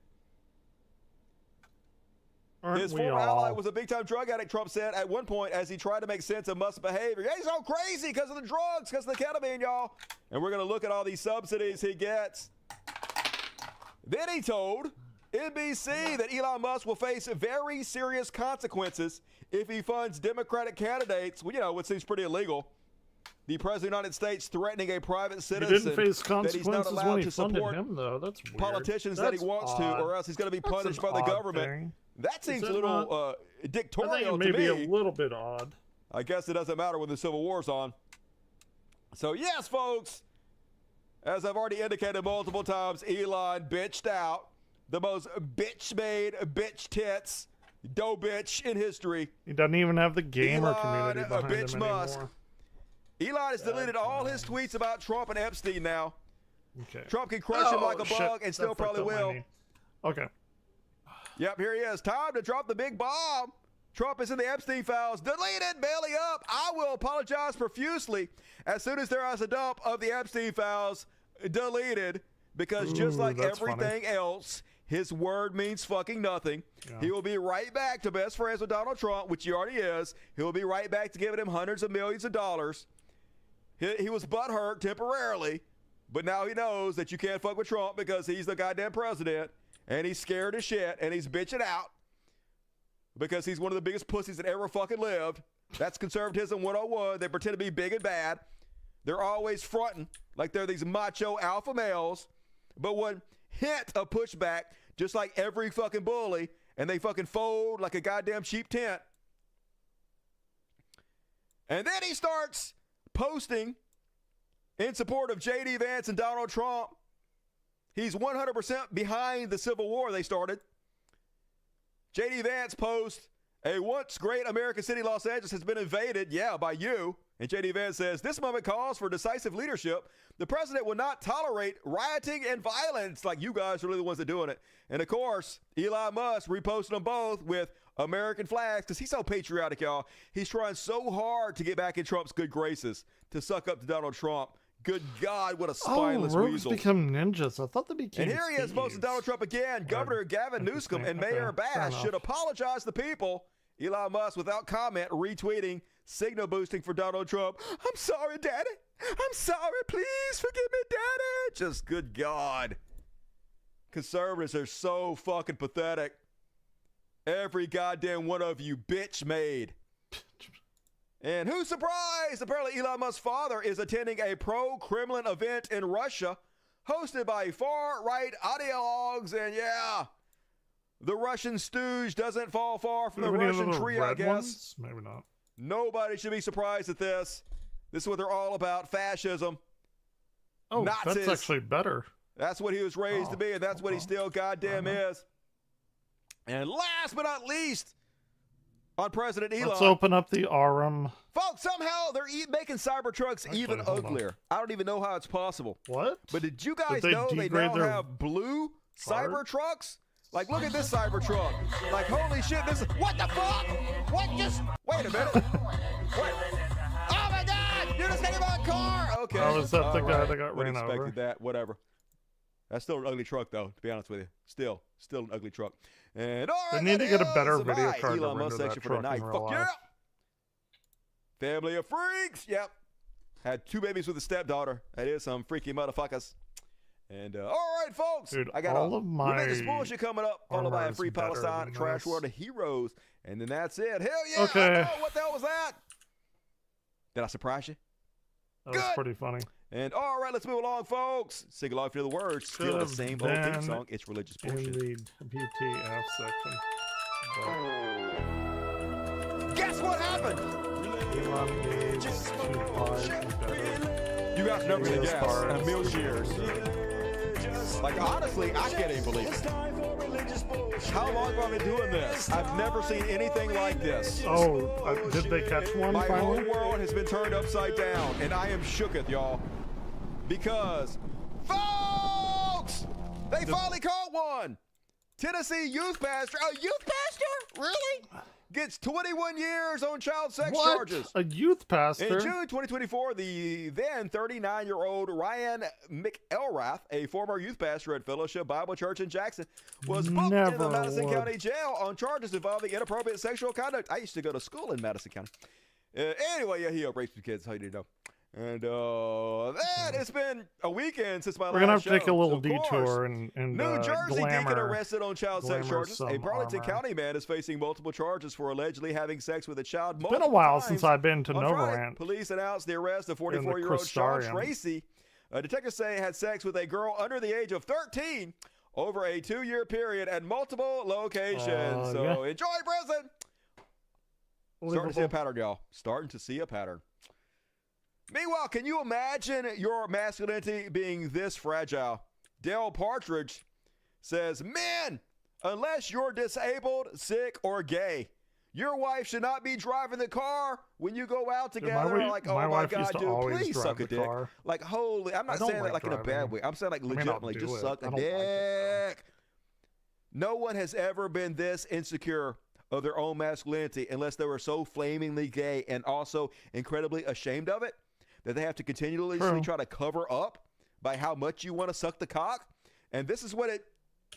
His former ally was a big-time drug addict, Trump said at one point as he tried to make sense of Musk's behavior. Yeah, he's all crazy because of the drugs, because of the ketamine, y'all. And we're going to look at all these subsidies he gets. Then he told NBC that Elon Musk will face very serious consequences if he funds Democratic candidates, well, you know, which seems pretty illegal. The President of the United States threatening a private citizen He didn't face that he's not consequences allowed when he to funded support him, though. That's weird. politicians that That's he wants odd. to, or else he's going to be That's punished an by the odd government. thing. That seems Is a it little not? dictatorial I think it to may be me. a little bit odd. I guess it doesn't matter when the Civil War's on. So yes, folks, as I've already indicated multiple times, Elon bitched out the most bitch-made bitch tits dough bitch in history. He doesn't even have the gamer Elon, community behind bitch him Musk. anymore. Elon has deleted all his tweets about Trump and Epstein now. Okay. Trump can crush him like a shit. bug and That still fucked probably up my will. knee. Okay. Yep, here he is. Time to drop the big bomb. Trump is in the Epstein files. Deleted, belly up. I will apologize profusely as soon as there is a dump of the Epstein files deleted, because just like that's everything else, his word means fucking nothing. Yeah. He will be right back to best friends with Donald Trump, which he already is. He'll be right back to giving him hundreds of millions of dollars. He was butthurt temporarily, but now he knows that you can't fuck with Trump because he's the goddamn president, and he's scared as shit, and he's bitching out because he's one of the biggest pussies that ever fucking lived. That's conservatism 101. They pretend to be big and bad. They're always fronting like they're these macho alpha males, but one hint of pushback, just like every fucking bully, and they fucking fold like a goddamn cheap tent. And then he starts posting in support of J.D. Vance and Donald Trump. He's 100% behind the Civil War they started. J.D. Vance posts, a once great American city, Los Angeles, has been invaded, by you. And J.D. Vance says, this moment calls for decisive leadership. The president will not tolerate rioting and violence. Like, you guys are really the ones that are doing it. And, of course, Elon Musk reposted them both with American flags because he's so patriotic, y'all. He's trying so hard to get back in Trump's good graces, to suck up to Donald Trump. Good God, what a spineless rogues weasel. become ninjas. I thought they became And here he is posting Donald Trump again. Governor Gavin Newsom and Mayor Bass should apologize to the people. Elon Musk, without comment, retweeting, signal boosting for Donald Trump. I'm sorry, Daddy. I'm sorry. Please forgive me, Daddy. Just good God. Conservatives are so fucking pathetic. Every goddamn one of you bitch made. And who's surprised? Apparently Elon Musk's father is attending a pro-Kremlin event in Russia hosted by far-right ideologues. And the Russian stooge doesn't fall far from the Russian tree, I guess. Ones? Maybe not. Nobody should be surprised at this. This is what they're all about, fascism. Oh, Nazis. that's actually better. That's what he was raised to be, and that's what he still goddamn is. And last but not least, on President Elon. Let's open up the Arum. Folks, somehow they're making Cybertrucks even uglier. I don't even know how it's possible. What? But did you guys Did they know they degrade now their have blue part? Cybertrucks? Like, look at this Cybertruck. Like, holy shit, this is... What the fuck? What just... Wait a minute. Wait. Oh, my God! You just hit him on a car! Okay. Oh, is that the guy that got Would ran expected over? that. Whatever. That's still an ugly truck, though, to be honest with you. Still an ugly truck. And all right, They need to get a better that is video my card to Elon render Musk that section for truck tonight. in real Fuck yeah! life. Family of freaks. Yep. Had 2 babies with a stepdaughter. That is some freaky motherfuckers. And all right, folks, dude, I got all of my religious bullshit coming up, followed by a armor Free is better Palestine, than Trash this. World of Heroes, and then that's it. Hell yeah! Okay. I know. What the hell was that? Did I surprise you? That was pretty funny. And all right, let's move along, folks. Sing along if you know the words. Still the same old theme song. It's religious bullshit. In the BTF section. But guess what happened? Elon needs to buy better. You guys never gonna guess. parts. In a million years. Like, honestly, I can't even believe it. How long have I been doing this? I've never seen anything like this. Oh, did they catch one My finally? whole world has been turned upside down, and I am shooketh, y'all. Because, folks, they finally caught one. Tennessee youth pastor, a youth pastor? Really? Gets 21 years on child sex charges. A youth pastor? In June 2024, the then 39-year-old Ryan McElrath, a former youth pastor at Fellowship Bible Church in Jackson, was booked in the Madison County Jail on charges involving inappropriate sexual conduct. I used to go to school in Madison County. Anyway, yeah, he raped some kids. How you know? And it's been a weekend since my last show. We're gonna have to take a little Of detour course, and New Jersey deacon arrested on child sex glamour charges. some A Burlington armor. County man is facing multiple charges for allegedly having sex with a child. It's been a while since I've been to On Friday, Novarant. police announced the arrest of In the 44-year-old Sean Crystarium. Tracy. Detectives say had sex with a girl under the age of 13 over a 2-year period at multiple locations. So yeah. enjoy prison. Starting to see a pattern, y'all. Starting to see a pattern. Meanwhile, can you imagine your masculinity being this fragile? Dale Partridge says, men, unless you're disabled, sick, or gay, your wife should not be driving the car when you go out Dude, together. my like, my oh my wife God, used to dude, always please drive suck a the dick. car. Like, holy, I'm I not don't saying that like in a bad driving. way. I'm saying like I mean, I'll legitimately, do just it. suck I a don't like it, dick. No one has ever been this insecure of their own masculinity unless they were so flamingly gay and also incredibly ashamed of it that they have to continually try to cover up by how much you want to suck the cock. And this is what it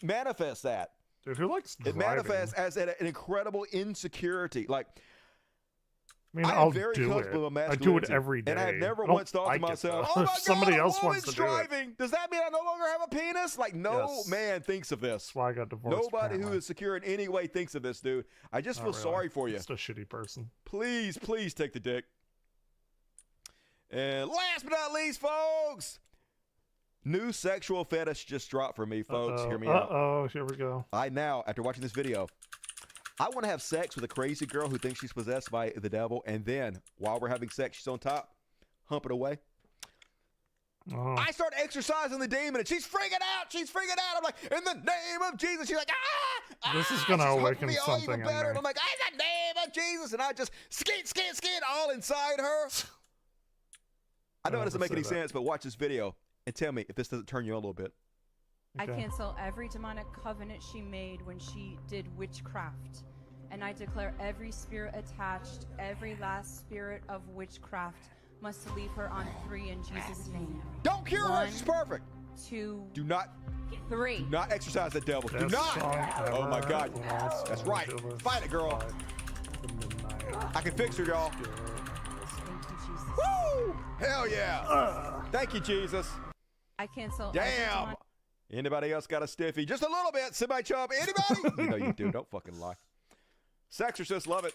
manifests at. Dude, who likes It driving? manifests as an incredible insecurity. Like, I mean, I am I'll very do comfortable it. with I do it masculinity, every day. and I have never I don't once thought like to it, myself, though. "Oh my If somebody God, else a wants woman's to do it. driving. Does that mean I no longer have a penis?" Like, no Yes. man thinks of this. That's why I got divorced. Nobody who apparently. is secure in any way thinks of this, dude. I just Not feel really. sorry for you. Just a shitty person. Please, please take the dick. And last but not least, folks, new sexual fetish just dropped for me, folks. Hear me out. Uh-oh, here we go. I now, after watching this video, I want to have sex with a crazy girl who thinks she's possessed by the devil, and then, while we're having sex, she's on top, humping away. Oh. I start exercising the demon, and she's freaking out. She's freaking out. I'm like, in the name of Jesus. She's like, ah! This is gonna She's humping awaken me all something even in better. me. And I'm like, in the name of Jesus. And I just skid all inside her. I know it doesn't make any sense, but watch this video and tell me if this doesn't turn you on a little bit. I cancel every demonic covenant she made when she did witchcraft. And I declare every spirit attached, every last spirit of witchcraft must leave her on 3 in Jesus' name. Don't cure her. She's perfect. 2, Do not 3. exercise the devil. Do Best not. song Oh my ever. God. Lost That's right. Angeles Fight it, girl. by the midnight. I can fix her, y'all. Thank you, Jesus. Woo! Hell yeah. Thank you, Jesus. I cancel every Damn. demonic Anybody else got a stiffy? Just a little bit. Semi-chub. Anybody? You know you do. Don't fucking lie. Sexorcists love it.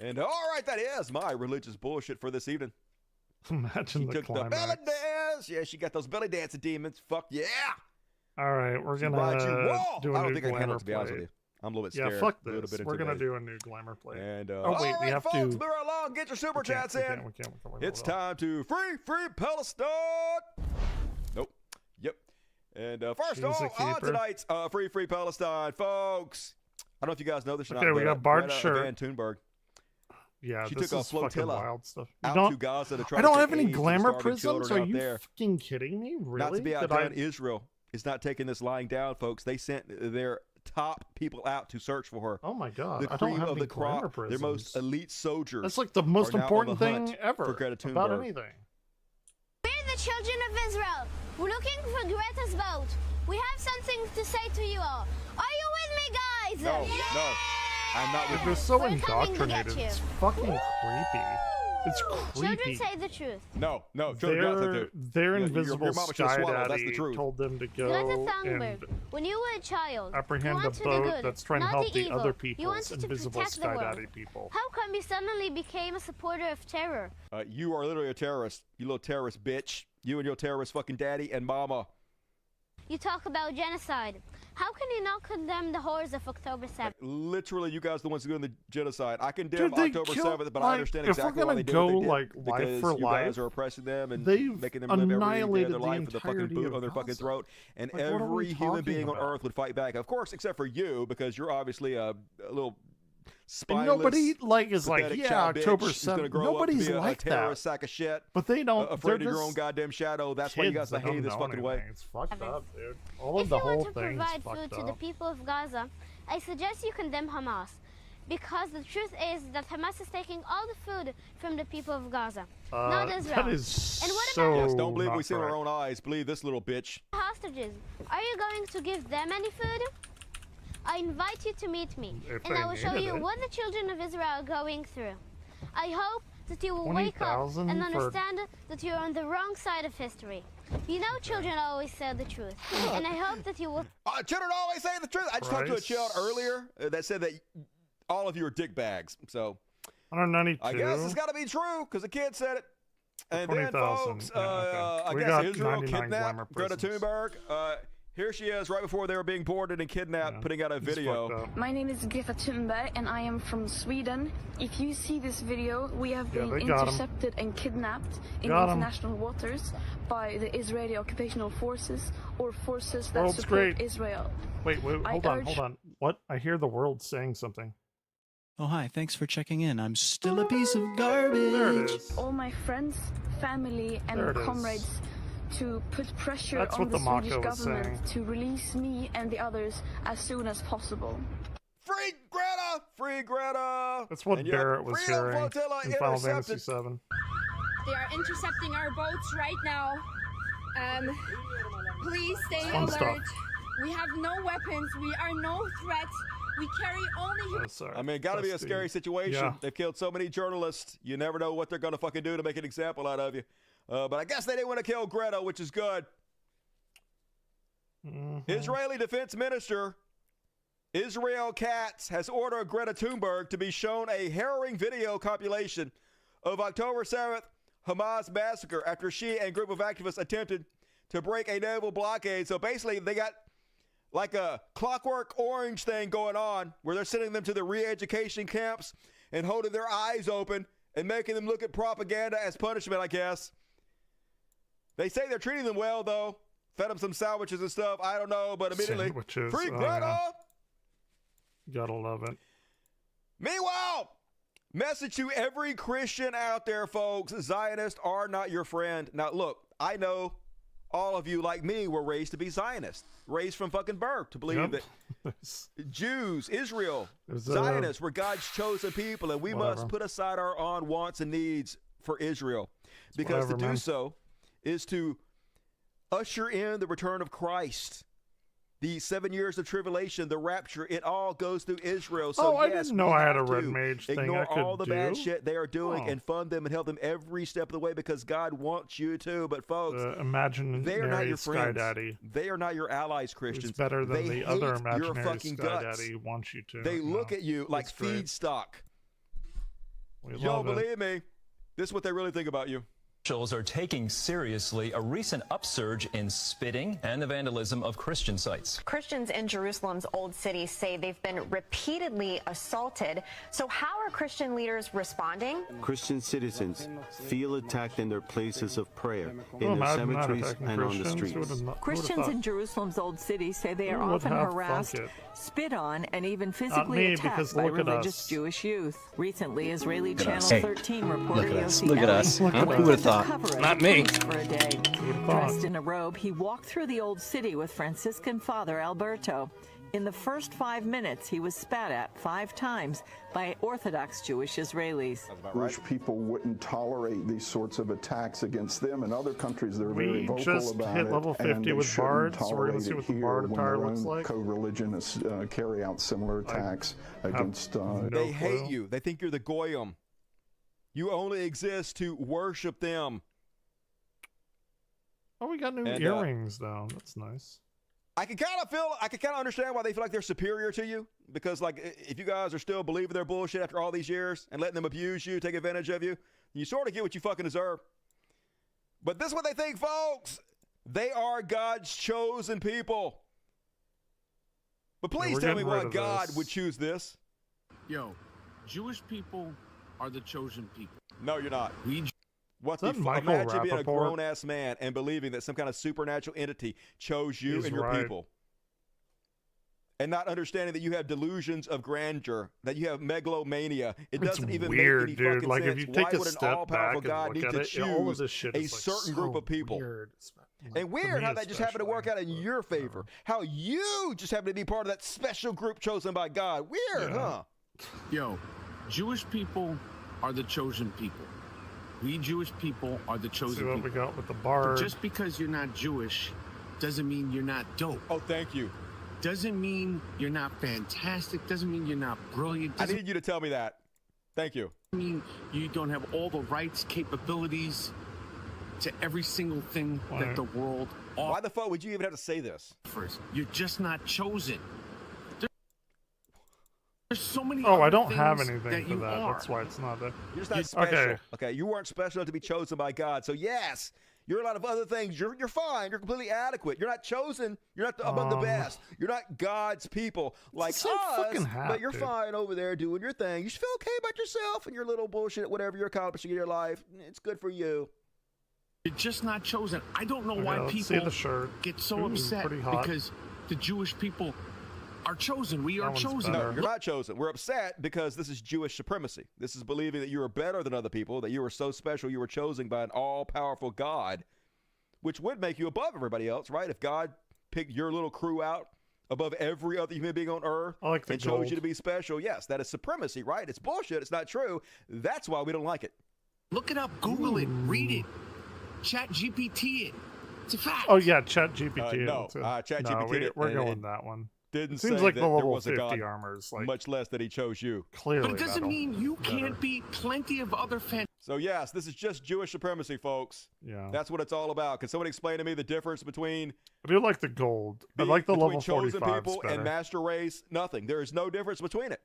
And all right, that is my religious bullshit for this evening. Imagine She the took the climax. belly dance. Yeah, she got those belly dancing demons. Fuck yeah. All right, we're She gonna rides you. Whoa! do I a don't new think I can handle glamour it, to be honest with plate. you. I'm a little bit Yeah, scared. fuck A little this. bit We're gonna intimidated. do a new glamour plate. And oh wait, all we right, have folks, to. move along. Get your super chats in. We can't. It's time to free Palestine. Nope. Yep. And first She's a off, on keeper. tonight's free Palestine, folks. I don't know if you guys know this or not. Okay, we but, got Bart Greta Shirt. Van Thunberg. Yeah, She this took a is fucking flotilla wild stuff. out to Gaza to try I to don't take have any aid to the glamour starving prisons. children Are out you there. fucking kidding me? Really? Not to be Did outdone, Israel is not taking this lying down, folks. They sent their top people out to search for her. Oh my God! The I don't cream have of any the crop, glamour their most prisons. elite soldiers. That's like the most are now on important the thing hunt ever for Greta Thunberg. about anything. We're the children of Israel. We're looking for Greta's boat. We have something to say to you all. Are you with me, guys? No, no, I'm not with They're you. so We're coming to indoctrinated. get you. It's fucking creepy. It's creepy. Children say the truth. No, children their invisible your mama should've sky swallowed, that's daddy the truth. told them to go Greta and Thunberg, when you were a child, apprehend you a wanted boat the good, that's trying to not help the evil. other You people's wanted to invisible protect the sky world. daddy people. How come you suddenly became a supporter of terror? You are literally a terrorist. You little terrorist bitch. You and your terrorist fucking daddy and mama. You talk about genocide. How can you not condemn the horrors of October 7th? Literally, you guys are the ones doing the genocide. I condemn Dude, they October killed, 7th, but like, I understand if we're exactly why gonna they do go, what they did. like, life Because for you life, guys are oppressing them and they've making them live every day of annihilated their the life with a fucking entirety boot of on their fucking Gaza. throat. And Like, what are we every human talking being on about? Earth would fight back. Of course, except for you, because you're obviously a little spineless, nobody, like, is like, pathetic yeah, child October bitch who's gonna 7th. grow Nobody's up to be like a terrorist that. sack of shit. But they don't. Afraid of they're your own just goddamn shadow. That's why you guys kids that behave don't this know fucking way. anything. It's fucked up, dude. All If of the you whole want to thing's provide fucked food up. to the people of Gaza, I suggest you condemn Hamas. Because the truth is that Hamas is taking all the food from the people of Gaza, not Israel. That is and what so Yes, don't believe not we see with our correct. own eyes. Believe this little bitch. about hostages? Are you going to give them any food? I invite you to meet me, If and they I will show needed you it. what the children of Israel are going through. I hope that you will wake up 20,000 and for- understand that you're on the wrong side of history. You know children always say the truth, and I hope that you will... Children always say the truth. I just talked to a child earlier that said that all of you are dick bags. So 192. I guess it's got to be true because the kid said it. And then, 20,000. folks, Yeah, okay. I We guess got Israel 99 glamour kidnapped Greta prisons. Thunberg. Here she is right before they were being boarded and kidnapped, putting out a video. My name is Greta Thunberg and I am from Sweden. If you see this video, we have Yeah, been they got 'em. intercepted and kidnapped in Got 'em. international waters by the Israeli occupational forces or forces that World's support great. Israel. Wait, I hold on, urge- hold on. What? I hear the world saying something. Oh, hi. Thanks for checking in. I'm still a piece of garbage. There it is. All my friends, family, and There it is. comrades to put pressure That's on what the the Mako Swedish was government saying. to release me and the others as soon as possible. Free Greta! Free Greta! That's what And yet, Barrett was Freedom hearing Flotilla in Final Fantasy intercepted. VII. They are intercepting our boats right now. Please stay Fun alert. stuff. We have no weapons. We are no threat. We carry only. I mean, gotta be a scary situation. Yeah. They've killed so many journalists. You never know what they're gonna fucking do to make an example out of you. But I guess they didn't want to kill Greta, which is good. Israeli Defense Minister Israel Katz has ordered Greta Thunberg to be shown a harrowing video compilation of October 7th Hamas massacre after she and a group of activists attempted to break a naval blockade. So basically, they got like a Clockwork Orange thing going on where they're sending them to the re-education camps and holding their eyes open and making them look at propaganda as punishment, I guess. They say they're treating them well, though. Fed them some sandwiches and stuff. I don't know, but immediately, Sandwiches, free oh, Greta! yeah. Gotta love it. Meanwhile, message to every Christian out there, folks. Zionists are not your friend. Now, look, I know all of you, like me, were raised to be Zionists. Raised from fucking birth to believe that Jews, Israel, Zionists were God's chosen people, and we must put aside our own wants and needs for Israel. Because to do so is to usher in the return of Christ. The 7 years of tribulation, the rapture, it all goes through Israel. So I yes, didn't know we I had have a red to mage thing ignore I could all the bad do. shit they are doing Oh. and fund them and help them every step of the way because God wants you to. But folks, imaginary they are not your Sky friends. Daddy. They are not your allies, Christians. It's better than they the other hate your imaginary fucking Sky guts. Daddy wants you to. They look at you like It's great. feedstock. We You don't love it. believe me? This is what they really think about you. Officials are taking seriously a recent upsurge in spitting and the vandalism of Christian sites. Christians in Jerusalem's Old City say they've been repeatedly assaulted. So how are Christian leaders responding? Christian citizens feel attacked in their places of prayer, in Well, their imagine that cemeteries attacking and on the Christians. streets. Christians in Jerusalem's Old City say they are Who would often have harassed, thunk it? spit on, and even me, physically attacked because by look at religious us. Jewish youth. Recently, Israeli Look at Channel us. Hey, 13 reporter look at us. Yossi Look at Eli us. Huh? went Who to would've the thought? cover Not as me. a priest for a day. thought? Dressed in a robe, he walked through the Old City with Franciscan Father Alberto. In the first 5 minutes, he was spat at 5 times by Orthodox Jewish Israelis. Jewish people wouldn't tolerate these sorts of attacks against them. In other countries, they're very We vocal just about hit it. level and 50 they with shouldn't bards, so we're tolerate gonna see it what the here bard when when attire their looks own like. co-religionists carry out similar attacks against. They hate you. They think you're the goyim. You only exist to worship them. Oh, we got new earrings, though. That's nice. I can kind of understand why they feel like they're superior to you. Because, like, if you guys are still believing their bullshit after all these years and letting them abuse you, take advantage of you, you sort of get what you fucking deserve. But this is what they think, folks. They are God's chosen people. But please tell me why God would choose this. Yo, Jewish people are the chosen people. No, you're not. What the fuck? Imagine being a grown-ass man and believing that some kind of supernatural entity chose you and your people. And not understanding that you have delusions of grandeur, that you have megalomania. It doesn't even weird, make any dude. fucking Like, sense. if you take Why a would an step all-powerful back God and need look to at it, all of choose this shit a is, like, certain group of people? Weird. And weird how that just happened to work out in your favor. How you just happen to be part of that special group chosen by God. Weird, huh? Yo, Jewish people are the chosen people. We Jewish people are the chosen See what people. we got with the bard. But just because you're not Jewish doesn't mean you're not dope. Oh, thank you. Doesn't mean you're not fantastic. Doesn't mean you're not brilliant. I need you to tell me that. Thank you. Doesn't mean you don't have all the rights, capabilities to every single thing that the world offers. Why the fuck would you even have to say this? You're just not chosen. There's so many. Oh, I other don't have things anything for you that. are. That's why it's not there. You're just not special. Okay, you weren't special enough to be chosen by God. So yes, you're a lot of other things. You're fine. You're completely adequate. You're not chosen. You're not among the best. You're not God's people like us. But you're fine over there doing your thing. You should feel okay about yourself and your little bullshit, whatever you're accomplishing in your life. It's good for you. You're just not chosen. I don't know why people get so upset because the Jewish people are chosen. We are chosen. No, you're not chosen. We're upset because this is Jewish supremacy. This is believing that you are better than other people, that you are so special you were chosen by an all-powerful God, which would make you above everybody else, right? If God picked your little crew out above every other human being on earth and chose you to be special, yes, that is supremacy, right? It's bullshit. It's not true. That's why we don't like it. Look it up. Google it. Read it. Chat GPT it. It's a fact. Oh, yeah, Chat GPT. No, Chat GPT. We're going that one. Didn't Seems say like that the there level was a 50 God, armors, like, much less that he chose you. Clearly, but it doesn't mean you can't be plenty of other So yes, this is just Jewish supremacy, folks. Yeah, that's what it's all about. Can someone explain to me the difference between? I do like the gold. I like the level chosen 45s people better. and master race. Nothing. There is no difference between it.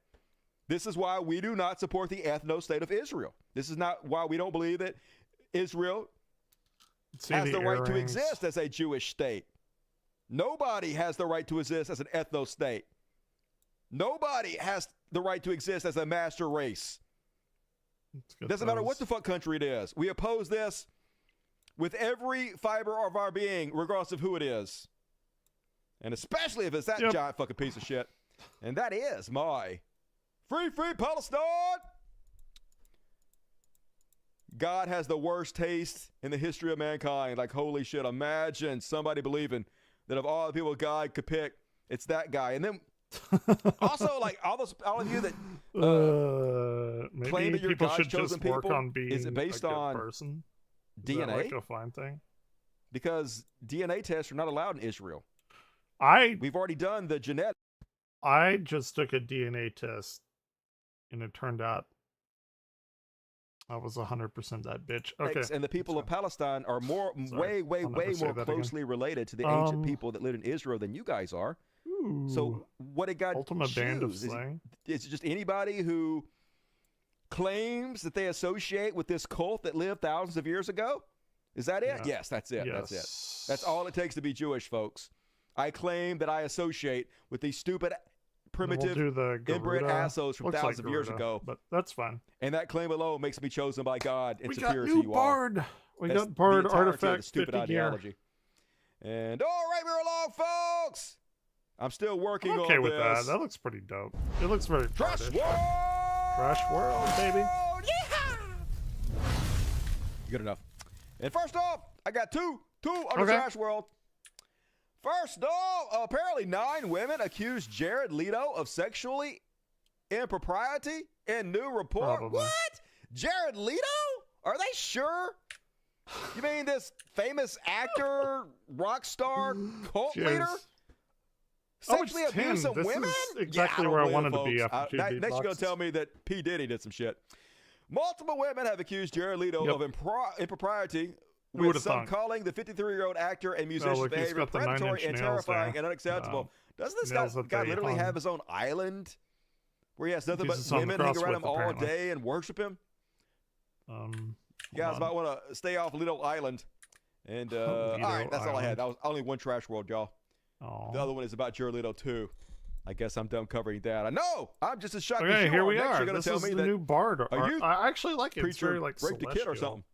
This is why we do not support the ethno-state of Israel. This is not why we don't believe that Israel has the right to exist as a Jewish state. Nobody has the right to exist as an ethno-state. Nobody has the right to exist as a master race. Doesn't matter what the fuck country it is. We oppose this with every fiber of our being, regardless of who it is. And especially if it's that giant fucking piece of shit. And that is my free Palestine. God has the worst taste in the history of mankind. Like, holy shit, imagine somebody believing that of all the people God could pick, it's that guy. And then also, like, all of you that claim that you're God's chosen people, is it based on DNA? Is that like a fine thing? Because DNA tests are not allowed in Israel. We've already done the genetic. I just took a DNA test, and it turned out I was 100% that bitch. Okay. And the people of Palestine are way more closely related to the ancient people that lived in Israel than you guys are. So what did God Ultimate Band of choose? Slang? Is it just anybody who claims that they associate with this cult that lived thousands of years ago? Is that it? Yeah. Yes, that's it. Yes. That's it. That's all it takes to be Jewish, folks. I claim that I associate with these stupid, primitive, inbred assholes from thousands of years ago. But that's fine. And that claim alone makes me chosen by God and We superior got to new you Bard. all. We That's got Bard the entirety of the artifacts. stupid 50 gear. ideology. And all right, we're along, folks. I'm still working I'm on okay with this. that. That looks pretty dope. It looks very Trash Bardish. World! Trash World, baby. Good enough. And first off, I got two on the Trash World. First off, apparently 9 women accused Jared Leto of sexually impropriety in new report. Probably. What? Jared Leto? Are they sure? You mean this famous actor, rock star, cult Cheers. leader? Sexually it's abuse some This women? is exactly I don't where I believe wanted it, to be folks. after 2 Next, you're going beatboxes. to tell me that P. Diddy did some shit. Multiple women have accused Jared Leto of impropriety, with some calling the 53-year-old actor and musician's behavior predatory and terrifying and unacceptable. Doesn't this guy literally have his own island where he has nothing but women hang around him all day and worship him? You guys might want to stay off Leto Island. And all right, that's all I had. That was only one trash world, y'all. The other one is about Jared Leto too. I guess I'm done covering that. I know. I'm just as shocked as you Okay, here are. we Next, are. You're gonna This tell is me the that new Bard. I actually like it. It's preacher very like raped a kid or celestial. something.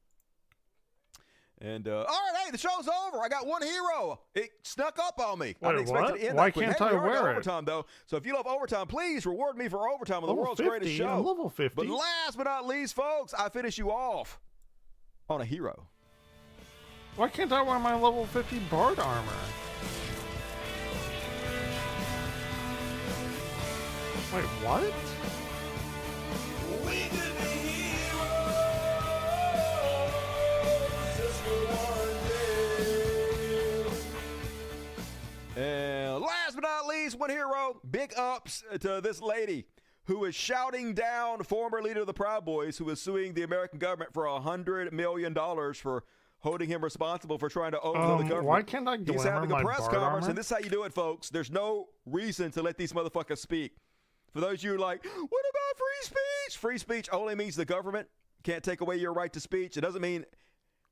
And all right, hey, the show's over. I got one hero. It snuck up on me. I Wait, didn't expect what? it to end Why that quick. can't Hey, I we already got wear it? overtime though? So if you love overtime, please reward me for overtime on the Level world's 50? greatest show. I'm level 50. But last but not least, folks, I finish you off on a hero. Why can't I wear my level 50 Bard armor? Wait, what? And last but not least, one hero. Big ups to this lady who is shouting down former leader of the Proud Boys, who is suing the American government for $100 million for holding him responsible for trying to overthrow the government. Why can't I He's glamour having a my press Bard conference, armor? and this is how you do it, folks. There's no reason to let these motherfuckers speak. For those of you who are like, what about free speech? Free speech only means the government can't take away your right to speech. It doesn't mean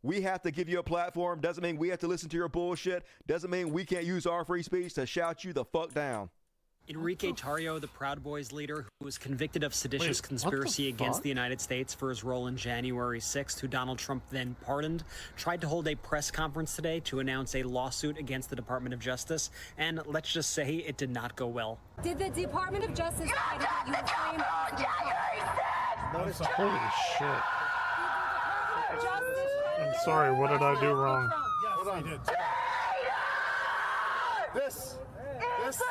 we have to give you a platform. Doesn't mean we have to listen to your bullshit. Doesn't mean we can't use our free speech to shout you the fuck down. Enrique Tarrio, the Proud Boys leader, who was convicted of seditious Wait, conspiracy what the against fuck? the United States for his role in January 6th, who Donald Trump then pardoned, tried to hold a press conference today to announce a lawsuit against the Department of Justice, and let's just say it did not go well. Did the Department of Justice find that you were framed? Holy shit. I'm sorry, what did I do wrong? Hold on. This is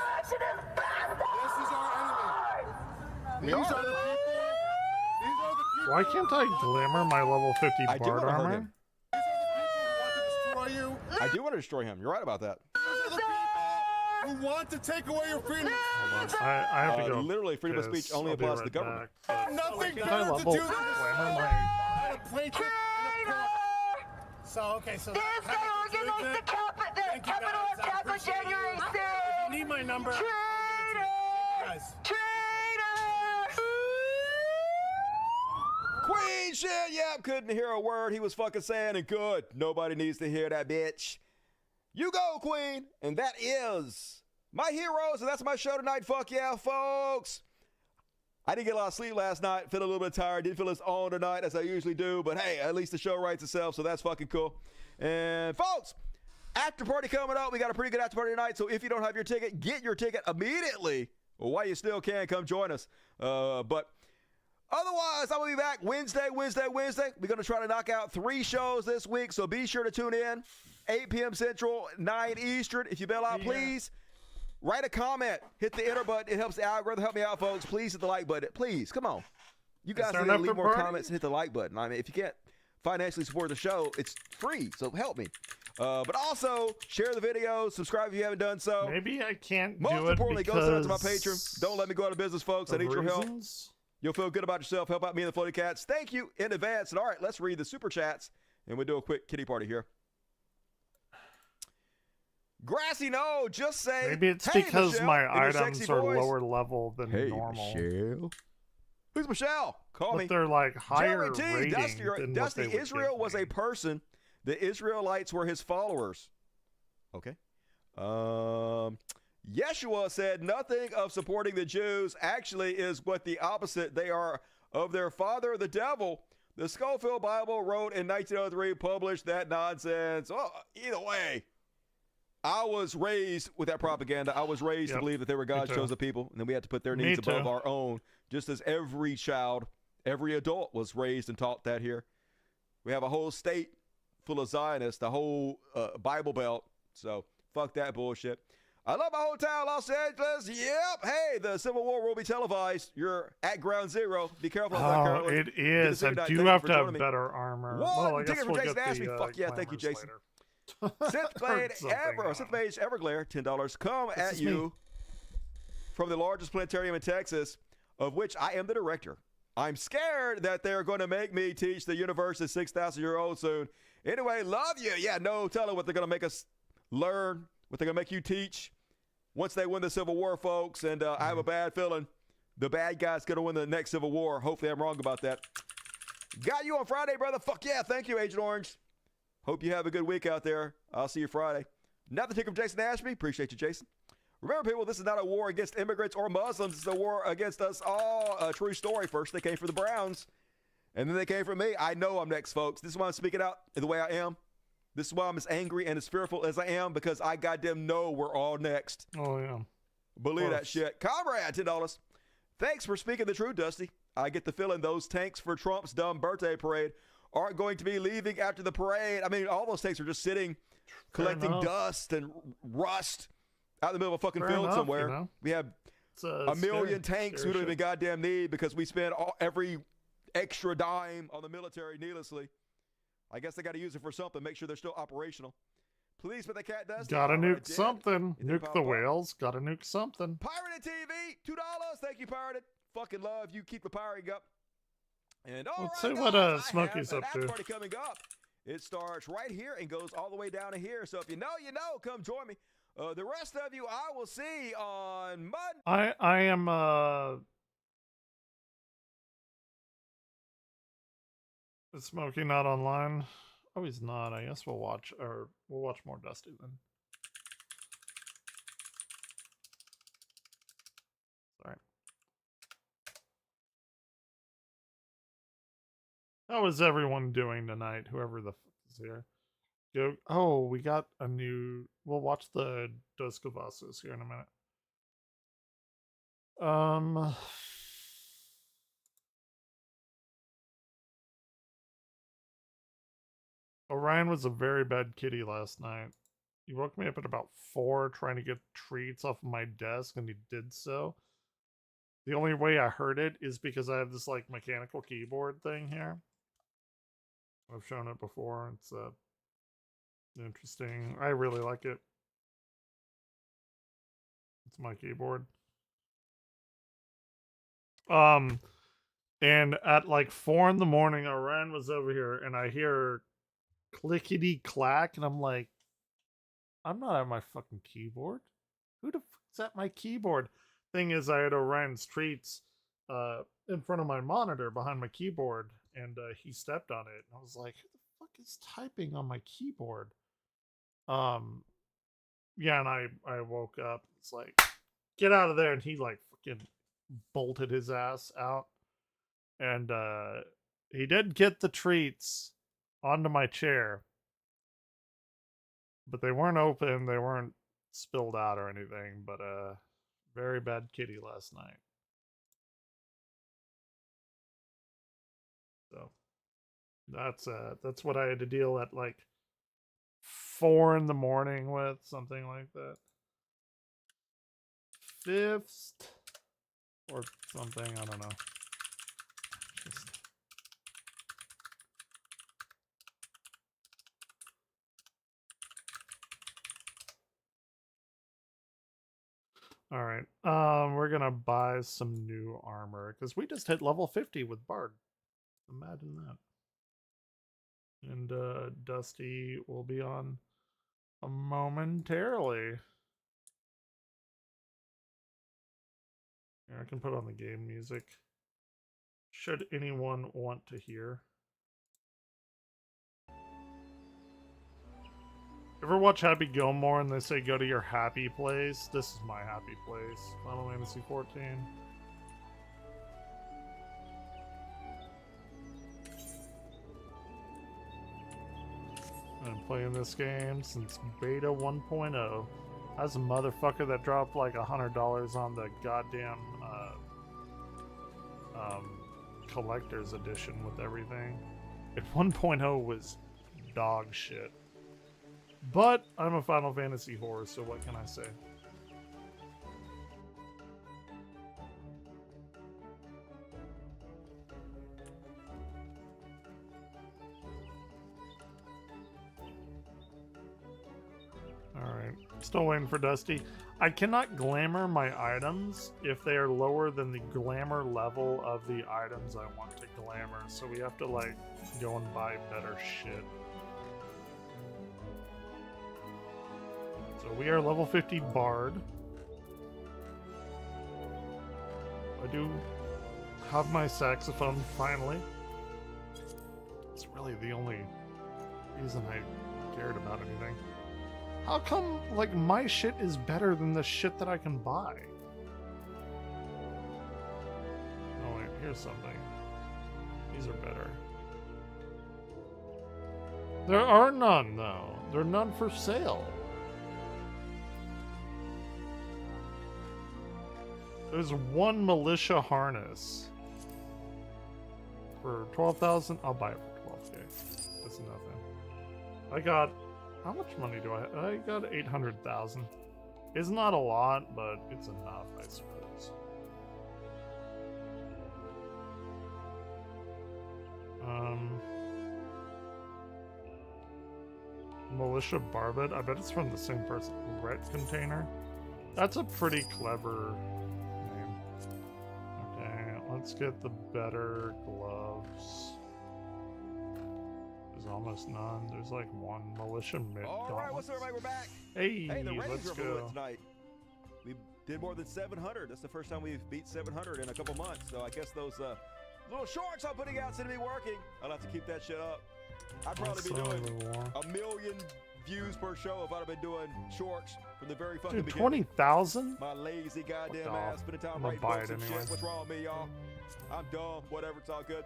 our enemy. These are the people. These are the people. Why can't I glamour my level 50 I do Bard want to hurt armor? him. Destroy you. I do want to destroy him. You're right about that. These are the people who want to take away your freedom. I have to go. Literally, freedom of speech only I'll be applies to right the government. back. Nothing Can't I better to level do than glamour my... a plaintiff and a court. So, okay, so... This guy organized the capital attack on January 6th. If you need my number, I'll give it to you. Guys. Queen shit, yep, couldn't hear a word he was fucking saying, and good. Nobody needs to hear that, bitch. You go, Queen. And that is my heroes, and that's my show tonight. Fuck yeah, folks. I didn't get a lot of sleep last night. Feeling a little bit tired. Didn't feel as on tonight as I usually do, but hey, at least the show writes itself, so that's fucking cool. And folks, after party coming up. We got a pretty good after party tonight, so if you don't have your ticket, get your ticket immediately. Well, while you still can, come join us. But otherwise, I'm going to be back Wednesday. We're going to try to knock out 3 shows this week, so be sure to tune in. 8 p.m. Central, 9 Eastern. If you bail out, please write a comment. Hit the enter button. It helps the algorithm. Help me out, folks. Please hit the like button. Please, come on. You guys need to leave more comments and hit the like button. I mean, if you can't financially support the show, it's free, so help me. But also, share the video, subscribe if you haven't done so. Maybe I can't Most do it importantly, go sign up to my because Patreon. Don't let me go out of business, folks. I need your help. You'll feel good about yourself. Help out me and the Floaty Cats. Thank you in advance. And all right, let's read the super chats, and we'll do a quick kitty party here. Grassy, no, just say. Maybe it's hey, because Michelle, my in your items sexy are voice. lower level than Hey, normal. Michelle. Who's Michelle? Call But me. they're like higher Jerry T, rating Dusty, than Dusty what they would Israel give was me. a person. The Israelites were his followers. Okay. Yeshua said nothing of supporting the Jews actually is what the opposite. They are of their father, the devil. The Schofield Bible wrote in 1903, published that nonsense. Oh, either way, I was raised with that propaganda. I was raised to believe that they were God's chosen people, and then we had to put their needs above our own, just as every child, every adult was raised and taught that here. We have a whole state full of Zionists, the whole Bible Belt. So fuck that bullshit. I love my hometown, Los Angeles. Yep. Hey, the Civil War will be televised. You're at ground zero. Be careful. Oh, it is. I do have to have better armor. Well, I guess ticket we'll for Jason get Ashby. the, Fuck yeah, thank you, glamours Jason. later. Synth Mage Everglare, $10. Come This at is you me. from the largest planetarium in Texas, of which I am the director. I'm scared that they're going to make me teach the universe is 6,000 years old soon. Anyway, love you. Yeah, no telling what they're going to make us learn, what they're going to make you teach once they win the Civil War, folks. And I have a bad feeling the bad guy's going to win the next Civil War. Hopefully I'm wrong about that. Got you on Friday, brother. Fuck yeah. Thank you, Agent Orange. Hope you have a good week out there. I'll see you Friday. Nothing to take from Jason Ashby. Appreciate you, Jason. Remember, people, this is not a war against immigrants or Muslims. It's a war against us all. A true story. First, they came for the Browns, and then they came for me. I know I'm next, folks. This is why I'm speaking out the way I am. This is why I'm as angry and as fearful as I am, because I goddamn know we're all next. Oh, yeah. Believe that shit. Comrade, $10. Thanks for speaking the truth, Dusty. I get the feeling those tanks for Trump's dumb birthday parade aren't going to be leaving after the parade. I mean, all those tanks are just sitting, collecting dust and rust out in the middle of a fucking field somewhere. You know? We have a million tanks we don't even goddamn need because we spend every extra dime on the military needlessly. I guess they got to use it for something. Make sure they're still operational. Please, but the cat does. Gotta nuke something. Nuke the whales. Gotta nuke something. Pirated TV, $2. Thank you, Pirated. Fucking love you. Keep the pirating up. And let's see what Smokey's up to. Party coming up. It starts right here and goes all the way down to here. So if you know, come join me. The rest of you, I will see on Monday. I am is Smokey not online? Oh, he's not. I guess we'll watch more Dusty then. Sorry. How is everyone doing tonight? Whoever the fuck is here. Oh, we got a new. We'll watch the Dos Cavazos here in a minute. Orion was a very bad kitty last night. He woke me up at about 4 trying to get treats off of my desk, and he did so. The only way I heard it is because I have this like mechanical keyboard thing here. I've shown it before. It's interesting. I really like it. It's my keyboard. And at like 4 in the morning, Orion was over here, and I hear clickety clack, and I'm like, I'm not at my fucking keyboard. Who the fuck's at my keyboard? Thing is, I had Orion's treats in front of my monitor behind my keyboard, and he stepped on it, and I was like, who the fuck is typing on my keyboard? Yeah, and I woke up. It's like, get out of there, and he like fucking bolted his ass out, and he did get the treats onto my chair, but they weren't open, they weren't spilled out or anything, but very bad kitty last night. So that's what I had to deal at like 4 in the morning with, something like that. 5th or something, I don't know. Just all right. We're gonna buy some new armor because we just hit level 50 with Bard. Imagine that. And Dusty will be on momentarily. Here, I can put on the game music. Should anyone want to hear? Ever watch Happy Gilmore and they say go to your happy place? This is my happy place. Final Fantasy 14. I've been playing this game since beta 1.0. I was a motherfucker that dropped like $100 on the goddamn collector's edition with everything. At 1.0 was dog shit. But I'm a Final Fantasy whore, so what can I say? Alright. Still waiting for Dusty. I cannot glamour my items if they are lower than the glamour level of the items I want to glamour. So we have to, like, go and buy better shit. So we are level 50 Bard. I do have my saxophone finally. It's really the only reason I cared about anything. How come, like, my shit is better than the shit that I can buy? Oh wait, here's something. These are better. There are none, though. There are none for sale. There's one militia harness. For 12,000, I'll buy it for 12k. That's nothing. I got... How much money do I have? I got 800,000. It's not a lot, but it's enough, I suppose. Militia Barbet. I bet it's from the same person. Ret Container. That's a pretty clever name. Okay, let's get the better gloves. There's almost none. There's like one militia mid. All right, what's up, everybody? We're back. Hey, the let's Ranger go. blew it tonight. We did more than 700. That's the first time we've beat 700 in a couple months. So I guess those little shorts I'm putting out seem to be working. I'll have to keep that shit up. I'd probably be doing 1 million views per show if I'd have been doing shorts from the very fucking beginning. 20,000? My lazy goddamn ass. Spending time I'm gonna writing buy books it and anyway. shit. What's wrong with me, y'all? I'm dumb. Whatever. It's all good.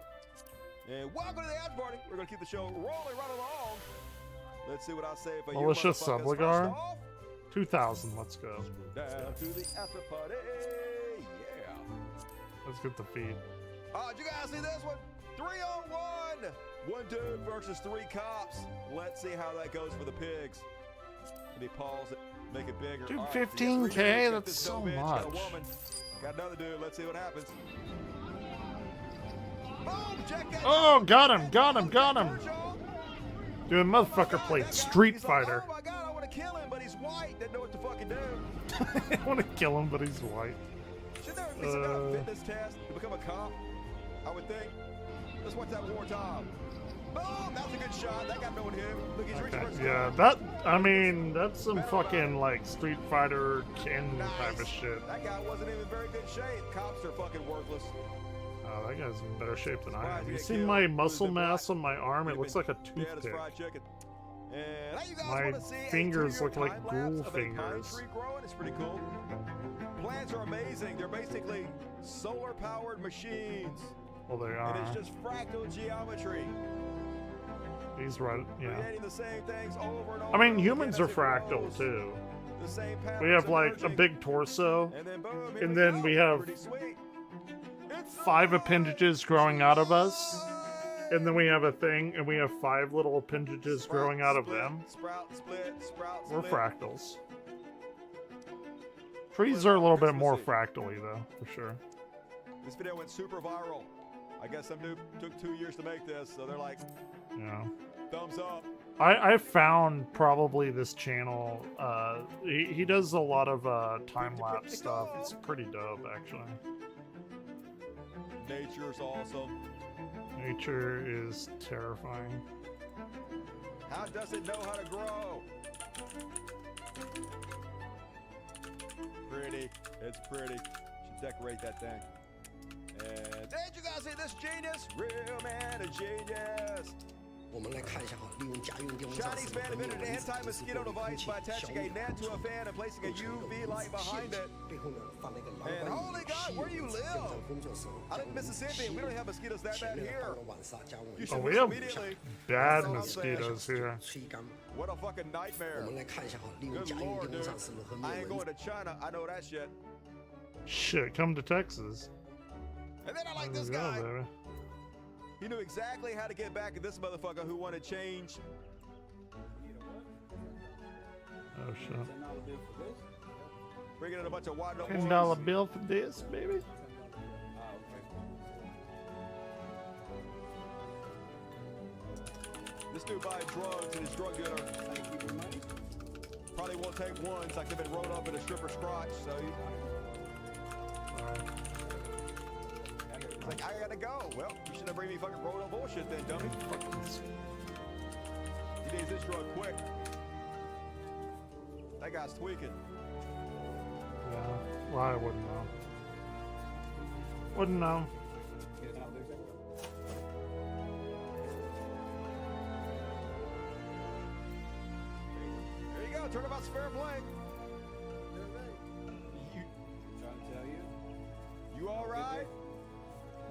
And welcome to the After Party. We're going to keep the show rolling right along. Let's see what I say for Militia you motherfuckers. First Subligar? off, 2,000, let's go. down to the After Party. Yeah. Let's get the feed. Did you guys see this one? 3-on-1. One dude versus 3 cops. Let's see how that goes for the pigs. Let me pause it, make it bigger. Dude, All right, 15K? got That's this so dumb bitch, got a much. woman. Got another dude. Let's see what happens. Boom, check that. Oh, got him. Dude, the motherfucker played Street Fighter. Oh my god, I want to kill him, but he's white. Didn't know what to fucking do. I want to kill him, but he's white. Should there at least have a fitness test to become a cop? I would think. Let's watch that wartime. Boom! That was a good shot. That got no one hit. Look, he's reaching for his Yeah, that's some fucking, like, Street Fighter Ken type of shit. That guy wasn't even in very good shape. Cops are fucking worthless. Oh, that guy's in better shape than I am. You see my muscle mass on my arm? It looks like a toothpick. My fingers look like ghoul fingers. It's pretty cool. Plants are amazing. They're basically solar-powered machines. Well, they And are. it's just fractal geometry. He's right, yeah. Creating the same things over and over I mean, again humans as are it fractal, grows. too. The same We patterns have, like, a emerging. big torso, And then boom, here and we then go. we have Pretty sweet. 5 appendages growing out of us, and then we have a thing, and we have 5 little appendages growing out of them. Sprout, split, sprout, We're split. fractals. Trees are a little bit more fractally, though, for sure. This video went super viral. I guess some dude took 2 years to make this, so they're like, Yeah. thumbs up. I found probably this channel. He does a lot of time-lapse stuff. It's pretty dope, actually. Nature's awesome. Nature is terrifying. How does it know how to grow? Pretty. It's pretty. Should decorate that thing. And did you guys see this genius? Real man, a genius. Chinese man invented an anti-mosquito device by attaching a net to a fan and placing a UV light behind it. And holy God, where do you live? I live in Mississippi, and we don't have mosquitoes that bad here. You should Oh, we wish have immediately. bad That's all I'm saying. mosquitoes here. What a fucking nightmare. Good Lord, dude. I ain't going to China. I know that shit. Shit, come to Texas. And then I like There this we go, guy. baby. He knew exactly how to get back at this motherfucker who wanted change. Oh shit. Bringing in a bunch of wide open $10 bill for this, baby. This dude buying drugs and his drug dealer Probably won't take one. It's like they've been rolled up in a stripper's crotch. So he's like, I gotta go. Well, you shouldn't bring me fucking rolled up bullshit then, dummy. He needs this drug quick. That guy's tweaking. Yeah, well, I wouldn't know. Wouldn't know. There you go. Turnabout's fair play. You trying to tell you? You all right?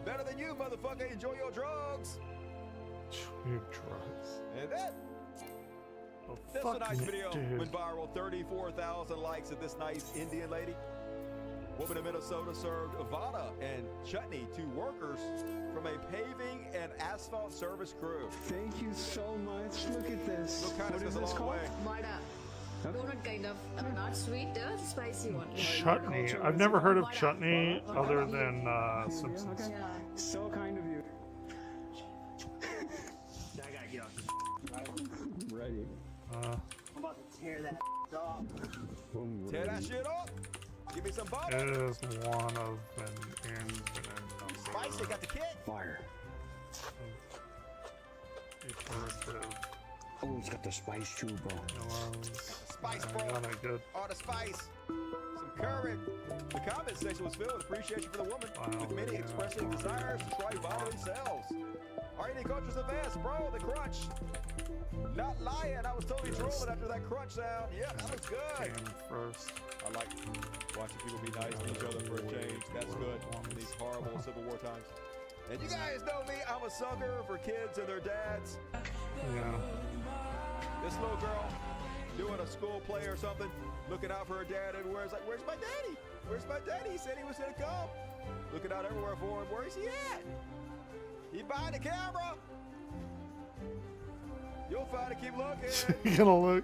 Better than you, motherfucker. Enjoy your drugs. Your drugs. And that. This a nice video. Went viral. 34,000 likes of this nice Indian lady. Woman in Minnesota served Avada and chutney to workers from a paving and asphalt service crew. Thank you so much. Look at this. What is this called? Vada. Donut kind of, not sweet, spicy one. Chutney. I've never heard of chutney other than Simpsons. Okay. So kind of you. I gotta get off this. I'm ready. I'm about to tear that off. Tear that shit off. Give me some butter. It is one of an infinite number. Spicy, got the kick. Fire. Oh, it's got the spice too, bro. Spice, bro. Good. All the spice. Some curry. The comment section was filled with appreciation for the woman, with many expressing desires to try Vada themselves. R&D Culture's the best, bro. The crunch. Not lying. I was totally trolling after that crunch sound. Yeah, that was good. First. I like watching people be nice to each other for a change. That's good in these horrible Civil War times. And you guys know me. I'm a sucker for kids and their dads. Yeah. This little girl doing a school play or something, looking out for her dad everywhere. It's like, where's my daddy? Where's my daddy? He said he was gonna come. Looking out everywhere for him. Where is he at? He behind the camera. You'll find it. Keep looking. You're gonna look.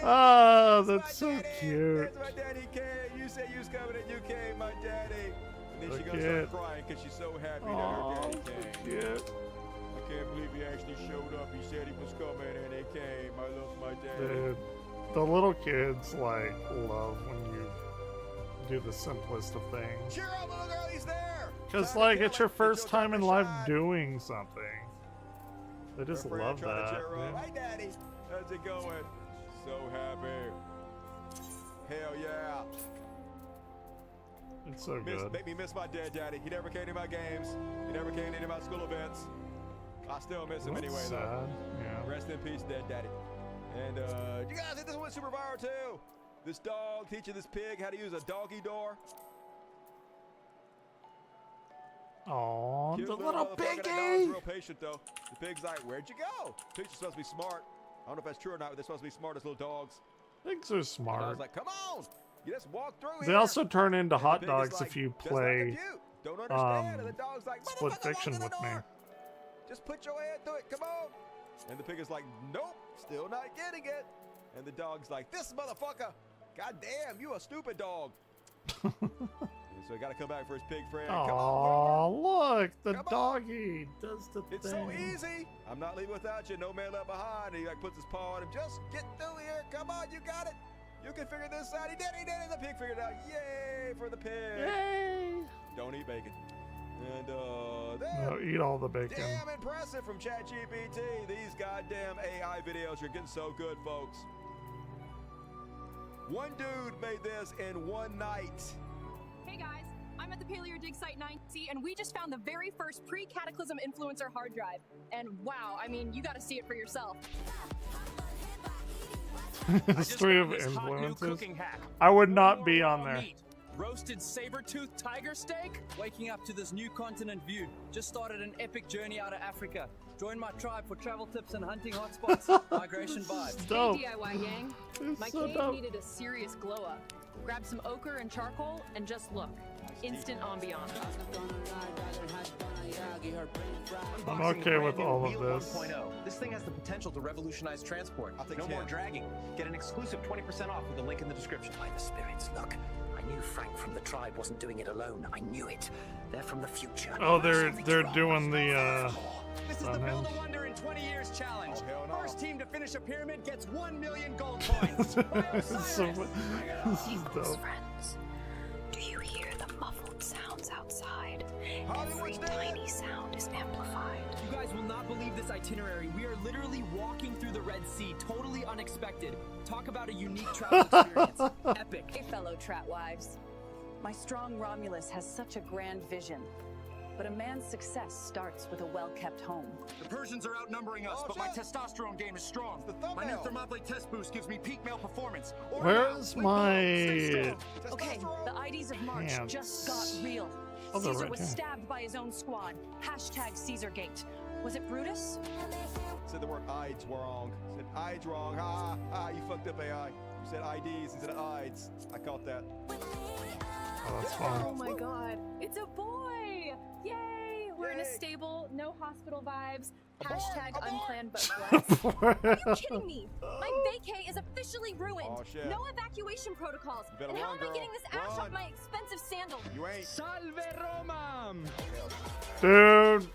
Oh, that's so cute. There's my daddy came. You said you was coming and you came, my daddy. And then she goes start crying because she's so happy that her daddy came. Cute. I can't believe he actually showed up. He said he was coming and he came. I love my daddy. Dude, the little kids like love when you do the simplest of things. Cheer up, little girl, he's there. Because like it's your first time in life doing something. They just love that. Hi, Daddy. How's it going? So happy. Hell yeah. It's so good. Make me miss my dead daddy. He never came to my games. He never came to any of my school events. I still miss him anyway, though. Yeah. Rest in peace, dead daddy. And you guys think this one's super viral too? This dog teaching this pig how to use a doggy door. Oh, the little piggy! That dog's real patient though. The pig's like, "Where'd you go?" Pigs are supposed to be smart. I don't know if that's true or not, but they're supposed to be smart as little dogs. Pigs are smart. I was like, "Come on, you just walk through." They also turn into hot dogs if you play don't understand. And the dog's like, Split Fiction with me. Just put your hand through it. Come on. And the pig is like, "Nope, still not getting it." And the dog's like, "This motherfucker, god damn, you a stupid dog." So he got to come back for his pig friend. Oh, look, the doggy does the thing. It's so easy. I'm not leaving without you. No man left behind. And he like puts his paw on him. Just get through here. Come on, you got it. You can figure this out. He did it. The pig figured it out. Yay for the pig. Yay. Don't eat bacon. And no, eat all the bacon. Damn impressive from ChatGPT. These goddamn AI videos are getting so good, folks. One dude made this in one night. Hey guys, I'm at the Paleo Dig Site 9C, and we just found the very first pre-Cataclysm influencer hard drive. And wow, I mean, you gotta see it for yourself. History of influences. I would not be on there. Roasted saber-toothed tiger steak? Waking up to this new continent view. Just started an epic journey out of Africa. Join my tribe for travel tips and hunting hotspots. Migration vibes. Hey DIY gang. My cave needed a serious glow up. Grab some ochre and charcoal and just look. Instant ambiance. I'm okay with all of this. 1.0. This thing has the potential to revolutionize transport. No more dragging. Get an exclusive 20% off with the link in the description. By the spirits, look. I knew Frank from the tribe wasn't doing it alone. I knew it. They're from the future. Oh, they're doing the This is the Build a Wonder in 20 Years challenge. first team to finish a pyramid gets 1 million gold coins. This is dope. Friends, do you hear the muffled sounds outside? Every tiny sound is amplified. You guys will not believe this itinerary. We are literally walking through the Red Sea, totally unexpected. Talk about a unique travel experience. Epic. Hey, fellow Tratwives. My strong Romulus has such a grand vision. But a man's success starts with a well-kept home. The Persians are outnumbering us, but my testosterone game is strong. My new Thermopylae test boost gives me peak male performance. Where's my... Okay, the IDs of March just got real. Oh, they're Caesar right was here. stabbed by his own squad. Hashtag Caesargate. Was it Brutus? Said the word IDs wrong. Said IDs wrong. Ha ha, you fucked up AI. You said IDs instead of IDs. I caught that. Oh, that's fine. Oh my god, it's a boy! Yay! We're in a stable, no hospital vibes. Hashtag unplanned but blessed. Are you kidding me? My vacay is officially ruined. Oh, shit. No evacuation protocols. You better And how run, am I girl. getting this ash Run. off my expensive sandal? You ain't. Salve Roma! Dude,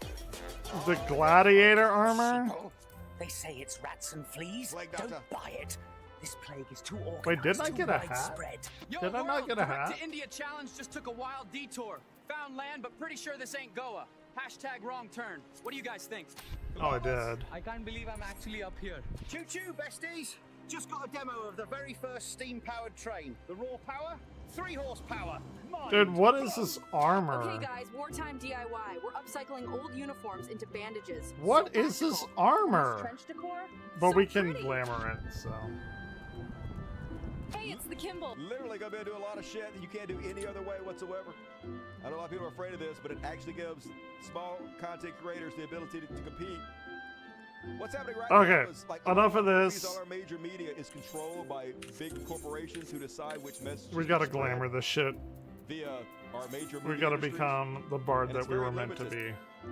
the gladiator armor? They say it's rats and fleas. Don't buy it. This plague is too organized. Wait, didn't I too get a hat? widespread. Yo, Did I not world, get a Direct hat? to India challenge just took a wild detour. Found land, but pretty sure this ain't Goa. Hashtag wrong turn. What do you guys think? Oh, I did. I can't believe I'm actually up here. Choo-choo, besties! Just got a demo of the very first steam-powered train. The raw power, 3 horsepower. Mind Dude, what is this armor? Okay guys, wartime DIY. We're upcycling old uniforms into bandages. What is this armor? Trench decor? But So we can pretty. glamour it, so. Hey, it's the Kimball. Literally gonna be able to do a lot of shit that you can't do any other way whatsoever. I know a lot of people are afraid of this, but it actually gives small content creators the ability to compete. What's happening right Okay, now is like enough of this. all our major media is controlled by big corporations who decide which messages We gotta to spread glamour this shit. via our major We media gotta industries. become the bard And that it's we very were meant to limited. be.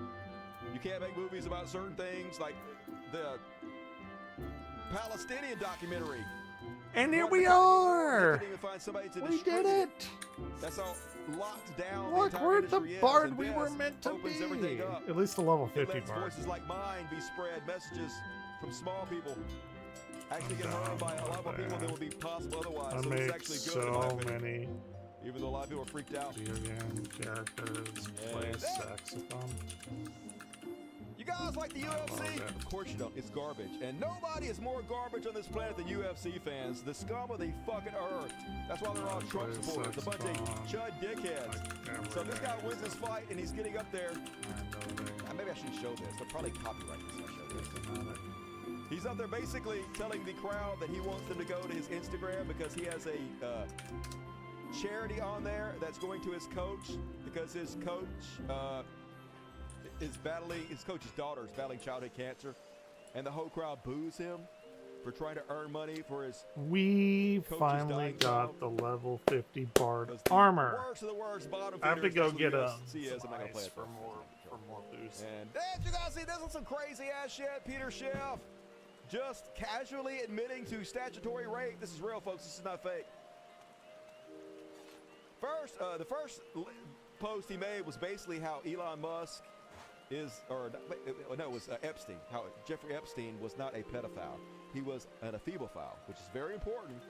You can't make movies about certain things, like the Palestinian documentary. And here What we the fuck? are! Couldn't even find somebody to We distribute did it! That's how locked down Look, the entire we're the industry is, bard and we this were meant to opens be. everything up. At least a level It 50 lets bard. voices like mine be spread, messages from small people actually get heard by a lot more people than would be possible otherwise. I So made it's actually good in my so opinion. many Even though a lot of people are freaked out. video game characters play saxophone. You guys like the UFC? that. Of course you don't. It's garbage. And nobody is more garbage on this planet than UFC fans. The scum of the fucking earth. That's why they're all Trump Play supporters. A bunch of saxophone. chud dickheads. So this guy wins this fight and he's getting up there. Maybe I shouldn't show this. They'll probably copyright this if I show this. He's up there basically telling the crowd that he wants them to go to his Instagram because he has a charity on there that's going to his coach because his coach his coach's daughter is battling childhood cancer, and the whole crowd boos him for trying to earn money for his We coach's finally dying got child. the level 50 bard Because the armor. worst of the worst bottom I have to feeders, go that's what get the a UFC is. I'm not gonna play it for more boost. And you guys see this is some crazy ass shit. Peter Schiff just casually admitting to statutory rape. This is real, folks. This is not fake. First, the first post he made was basically how Elon Musk is, or no, it was Epstein. How Jeffrey Epstein was not a pedophile. He was an ephebophile, which is very important.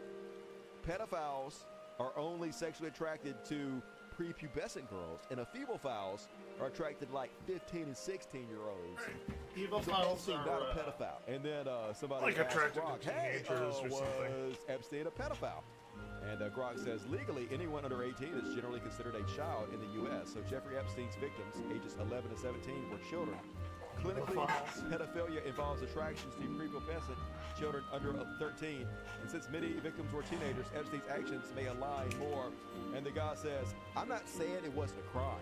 Pedophiles are only sexually attracted to prepubescent girls, and ephebophiles are attracted to like 15 and 16-year-olds. Ephebophiles Epstein are, not a pedophile. And then somebody like asked attracted to Grok, hey, teenagers or something. was Epstein a pedophile? And Grok says, legally, anyone under 18 is generally considered a child in the U.S. So Jeffrey Epstein's victims, ages 11 to 17, were children. Clinically, pedophilia involves attractions to prepubescent children under 13. And since many victims were teenagers, Epstein's actions may align more. And the guy says, I'm not saying it wasn't a crime.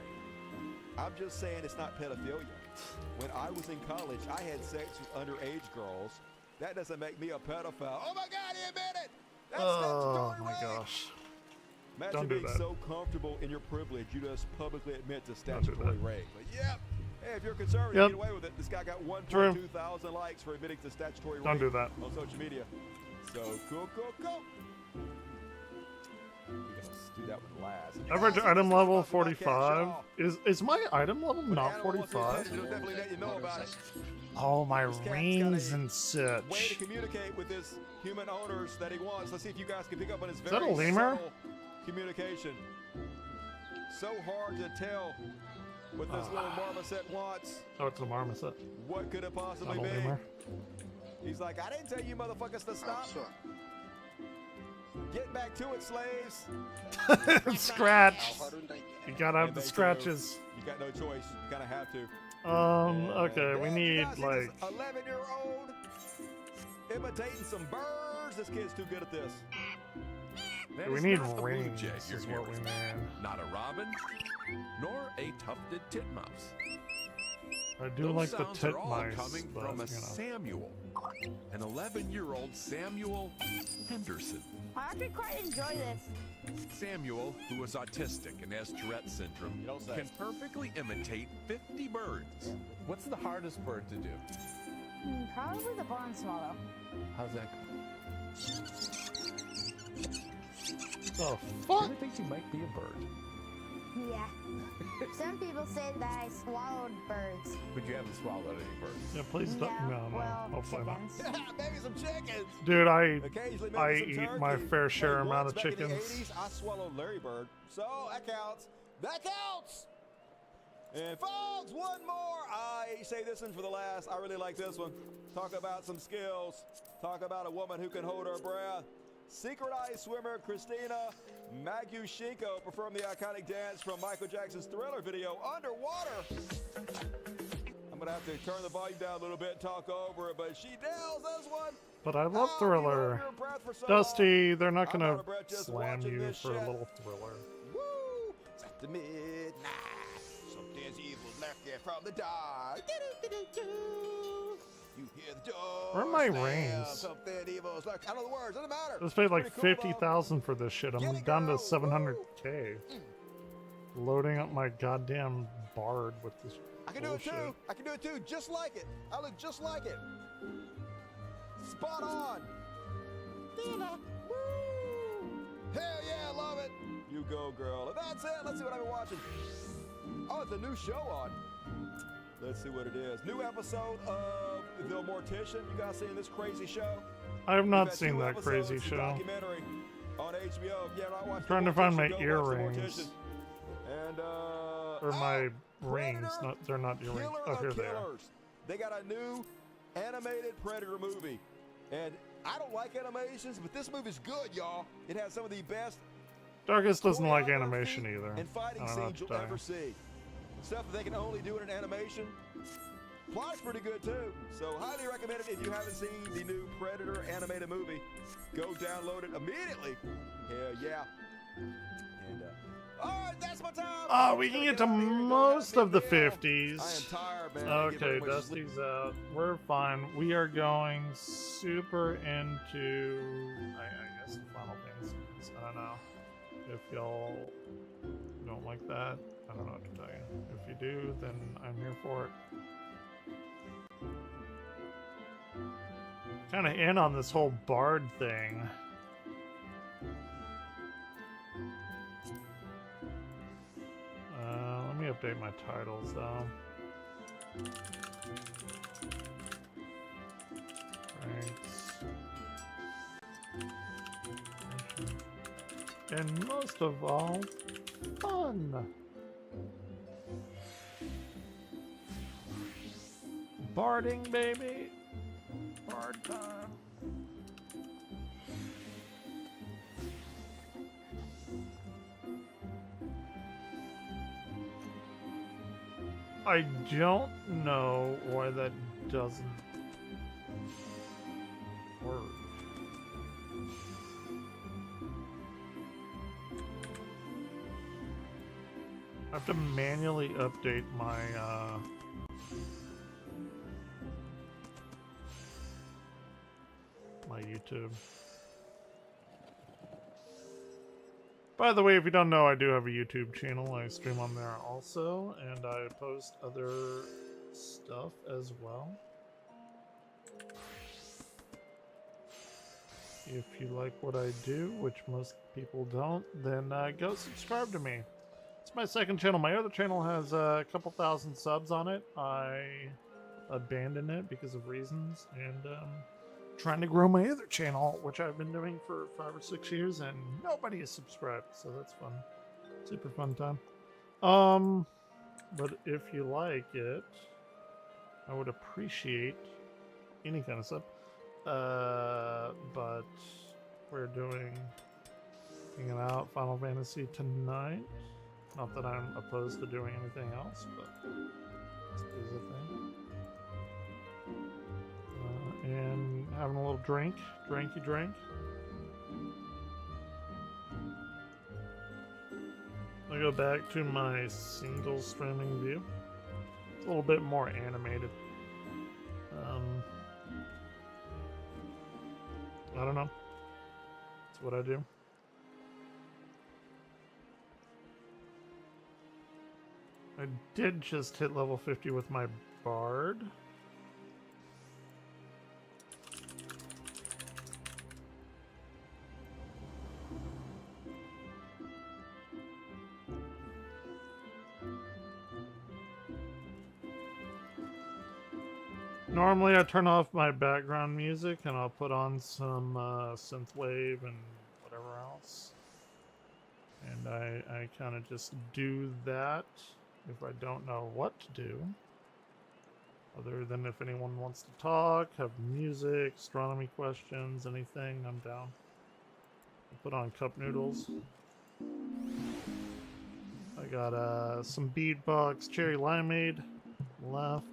I'm just saying it's not pedophilia. When I was in college, I had sex with underage girls. That doesn't make me a pedophile. Oh my God, he admitted it! That's Oh statutory my rape. gosh. Imagine Don't do being that. so comfortable in your privilege, you just publicly admit to Don't do statutory that. rape. But yep. Hey, if you're conservative, Yep. get away with it. This guy got 1.2 True. thousand likes for admitting to statutory rape Don't do that. on social media. So cool. We're gonna do that one last. Average Guys, item this level is about 45. y'all. Is my item level But not animal wants to 45? attend, it'll definitely let you know about it. Oh, my This cat's rings got a and such. way to communicate with his human owners that he wants. Let's see if you guys can pick up on his Is very that a lemur? subtle communication. So hard to tell what this little marmoset wants. Oh, it's a marmoset. What could it possibly Not a be? lemur. He's like, I didn't tell you motherfuckers to stop. Get back to it, slaves. Scratch. You gotta have the scratches. You got no choice. You kind of have to. Okay, we need like 11-year-old imitating some birds. This kid's too good at this. That we is need not a blue rings jay is you're what we hearing. need. Not a robin, nor a tufted titmouse. I do Those like the sounds are all titmice, coming but from a you know. Samuel, an 11-year-old Samuel Henderson. I actually quite enjoy this. Samuel, who is autistic and has Tourette syndrome, can perfectly imitate 50 birds. What's the hardest bird to do? Probably the barn swallow. How's that go? The fuck? I think you might be a bird. Yeah. Some people say that I swallowed birds. But you haven't swallowed any birds. Yeah, please don't. Yeah, No, well, hopefully chickens. Maybe some chickens. Dude, I Occasionally maybe I some eat my turkey. fair share Hey, amount once of back in the chickens. 80s, I swallowed Larry Bird, so that counts. That counts. And folks, one more. I say this one for the last. I really like this one. Talk about some skills. Talk about a woman who can hold her breath. Secret ice swimmer Christina Magushenko performed the iconic dance from Michael Jackson's Thriller video, Underwater. I'm going to have to turn the volume down a little bit and talk over it, but she nails this one. But I love Thriller. Dusty, they're not gonna slam you for a little Thriller. Woo! It's after midnight. Something's evil lurking from the dark. You hear the door. Where are my slam. rings? Something evil is lurking. I know the words. Doesn't matter. I just paid like Pretty cool, though. 50,000 for this shit. I'm down to 700K. Loading up my goddamn bard with this I can do it bullshit. too. I can do it too. Just like it. I look just like it. Spot on. Dina. Woo. Hell yeah, love it. You go, girl. And that's it. Let's see what I've been watching. Oh, it's a new show on. Let's see what it is. New episode of The Mortician. You guys seen this crazy show? I have We've not had seen 2 that episodes, crazy it's a show. documentary on HBO. Yeah, I watched Trying The to find Mortician. my Go watch The earrings. Mortician. And Or my rings. They're not earrings. Killer Oh, here of they are. Killers. They got a new animated Predator movie. And I don't like animations, but this movie's good, y'all. It has some of the best Darkest doesn't like animation either. and fighting I don't know what scenes to you'll tell ever you. see. Stuff that they can only do in an animation. Plot's pretty good too. So highly recommend it if you haven't seen the new Predator animated movie. Go download it immediately. Hell yeah. And alright, that's my time. We can get to most of the 50s. I am tired, man. I get Okay, very much Dusty's out. We're fine. We are going super into, I guess, Final Fantasy. I don't know. If y'all don't like that, I don't know what to tell you. If you do, then I'm here for it. Kind of in on this whole bard thing. Let me update my titles though. Ranks. And most of all, fun. Barding, baby. Bard time. I don't know why that doesn't work. I have to manually update my my YouTube. By the way, if you don't know, I do have a YouTube channel. I stream on there also, and I post other stuff as well. If you like what I do, which most people don't, then go subscribe to me. It's my second channel. My other channel has a couple thousand subs on it. I abandoned it because of reasons, and trying to grow my other channel, which I've been doing for 5 or 6 years, and nobody is subscribed, so that's fun. Super fun time. But if you like it, I would appreciate any kind of sub. But we're hanging out Final Fantasy tonight. Not that I'm opposed to doing anything else, but this is a thing. And having a little drinky drink. I'll go back to my single streaming view. It's a little bit more animated. I don't know. That's what I do. I did just hit level 50 with my Bard. Normally I turn off my background music and I'll put on some synthwave and whatever else. And I kind of just do that if I don't know what to do. Other than if anyone wants to talk, have music, astronomy questions, anything, I'm down. I'll put on cup noodles. I got some beadbox cherry limeade left.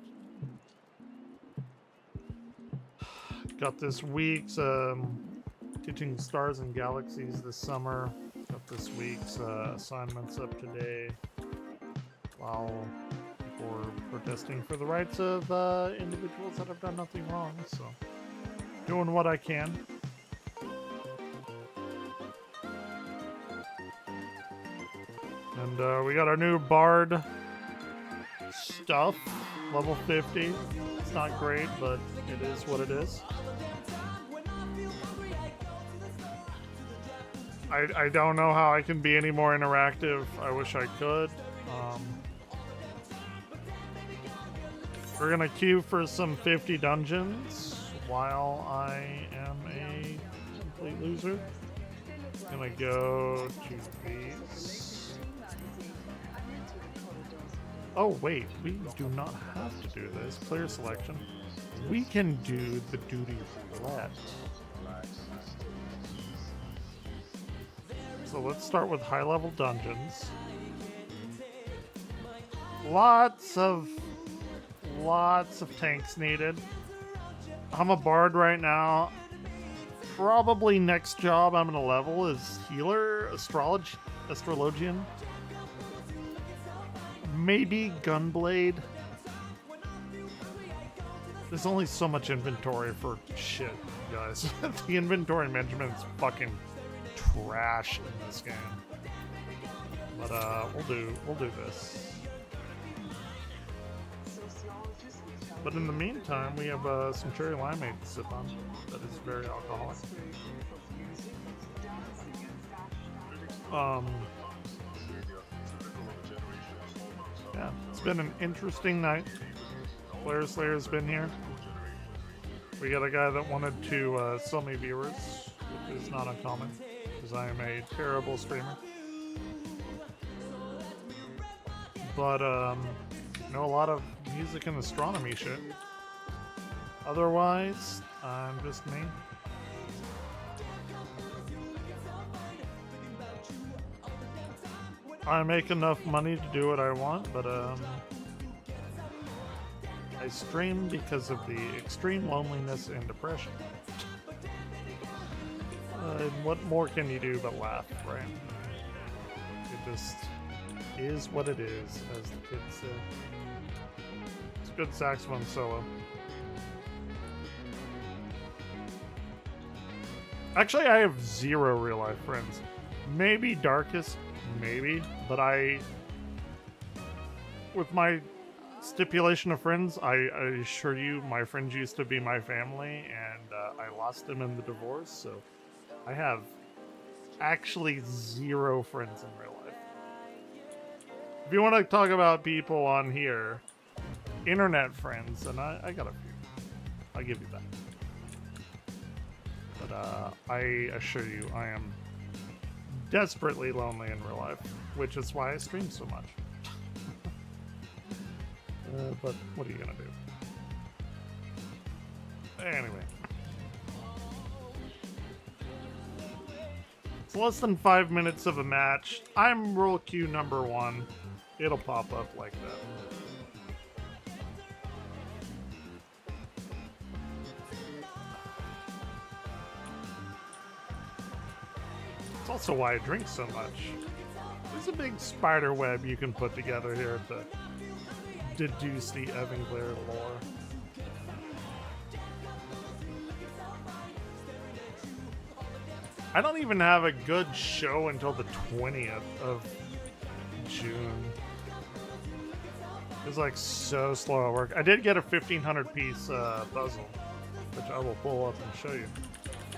Got this week's teaching stars and galaxies this summer. Got this week's assignments up today while people were protesting for the rights of individuals that have done nothing wrong. So doing what I can. And we got our new Bard stuff, level 50. It's not great, but it is what it is. I don't know how I can be any more interactive. I wish I could. We're gonna queue for some 50 dungeons while I am a complete loser. Gonna go to these. Oh wait, we do not have to do this. Player selection. We can do the duty roulette. So let's start with high level dungeons. Lots of tanks needed. I'm a bard right now. Probably next job I'm gonna level is healer, astrologian. Maybe gunblade. There's only so much inventory for shit, guys. The inventory management is fucking trash in this game. But we'll do this. But in the meantime, we have some cherry limeade to sip on. That is very alcoholic. Yeah, it's been an interesting night. Player Slayer's been here. We got a guy that wanted to sell me viewers, which is not uncommon, because I am a terrible streamer. But, know a lot of music and astronomy shit. Otherwise, I'm just me. I make enough money to do what I want, but I stream because of the extreme loneliness and depression. And what more can you do but laugh, right? It just is what it is, as the kids say. It's a good saxophone solo. Actually, I have zero real life friends. Maybe Darkest, maybe, but with my stipulation of friends, I assure you, my friends used to be my family, and I lost them in the divorce, so I have actually zero friends in real life. If you want to talk about people on here, internet friends, and I got a few. I'll give you that. But I assure you, I am desperately lonely in real life, which is why I stream so much. But what are you gonna do? Anyway. It's less than 5 minutes of a match. I'm roll queue number 1. It'll pop up like that. It's also why I drink so much. There's a big spider web you can put together here to deduce the Evangelion lore. I don't even have a good show until the 20th of June. It's like so slow at work. I did get a 1,500 piece puzzle, which I will pull up and show you.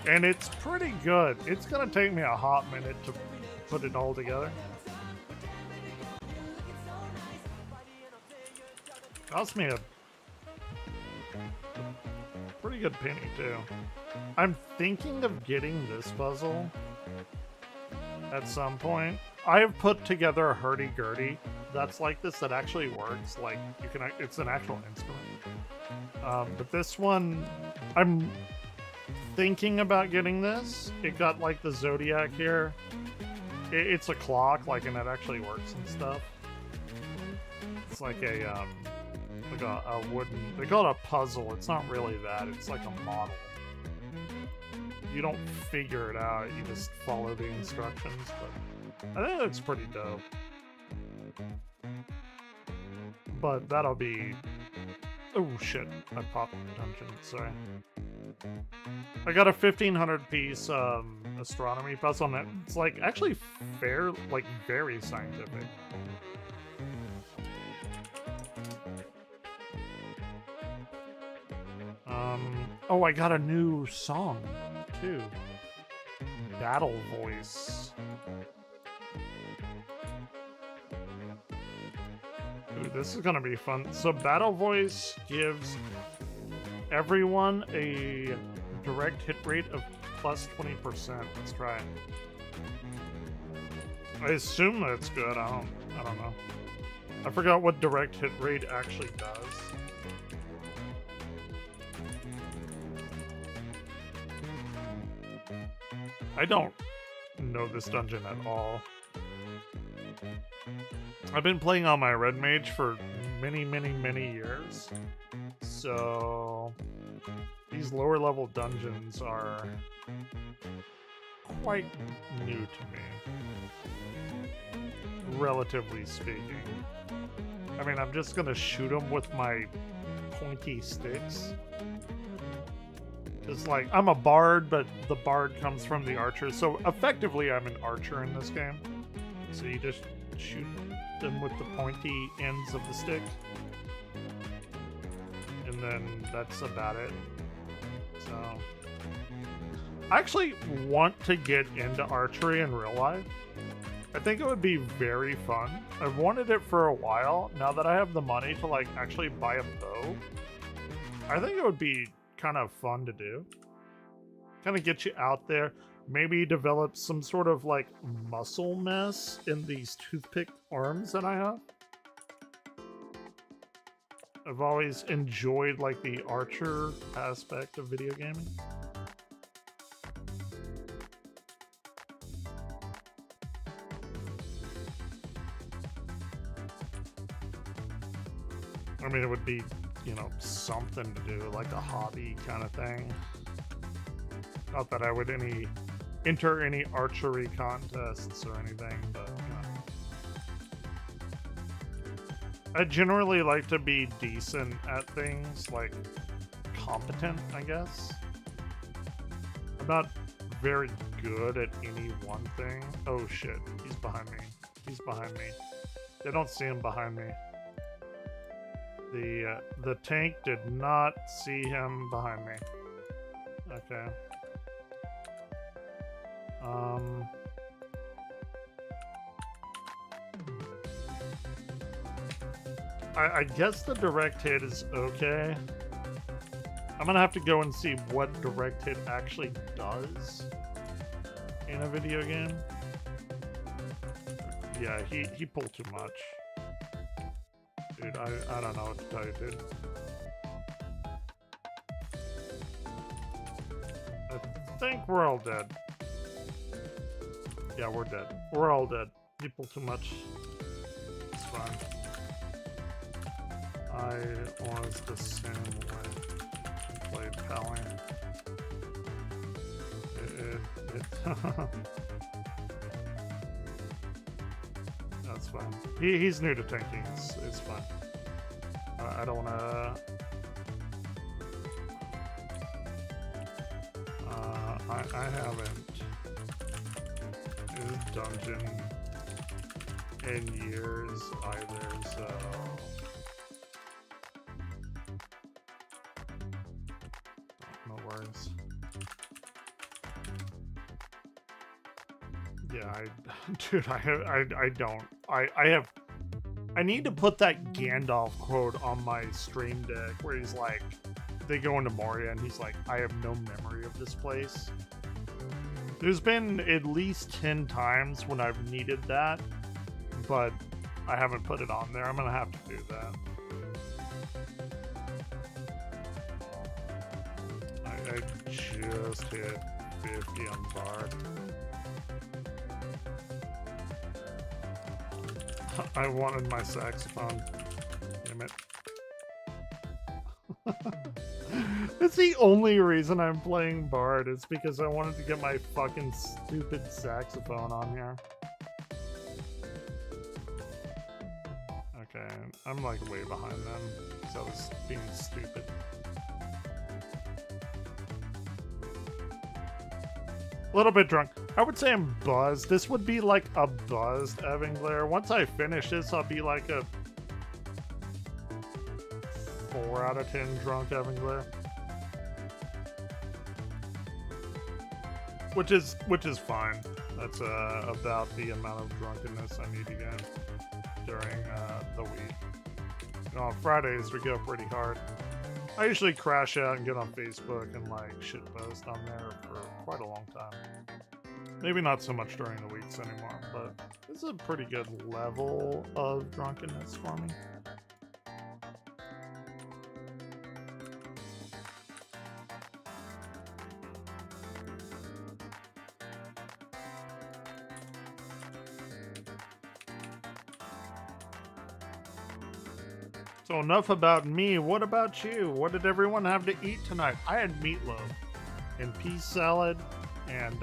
And it's pretty good. It's gonna take me a hot minute to put it all together. Cost me a pretty good penny too. I'm thinking of getting this puzzle at some point. I have put together a hurdy-gurdy that's like this that actually works. Like you can, it's an actual instrument. But this one, I'm thinking about getting this. It got like the zodiac here. It's a clock, like, and it actually works and stuff. It's like a wooden. They call it a puzzle. It's not really that. It's like a model. You don't figure it out. You just follow the instructions. But I think it looks pretty dope. But that'll be. Oh shit! I popped the dungeon. Sorry. I got a 1,500 piece astronomy puzzle, and it's like actually very scientific. Oh, I got a new song too. Battle Voice. Ooh, this is gonna be fun. So Battle Voice gives everyone a direct hit rate of plus 20%. Let's try it. I assume that's good. I don't know. I forgot what direct hit rate actually does. I don't know this dungeon at all. I've been playing on my Red Mage for many years. So these lower level dungeons are quite new to me, relatively speaking. I mean, I'm just gonna shoot them with my pointy sticks. It's like, I'm a bard, but the bard comes from the archer. So effectively, I'm an archer in this game. So you just shoot them with the pointy ends of the stick. And then that's about it. So I actually want to get into archery in real life. I think it would be very fun. I've wanted it for a while. Now that I have the money to like actually buy a bow, I think it would be kind of fun to do. Kind of get you out there. Maybe develop some sort of like muscle mass in these toothpick arms that I have. I've always enjoyed like the archer aspect of video gaming. I mean, it would be, you know, something to do, like a hobby kind of thing. Not that I would enter any archery contests or anything, but I generally like to be decent at things, like competent, I guess. I'm not very good at any one thing. Oh shit, he's behind me. He's behind me. They don't see him behind me. The tank did not see him behind me. Okay. I guess the direct hit is okay. I'm gonna have to go and see what direct hit actually does in a video game. Yeah, he pulled too much. Dude, I don't know what to tell you, dude. I think we're all dead. Yeah, we're dead. We're all dead. He pulled too much. It's fine. I was the same way I played Pally. That's fine. He's new to tanking. It's fine. I don't wanna. I haven't in this dungeon in years either, so. No worries. Yeah, dude, I don't. I need to put that Gandalf quote on my stream deck where he's like, they go into Moria and he's like, I have no memory of this place. There's been at least 10 times when I've needed that, but I haven't put it on there. I'm gonna have to do that. I just hit 50 on Bard. I wanted my saxophone. Damn it. That's the only reason I'm playing Bard. It's because I wanted to get my fucking stupid saxophone on here. Okay, I'm like way behind them because I was being stupid. A little bit drunk. I would say I'm buzzed. This would be like a buzzed Evanglair. Once I finish this, I'll be like a 4 out of 10 drunk Evanglair. Which is fine. That's about the amount of drunkenness I need to get during the week. You know, on Fridays we go pretty hard. I usually crash out and get on Facebook and like shitpost on there for quite a long time. Maybe not so much during the weeks anymore, but this is a pretty good level of drunkenness for me. So enough about me. What about you? What did everyone have to eat tonight? I had meatloaf and pea salad and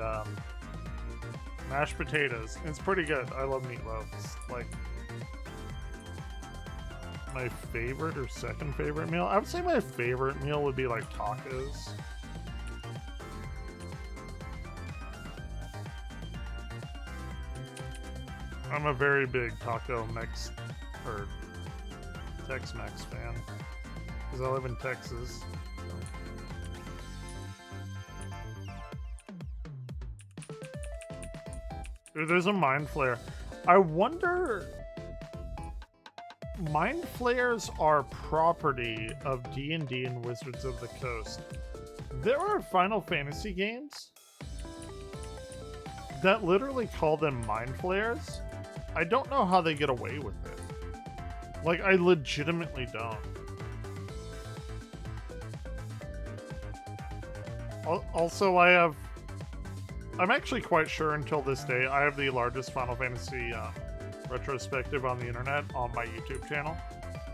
mashed potatoes. It's pretty good. I love meatloaf. It's like my favorite or second favorite meal. I would say my favorite meal would be like tacos. I'm a very big taco mix or Tex-Mex fan because I live in Texas. Dude, there's a mind flare. I wonder. Mind flares are property of D&D and Wizards of the Coast. There are Final Fantasy games that literally call them mind flares. I don't know how they get away with it. Like, I legitimately don't. Also, I'm actually quite sure until this day, I have the largest Final Fantasy retrospective on the internet on my YouTube channel.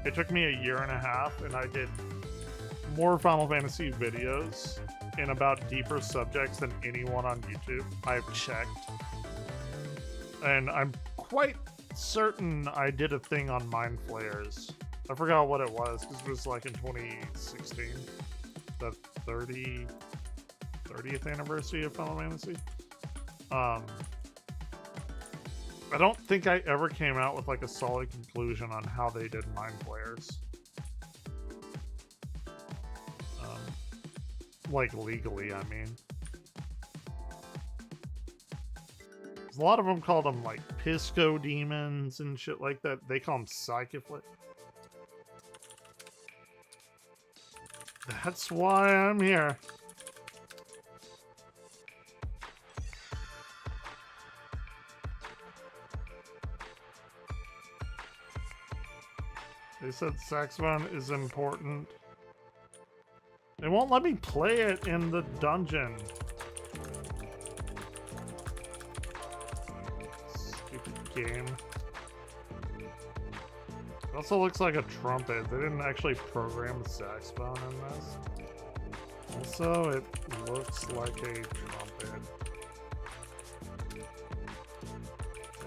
It took me a year and a half, and I did more Final Fantasy videos and about deeper subjects than anyone on YouTube I've checked. And I'm quite certain I did a thing on mind flares. I forgot what it was because it was like in 2016, the 30th anniversary of Final Fantasy. I don't think I ever came out with like a solid conclusion on how they did mind flares. Like legally, I mean. A lot of them called them like Pisco demons and shit like that. They call them psychiflic. That's why I'm here. They said saxophone is important. They won't let me play it in the dungeon. Stupid game. It also looks like a trumpet. They didn't actually program a saxophone in this. Also, it looks like a trumpet.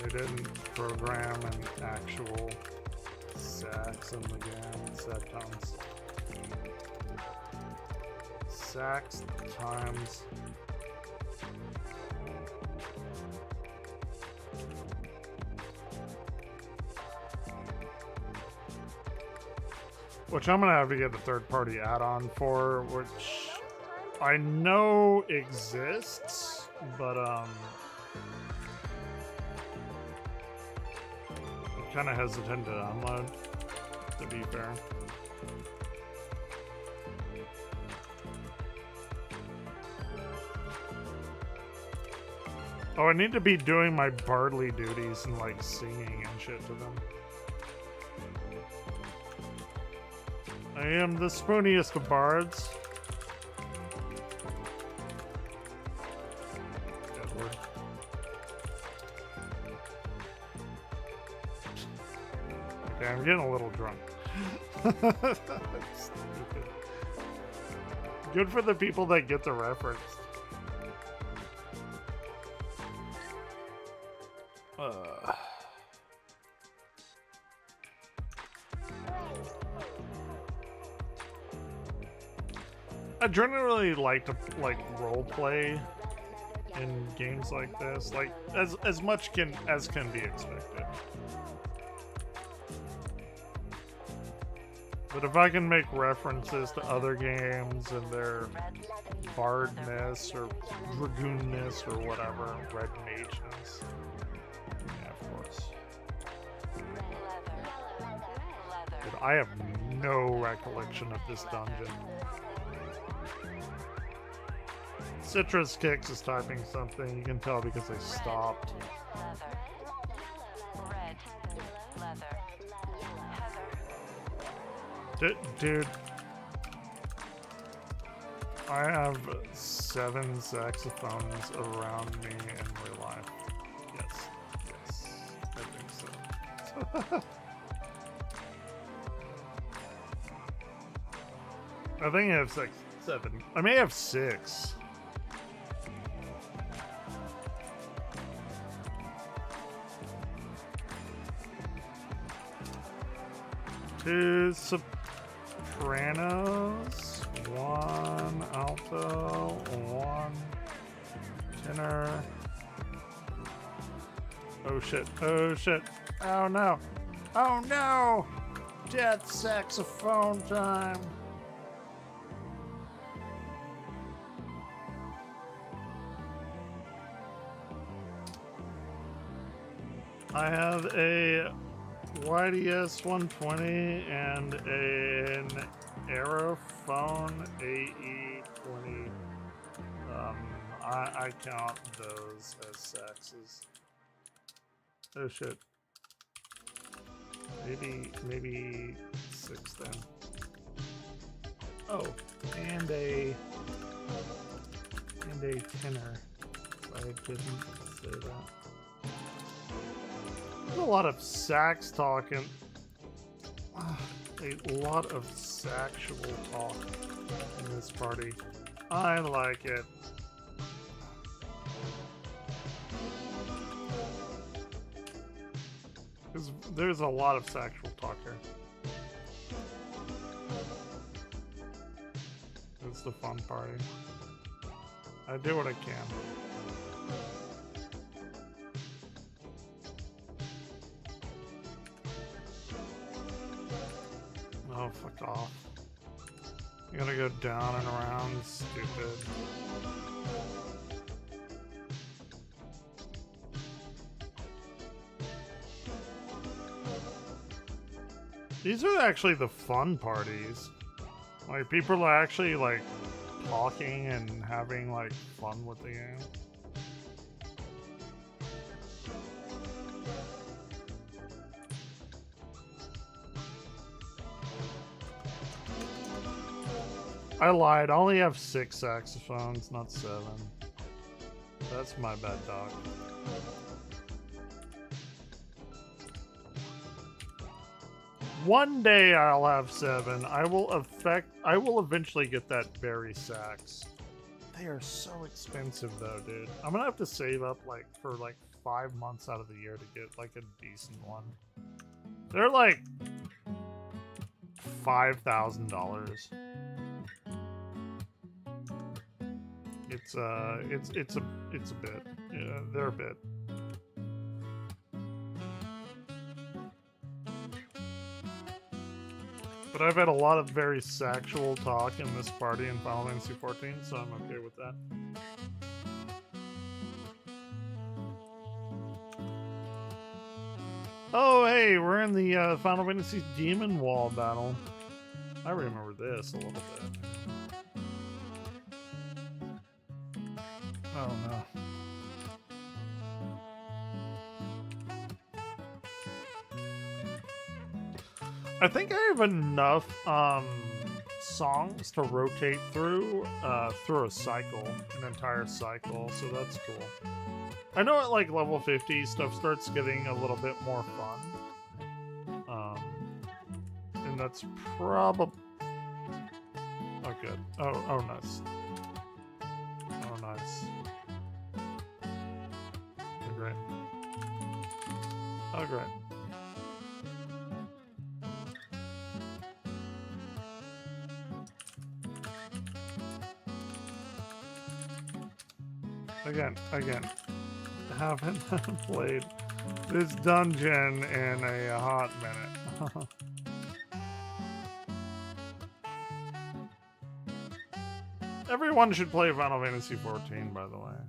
They didn't program an actual sax in the game. Set tones. Sax times. Which I'm gonna have to get a third-party add-on for, which I know exists, but I'm kind of hesitant to download, to be fair. Oh, I need to be doing my bardly duties and like singing and shit to them. I am the spooniest of bards. Edward. Okay, I'm getting a little drunk. Stupid. Good for the people that get the reference. I generally like to role play in games like this, like as much as can be expected. But if I can make references to other games and their bardness or dragoonness or whatever, red mageness, yeah, of course. Dude, I have no recollection of this dungeon. Citrus Kicks is typing something. You can tell because they stopped. Dude, I have 7 saxophones around me in real life. Yes, I think so. I think I have 7. I may have 6. Two sopranos, 1 alto, 1 tenor. Oh shit, oh shit, oh no, oh no! Death saxophone time! I have a YDS 120 and an Aerophone AE20. I count those as saxes. Oh shit. Maybe 6 then. Oh, and a tenor. I didn't say that. There's a lot of sax talking. A lot of sexual talk in this party. I like it. There's a lot of sexual talk here. It's the fun party. I do what I can. Oh, fuck off. You gotta go down and around, stupid. These are actually the fun parties. Like, people are actually, like, talking and having, like, fun with the game. I lied. I only have 6 saxophones, not 7. That's my bad, dog. One day I'll have 7. I will eventually get that Barry sax. They are so expensive though, dude. I'm gonna have to save up like for like 5 months out of the year to get like a decent one. They're like $5,000. It's a bit. Yeah, they're a bit. But I've had a lot of very sexual talk in this party in Final Fantasy XIV, so I'm okay with that. Oh, hey, we're in the Final Fantasy Demon Wall battle. I remember this a little bit. Oh, no. I think I have enough songs to rotate through a cycle, an entire cycle, so that's cool. I know at like level 50 stuff starts getting a little bit more fun. And that's probably... Oh, good. Oh, nice. Oh, nice. Oh, great. Oh, great. Again, haven't played this dungeon in a hot minute. Everyone should play Final Fantasy XIV, by the way.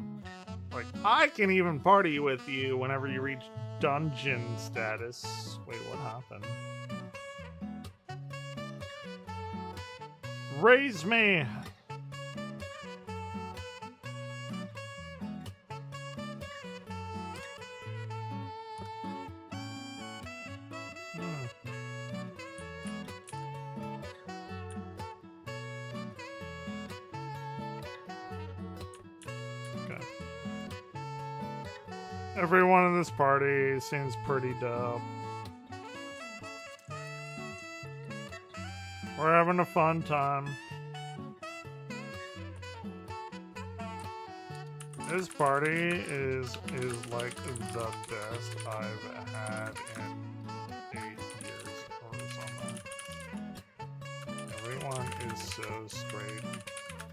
Like, I can even party with you whenever you reach dungeon status. Wait, what happened? Raise me! Everyone in this party seems pretty dope. We're having a fun time. This party is like the best I've had in 8 years or something. Everyone is so straight,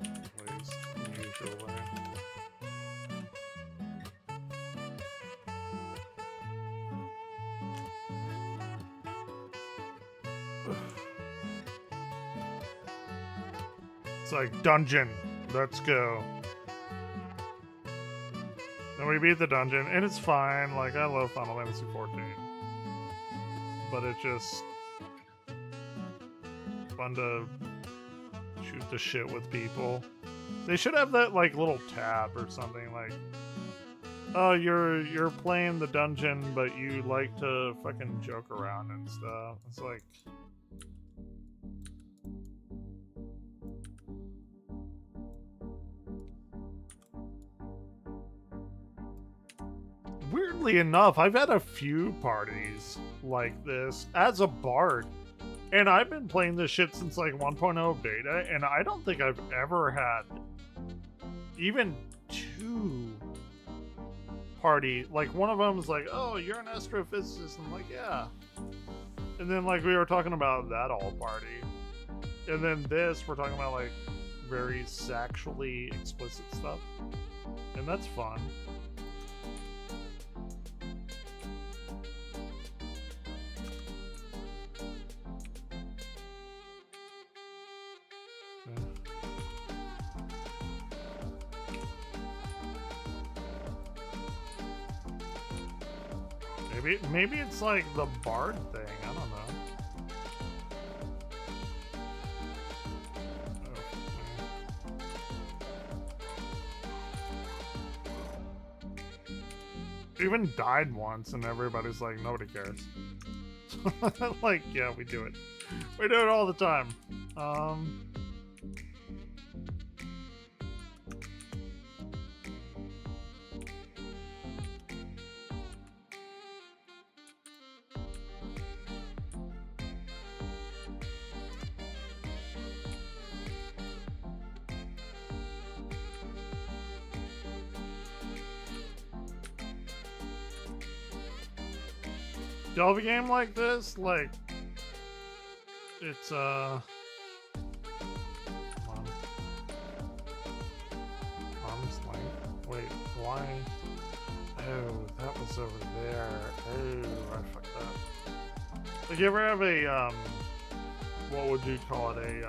at least usually. It's like, dungeon, let's go. Then we beat the dungeon, and it's fine. Like, I love Final Fantasy XIV. But it's just fun to shoot the shit with people. They should have that, like, little tab or something, like, oh, you're playing the dungeon, but you like to fucking joke around and stuff. It's like... Weirdly enough, I've had a few parties like this as a bard, and I've been playing this shit since like 1.0 beta, and I don't think I've ever had even 2 party. Like, one of them was like, oh, you're an astrophysicist. I'm like, yeah. And then like we were talking about that all party, and then this we're talking about like very sexually explicit stuff, and that's fun. Maybe it's like the bard thing. I don't know. Even died once, and everybody's like, nobody cares. Like, yeah, we do it. We do it all the time. Do you have a game like this? Like, it's, come on. Arm's length? Wait, why? Oh, that was over there. Oh, I fucked up. Like, you ever have a, what would you call it?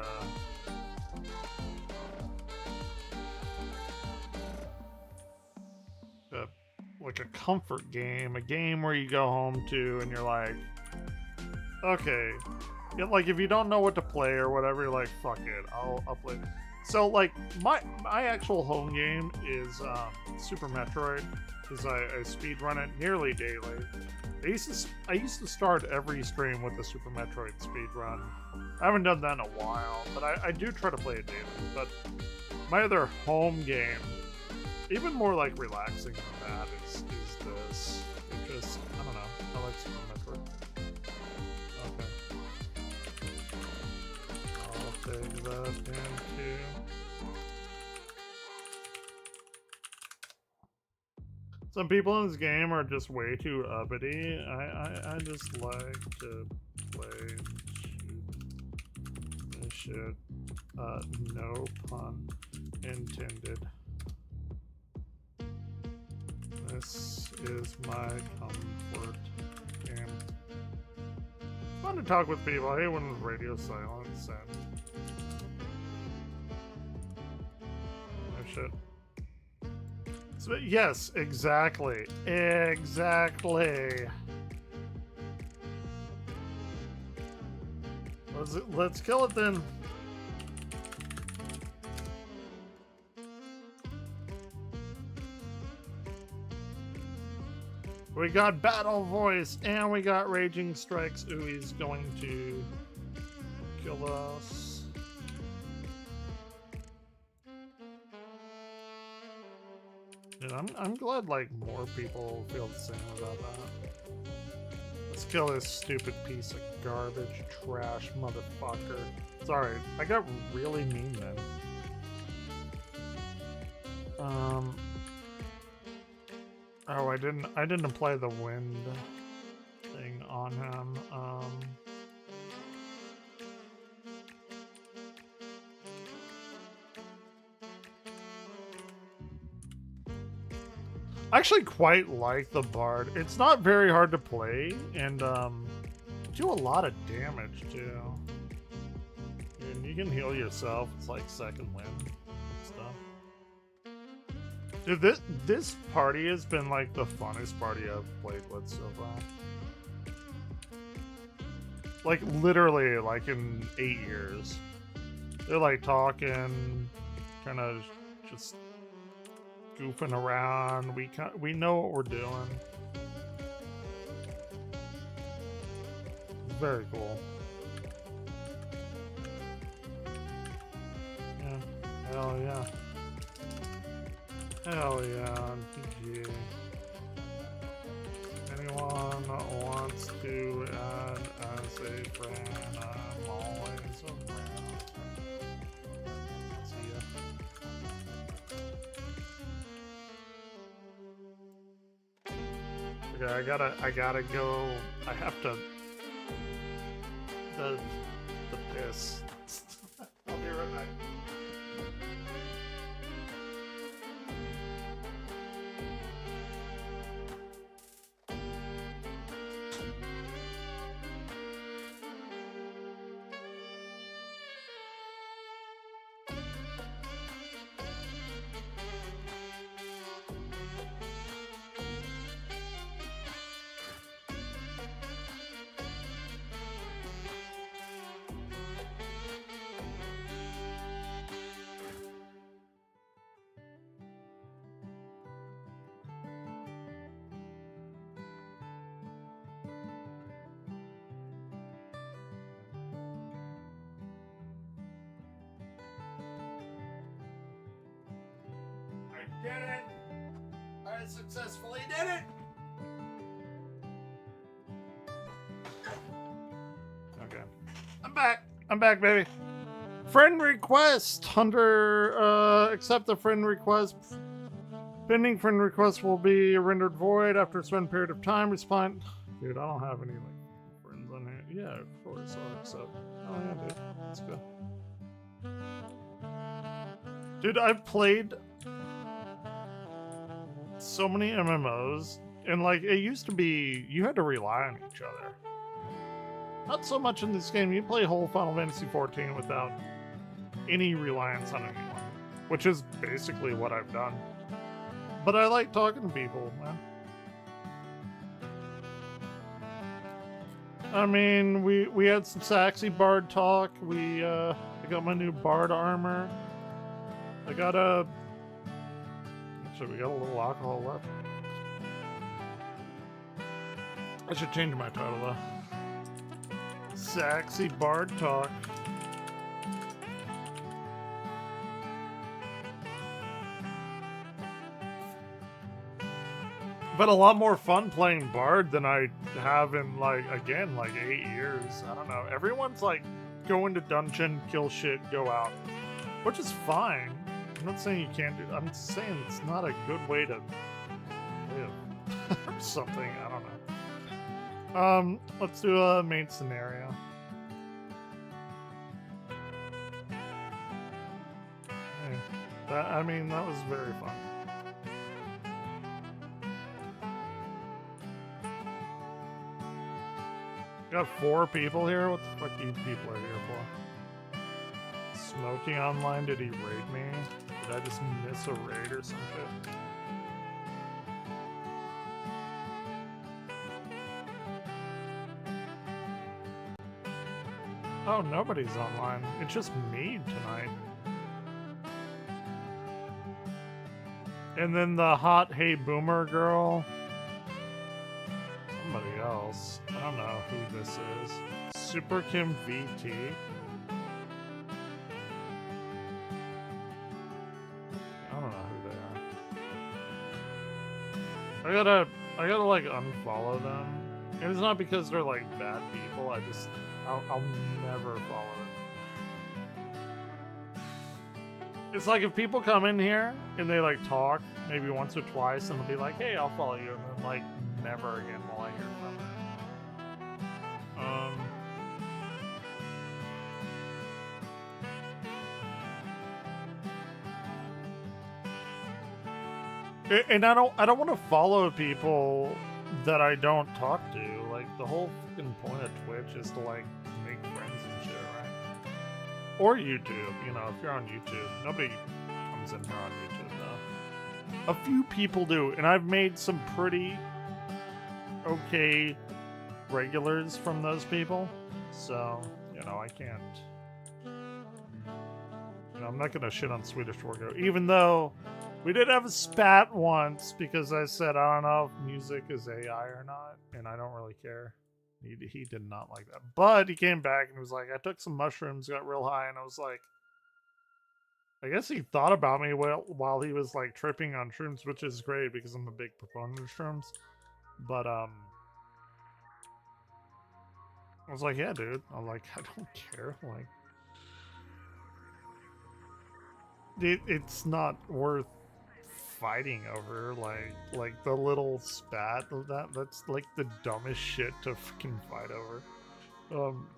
Like a comfort game, a game where you go home to and you're like, okay, yeah, like if you don't know what to play or whatever, you're like, fuck it, I'll play. So like my actual home game is Super Metroid, because I speed run it nearly daily. I used to start every stream with the Super Metroid speed run. I haven't done that in a while, but I do try to play it daily. But my other home game, even more like relaxing than that, is this. It just, I don't know. I like Super Metroid. Okay. I'll take that into. Some people in this game are just way too uppity. I just like to play and shoot this shit. No pun intended. This is my comfort game. It's fun to talk with people. I hate when the radio's silence and... Oh shit. So, yes, exactly. Exactly. Let's kill it then. We got Battle Voice, and we got Raging Strikes. Ooh, he's going to kill us. Dude, I'm glad, like, more people feel the same about that. Let's kill this stupid piece of garbage, trash, motherfucker. Sorry, I got really mean then. Oh, I didn't apply the wind thing on him. I actually quite like the Bard. It's not very hard to play, and do a lot of damage too. And you can heal yourself. It's like second wind stuff. Dude, this party has been like the funnest party I've played with so far. Like literally, like in 8 years. They're like talking, kind of just goofing around. We know what we're doing. Very cool. Yeah. Hell yeah. Hell yeah, GG. Anyone wants to add as a friend, I'm always around. See ya. Okay, I gotta go. I have to. The piss. I'll be right back. Did it! I successfully did it! Okay. I'm back! I'm back, baby! Friend request! Under, accept the friend request. Pending friend request will be rendered void after a certain period of time. Respond. Dude, I don't have any, like, friends on here. Yeah, of course, I'll accept. Oh, yeah, dude. Let's go. Dude, I've played so many MMOs, and like it used to be you had to rely on each other. Not so much in this game. You play whole Final Fantasy XIV without any reliance on anyone, which is basically what I've done. But I like talking to people, man. I mean, we had some sexy bard talk. I got my new bard armor. I got actually, we got a little alcohol left. I should change my title though. Sexy bard talk. But a lot more fun playing bard than I have in like 8 years. I don't know. Everyone's like go into dungeon, kill shit, go out, which is fine. I'm not saying you can't do that. I'm saying it's not a good way to live or something. I don't know. Let's do a main scenario. Hey, I mean, that was very fun. Got 4 people here? What the fuck you people are here for? Smoking online? Did he raid me? Did I just miss a raid or some shit? Oh, nobody's online. It's just me tonight. And then the hot hey boomer girl. Somebody else. I don't know who this is. Super Kim VT. I don't know who they are. I gotta like unfollow them. And it's not because they're like bad people. I'll never follow them. It's like if people come in here and they like talk maybe once or twice and they'll be like, hey, I'll follow you, and then like never again will I hear from them. And I don't want to follow people that I don't talk to. Like the whole fucking point of Twitch is to like make friends and shit, right? Or YouTube, you know, if you're on YouTube. Nobody comes in here on YouTube though. A few people do, and I've made some pretty okay regulars from those people. So, you know, I can't. You know, I'm not gonna shit on Swedish Wargo, even though we did have a spat once because I said I don't know if music is AI or not, and I don't really care. He did not like that. But he came back and was like, I took some mushrooms, got real high, and I was like, I guess he thought about me while he was like tripping on shrooms, which is great because I'm a big proponent of shrooms. But I was like, yeah, dude. I'm like, I don't care. Like, it's not worth fighting over. Like the little spat of that's like the dumbest shit to fucking fight over.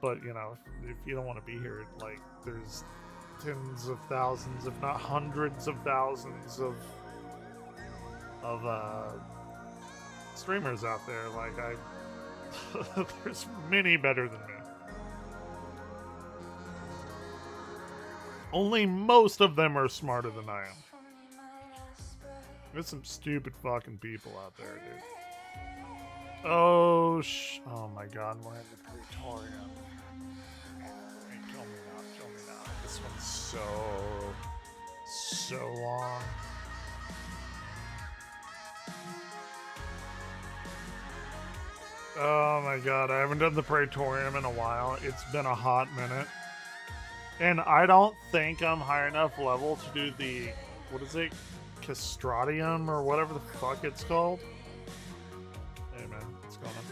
But you know, if you don't want to be here, like there's tens of thousands, if not hundreds of thousands of streamers out there. Like there's many better than me. Only most of them are smarter than I am. There's some stupid fucking people out there, dude. Oh my god, we're in the Praetorium. Hey, kill me now. This one's so long. Oh my god, I haven't done the Praetorium in a while. It's been a hot minute. And I don't think I'm high enough level to do the, what is it? Castratium or whatever the fuck it's called. Hey man, what's going on?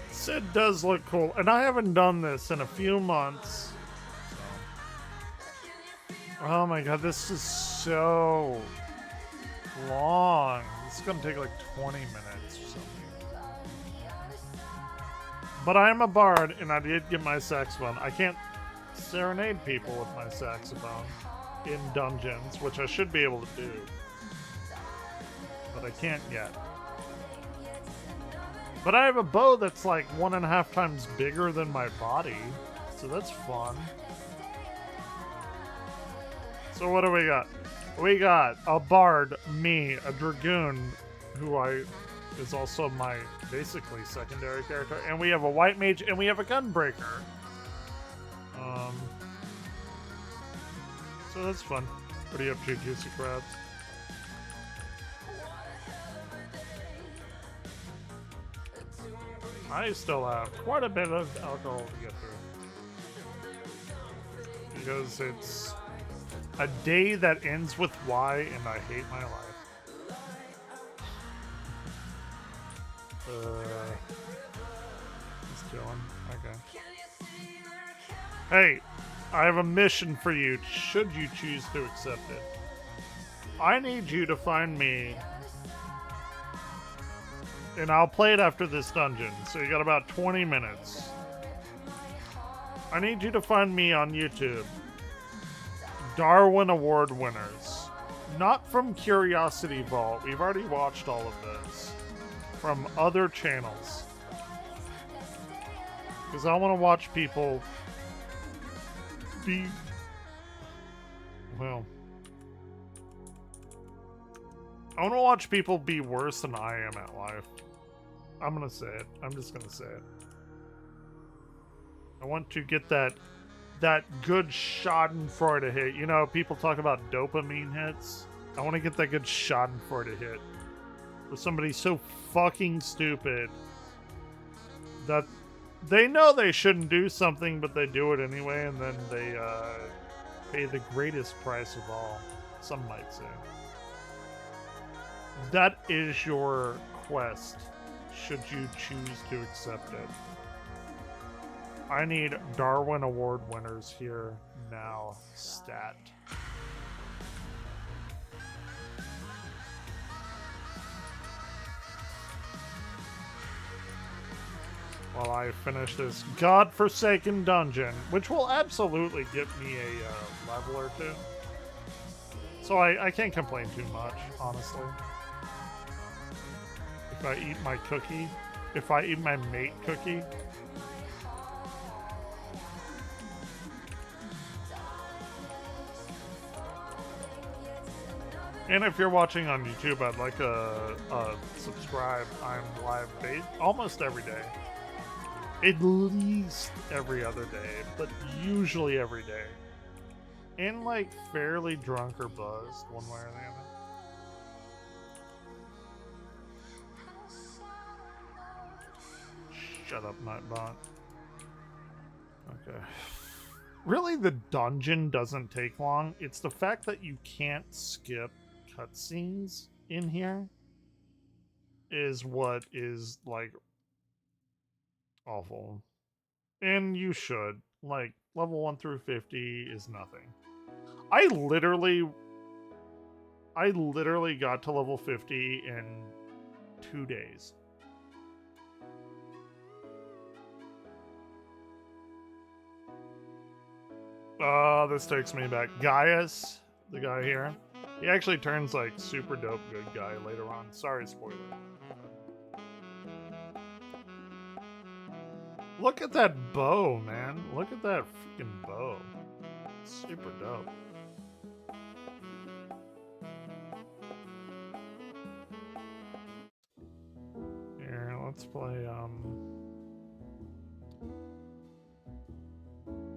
Sid does look cool, and I haven't done this in a few months. Oh my god, this is so long. This is gonna take like 20 minutes or something. But I am a bard, and I did get my saxophone. I can't serenade people with my saxophone in dungeons, which I should be able to do. But I can't yet. But I have a bow that's like 1.5 times bigger than my body, so that's fun. So what do we got? We got a bard, me, a dragoon, who is also my basically secondary character, and we have a white mage, and we have a gunbreaker. So that's fun. What are you up to, Juicy Crabs? I still have quite a bit of alcohol to get through. Because it's a day that ends with Y, and I hate my life. Just chilling. Okay. Hey, I have a mission for you, should you choose to accept it. I need you to find me, and I'll play it after this dungeon, so you got about 20 minutes. I need you to find me on YouTube. Darwin Award winners. Not from Curiosity Vault. We've already watched all of those. From other channels. Because I want to watch people be... Well... I want to watch people be worse than I am at life. I'm going to say it. I'm just going to say it. I want to get that good schadenfreude hit. You know, people talk about dopamine hits. I want to get that good schadenfreude hit. With somebody so fucking stupid that they know they shouldn't do something, but they do it anyway, and then they pay the greatest price of all, some might say. That is your quest, should you choose to accept it. I need Darwin Award winners here now. Stat. While I finish this godforsaken dungeon, which will absolutely get me a level or two. So I can't complain too much, honestly. If I eat my cookie, if I eat my mate cookie, and if you're watching on YouTube, I'd like a subscribe. I'm live almost every day. At least every other day, but usually every day. And like fairly drunk or buzzed, one way or the other. Shut up, Nightbot. Okay. Really, the dungeon doesn't take long. It's the fact that you can't skip cutscenes in here is what is, like, awful. And you should. Like, level 1 through 50 is nothing. I literally got to level 50 in 2 days. This takes me back. Gaius, the guy here, he actually turns like super dope good guy later on. Sorry, spoiler. Look at that bow, man. Look at that freaking bow. Super dope. Here, let's play,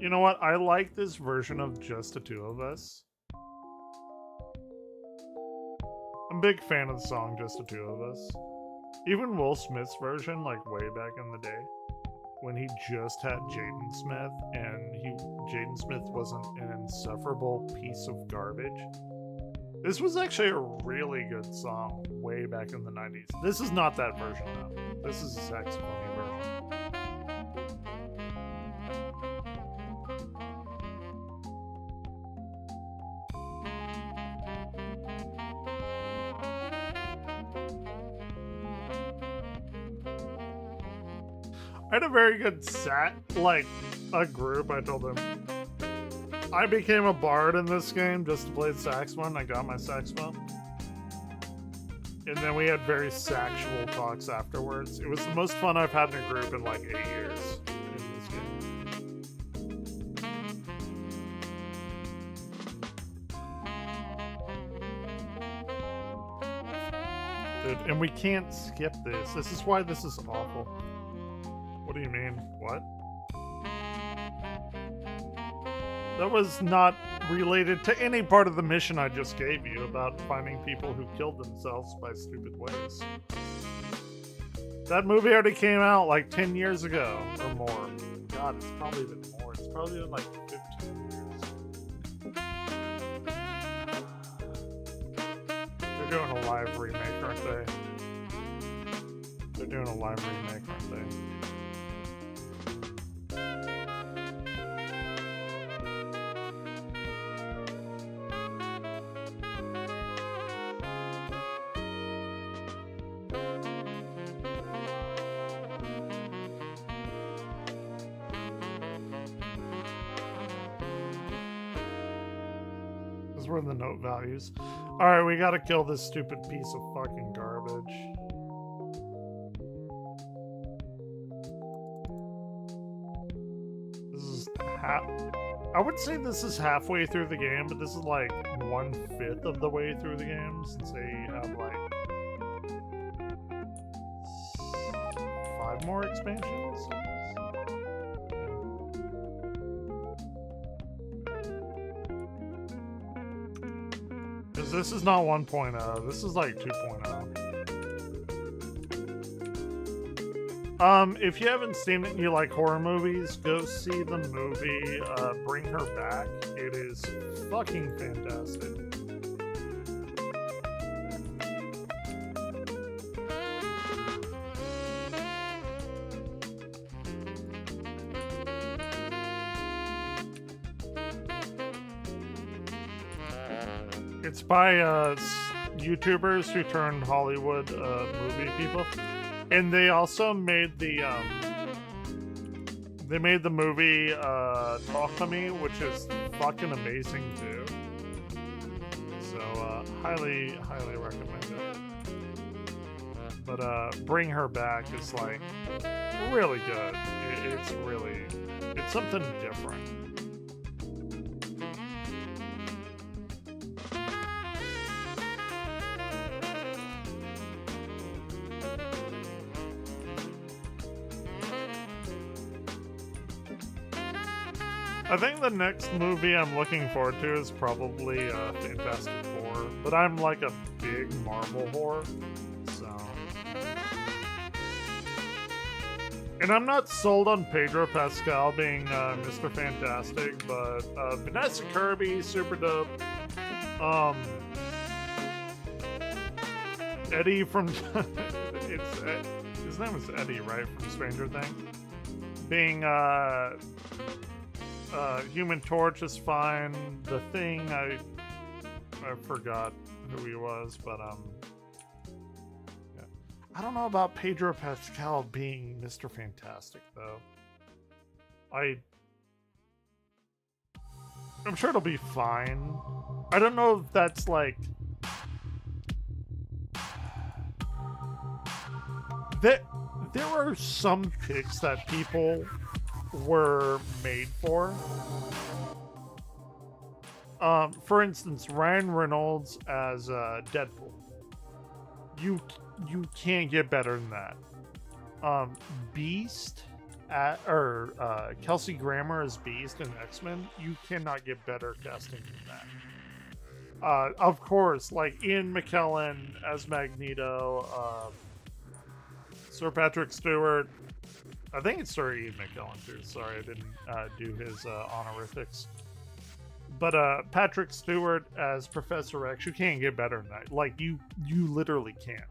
You know what? I like this version of just the two of us. I'm a big fan of the song Just the Two of Us. Even Will Smith's version, like way back in the day, when he just had Jaden Smith, and Jaden Smith wasn't an insufferable piece of garbage. This was actually a really good song way back in the 90s. This is not that version though. This is a saxophone version. I had a very good a group. I told them I became a bard in this game just to play the saxophone. I got my saxophone. And then we had very sexual talks afterwards. It was the most fun I've had in a group in like 8 years in this game. Dude, and we can't skip this. This is why this is awful. What do you mean? What? That was not related to any part of the mission I just gave you about finding people who killed themselves by stupid ways. That movie already came out like 10 years ago or more. God, it's probably even more. It's probably been like 15 years. They're doing a live remake, aren't they? They're doing a live remake, aren't they? Were the note values. Alright, we gotta kill this stupid piece of fucking garbage. This is I would say this is halfway through the game, but this is like 1/5 of the way through the game, since they have like 5 more expansions. This is not 1.0. This is like 2.0. If you haven't seen it and you like horror movies, go see the movie Bring Her Back. It is fucking fantastic. It's by YouTubers who turned Hollywood movie people, and they also made the movie Talk to Me, which is fucking amazing too. So highly recommend it. But Bring Her Back is like really good. It's something different. I think the next movie I'm looking forward to is probably Fantastic Four, but I'm like a big Marvel whore, so. And I'm not sold on Pedro Pascal being Mr. Fantastic, but Vanessa Kirby, super dope. Eddie from his name is Eddie, right, from Stranger Things? Being Human Torch is fine. The Thing, I forgot who he was, but yeah. I don't know about Pedro Pascal being Mr. Fantastic though. I'm sure it'll be fine. I don't know if that's like there were some picks that people were made for. For instance, Ryan Reynolds as Deadpool. You can't get better than that. Beast Kelsey Grammer as Beast in X-Men. You cannot get better casting than that. Of course, like Ian McKellen as Magneto, Sir Patrick Stewart I think it's Sir Ian McKellen too. Sorry, I didn't do his honorifics. But Patrick Stewart as Professor X, you can't get better than that. Like you literally can't.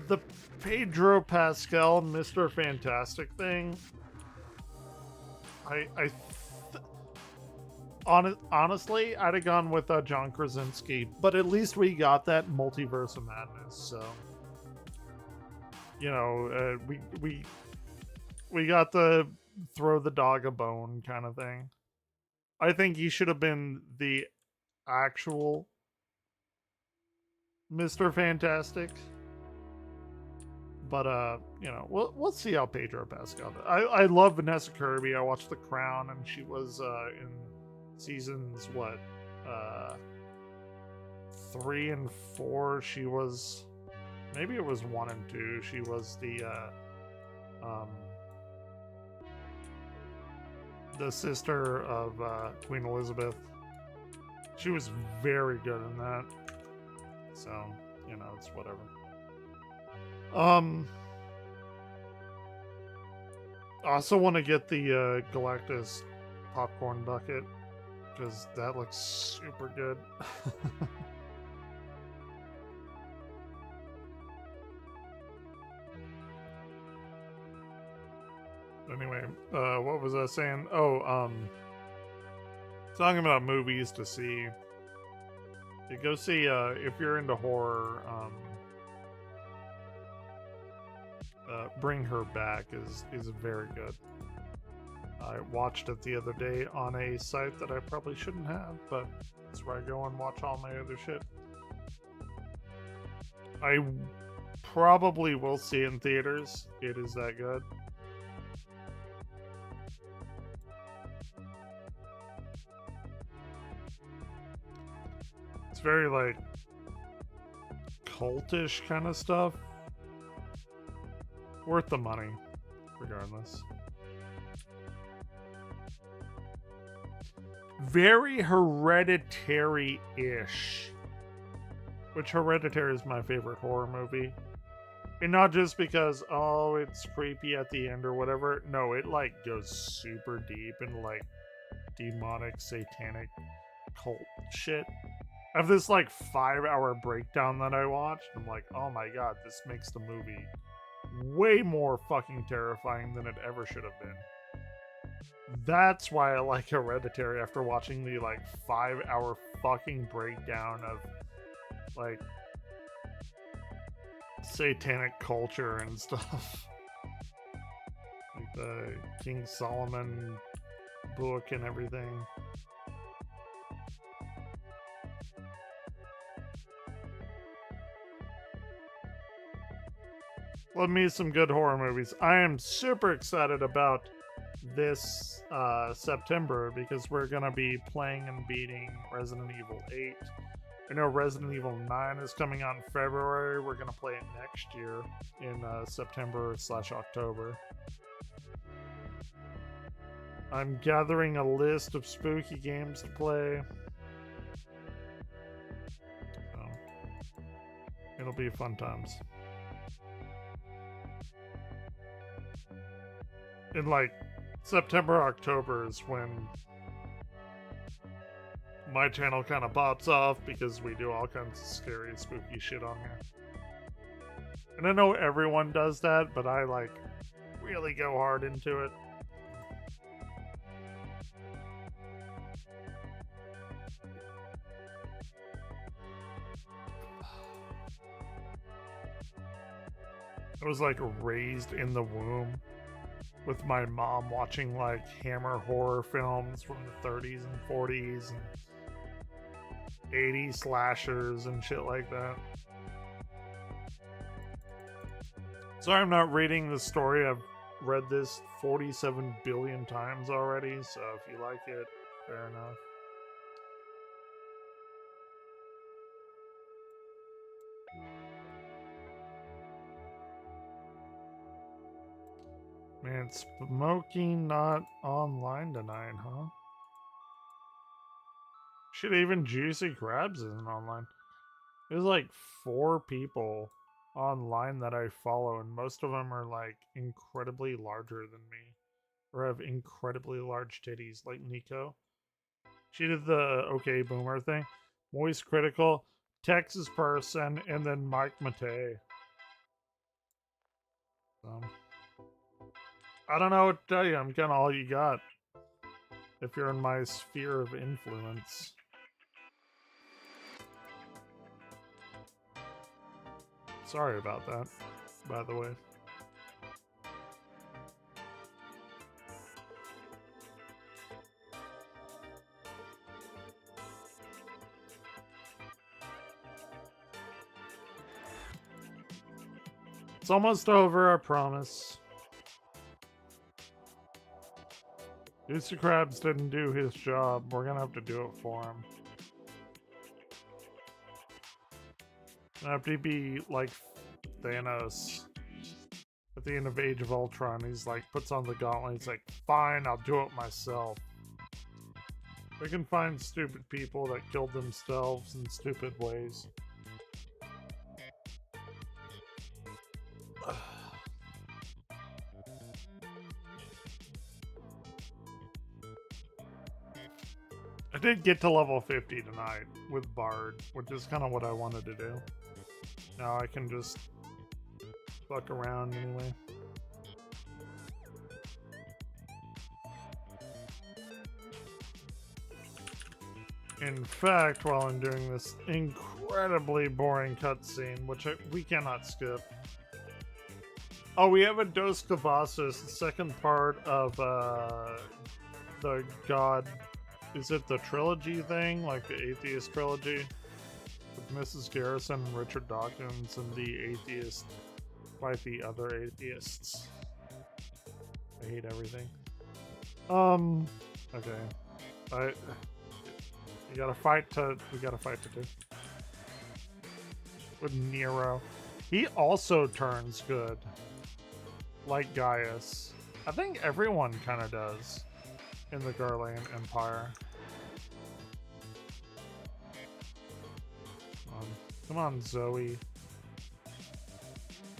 The Pedro Pascal Mr. Fantastic thing. Honestly, I'd have gone with John Krasinski, but at least we got that multiverse of madness. So, you know, we got the throw the dog a bone kind of thing. I think he should have been the actual Mr. Fantastic. But you know, we'll see how Pedro Pascal does. I love Vanessa Kirby. I watched The Crown, and she was in seasons 3 and 4. She was, maybe it was 1 and 2. She was the sister of Queen Elizabeth. She was very good in that. So, you know, it's whatever. I also want to get the Galactus popcorn bucket because that looks super good. Anyway, what was I saying? Oh, talking about movies to see. You go see, if you're into horror, Bring Her Back is very good. I watched it the other day on a site that I probably shouldn't have, but that's where I go and watch all my other shit. I probably will see it in theaters. It is that good. It's very like cultish kind of stuff. Worth the money, regardless. Very Hereditary-ish. Which Hereditary is my favorite horror movie. And not just because, oh, it's creepy at the end or whatever. No, it like goes super deep and like demonic, satanic cult shit. I have this like 5-hour breakdown that I watched. I'm like, oh my god, this makes the movie way more fucking terrifying than it ever should have been. That's why I like Hereditary after watching the like 5-hour fucking breakdown of like satanic culture and stuff. Like the King Solomon book and everything. Love me some good horror movies. I am super excited about this September because we're going to be playing and beating Resident Evil 8. I know Resident Evil 9 is coming out in February. We're going to play it next year in September/October. I'm gathering a list of spooky games to play. So, it'll be fun times. In like September, October is when my channel kind of pops off because we do all kinds of scary, spooky shit on here. And I know everyone does that, but I like really go hard into it. I was like raised in the womb with my mom watching like Hammer horror films from the 30s and 40s and 80s slashers and shit like that. Sorry I'm not reading the story. I've read this 47 billion times already, so if you like it, fair enough. Man, smoking not online tonight, huh? Shit, even Juicy Crabs isn't online. There's like 4 people online that I follow, and most of them are like incredibly larger than me, or have incredibly large titties, like Nico. She did the OK Boomer thing. Moist Critical, Texas Person, and then Mike Matei. I don't know what to tell you. I'm kind of all you got. If you're in my sphere of influence. Sorry about that, by the way. It's almost over, I promise. Mr. Krabs didn't do his job. We're gonna have to do it for him. Gonna have to be like Thanos at the end of Age of Ultron. He's like, puts on the gauntlet. He's like, fine, I'll do it myself. We can find stupid people that killed themselves in stupid ways. I did get to level 50 tonight with Bard, which is kind of what I wanted to do. Now I can just fuck around anyway. In fact, while I'm doing this incredibly boring cutscene, which we cannot skip. Oh, we have a Dos Cavazos, the second part of the God... Is it the trilogy thing? Like the Atheist trilogy? With Mrs. Garrison and Richard Dawkins and the atheist fight the other atheists. I hate everything. Okay. We got a fight to do. With Nero. He also turns good. Like Gaius. I think everyone kind of does. In the Garlean Empire. Come on, Zoe.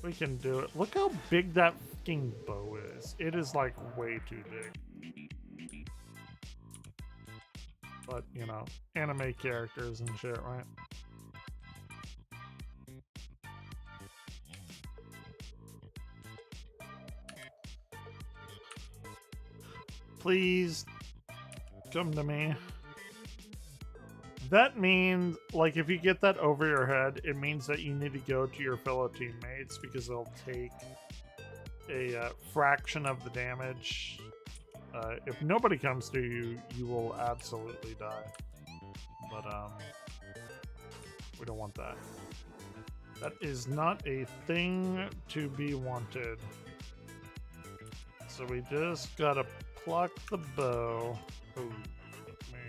We can do it. Look how big that fucking bow is. It is like way too big. But, you know, anime characters and shit, right? Please come to me. That means, like, if you get that over your head, it means that you need to go to your fellow teammates because they'll take a fraction of the damage. If nobody comes to you, you will absolutely die. But, we don't want that. That is not a thing to be wanted. So we just gotta pluck the bow. Ooh, me.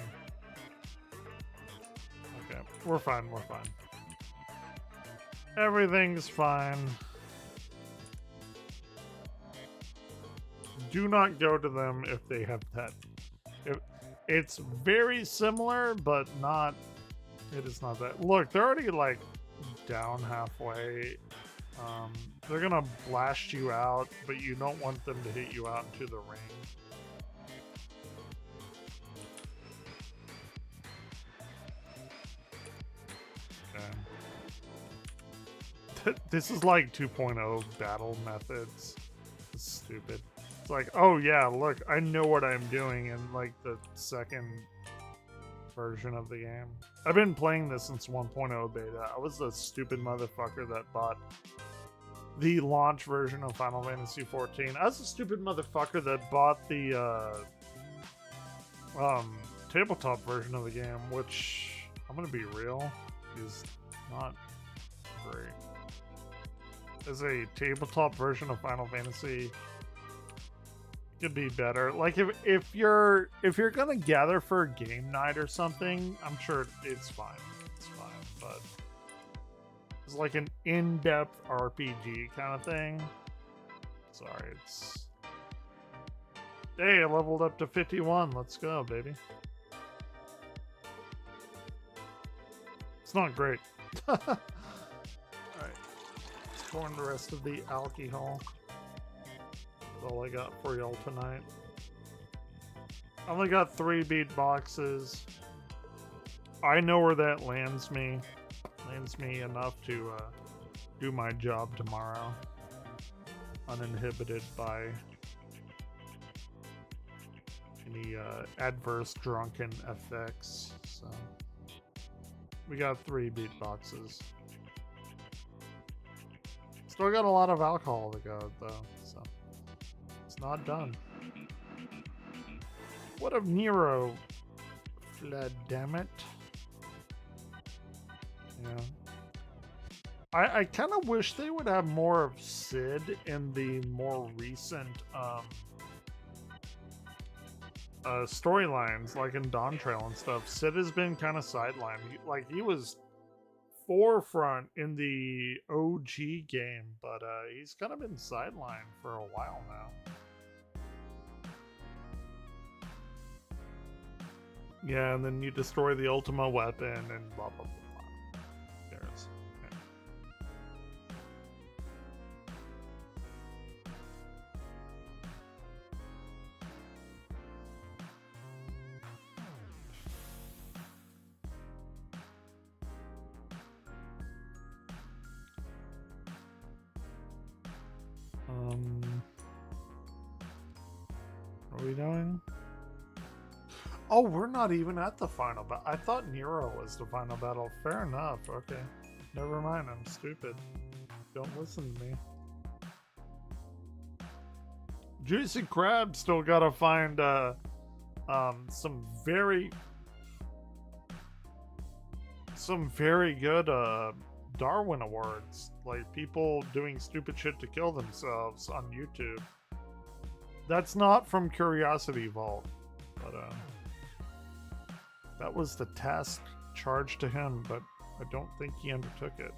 Okay, we're fine, we're fine. Everything's fine. Do not go to them if they have that. It's very similar, but not... It is not that. Look, they're already, like, down halfway. They're gonna blast you out, but you don't want them to hit you out into the ring. Okay. This is like 2.0 battle methods. It's stupid. It's like, oh yeah, look, I know what I'm doing in like the second version of the game. I've been playing this since 1.0 beta. I was the stupid motherfucker that bought the launch version of Final Fantasy XIV. I was the stupid motherfucker that bought the tabletop version of the game, which, I'm gonna be real, is not great. As a tabletop version of Final Fantasy, could be better. Like if you're gonna gather for a game night or something, I'm sure it's fine. It's fine, but it's like an in-depth RPG kind of thing. Sorry, it's... Hey, I leveled up to 51. Let's go, baby. It's not great. Alright. pouring the rest of the alcohol. That's all I got for y'all tonight. I only got 3 beat boxes. I know where that lands me. Lands me enough to do my job tomorrow. Uninhibited by any adverse drunken effects. So we got 3 beat boxes. Still got a lot of alcohol to go though, so it's not done. What if Nero fled, damn it? Yeah. I kind of wish they would have more of Sid in the more recent storylines, like in Dawn Trail and stuff. Sid has been kind of sidelined. He was forefront in the OG game, but he's kind of been sidelined for a while now. Yeah, and then you destroy the Ultima weapon and blah blah blah. There's what are we doing? Oh, we're not even at the final battle. I thought Nero was the final battle. Fair enough. Okay. Never mind. I'm stupid. Don't listen to me. Juicy Crab still gotta find some very good Darwin Awards. Like people doing stupid shit to kill themselves on YouTube. That's not from Curiosity Vault, but that was the task charged to him, but I don't think he undertook it.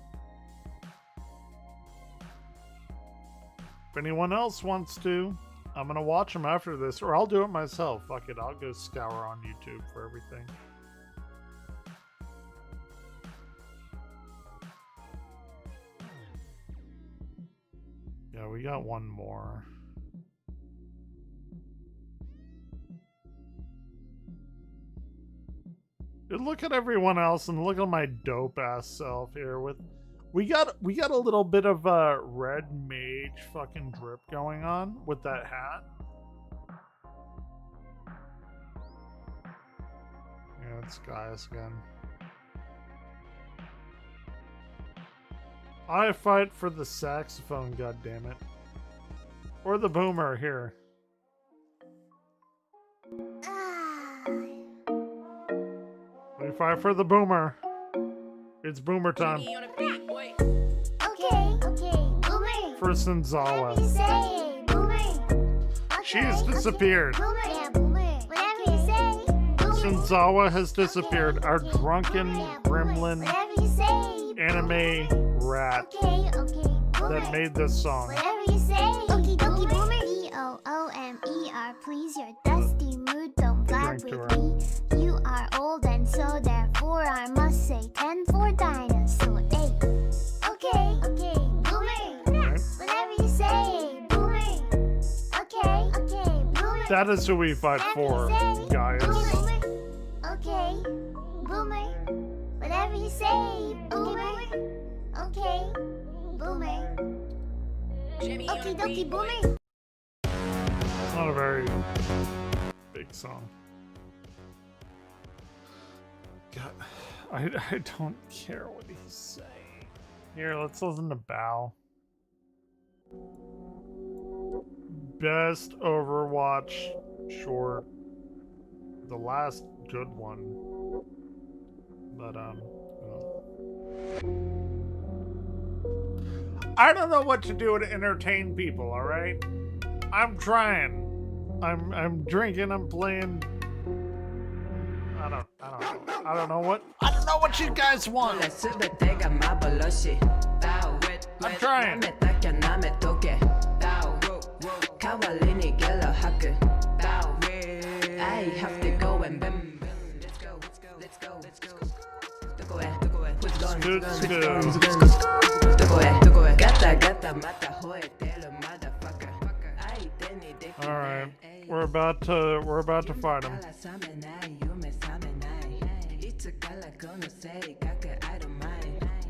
If anyone else wants to, I'm gonna watch them after this, or I'll do it myself. Fuck it, I'll go scour on YouTube for everything. Yeah, we got one more. Look at everyone else and look at my dope ass self here with we got a little bit of red mage fucking drip going on with that hat. Yeah, it's Gaius again. I fight for the saxophone, goddammit. Or the boomer here. We fight for the boomer. It's boomer time. Okay, boomer. For Senzawa. She has disappeared. Senzawa has disappeared. Our drunken gremlin anime rat that made this song. Whatever you say. Okie dokie, boomer. B-O-O-M-E-R. Please, your dusty mood don't vibe with me. You are old and so therefore I must say 10 for dinosaur. Hey. Okay, boomer. Whatever you say, boomer. Okay, boomer. That is who we fight for, guys. Okay, boomer. Whatever you say, boomer. Okay, boomer. Okie dokie, boomer. It's not a very big song. God, I don't care what he's saying. Here, let's listen to Bow. Best Overwatch short. The last good one. But, I don't know what to do to entertain people, alright? I'm trying. I'm drinking, I'm playing. I don't know what you guys want. I'm trying. I have to go and let's go. Let's go. Alright. We're about to fight him.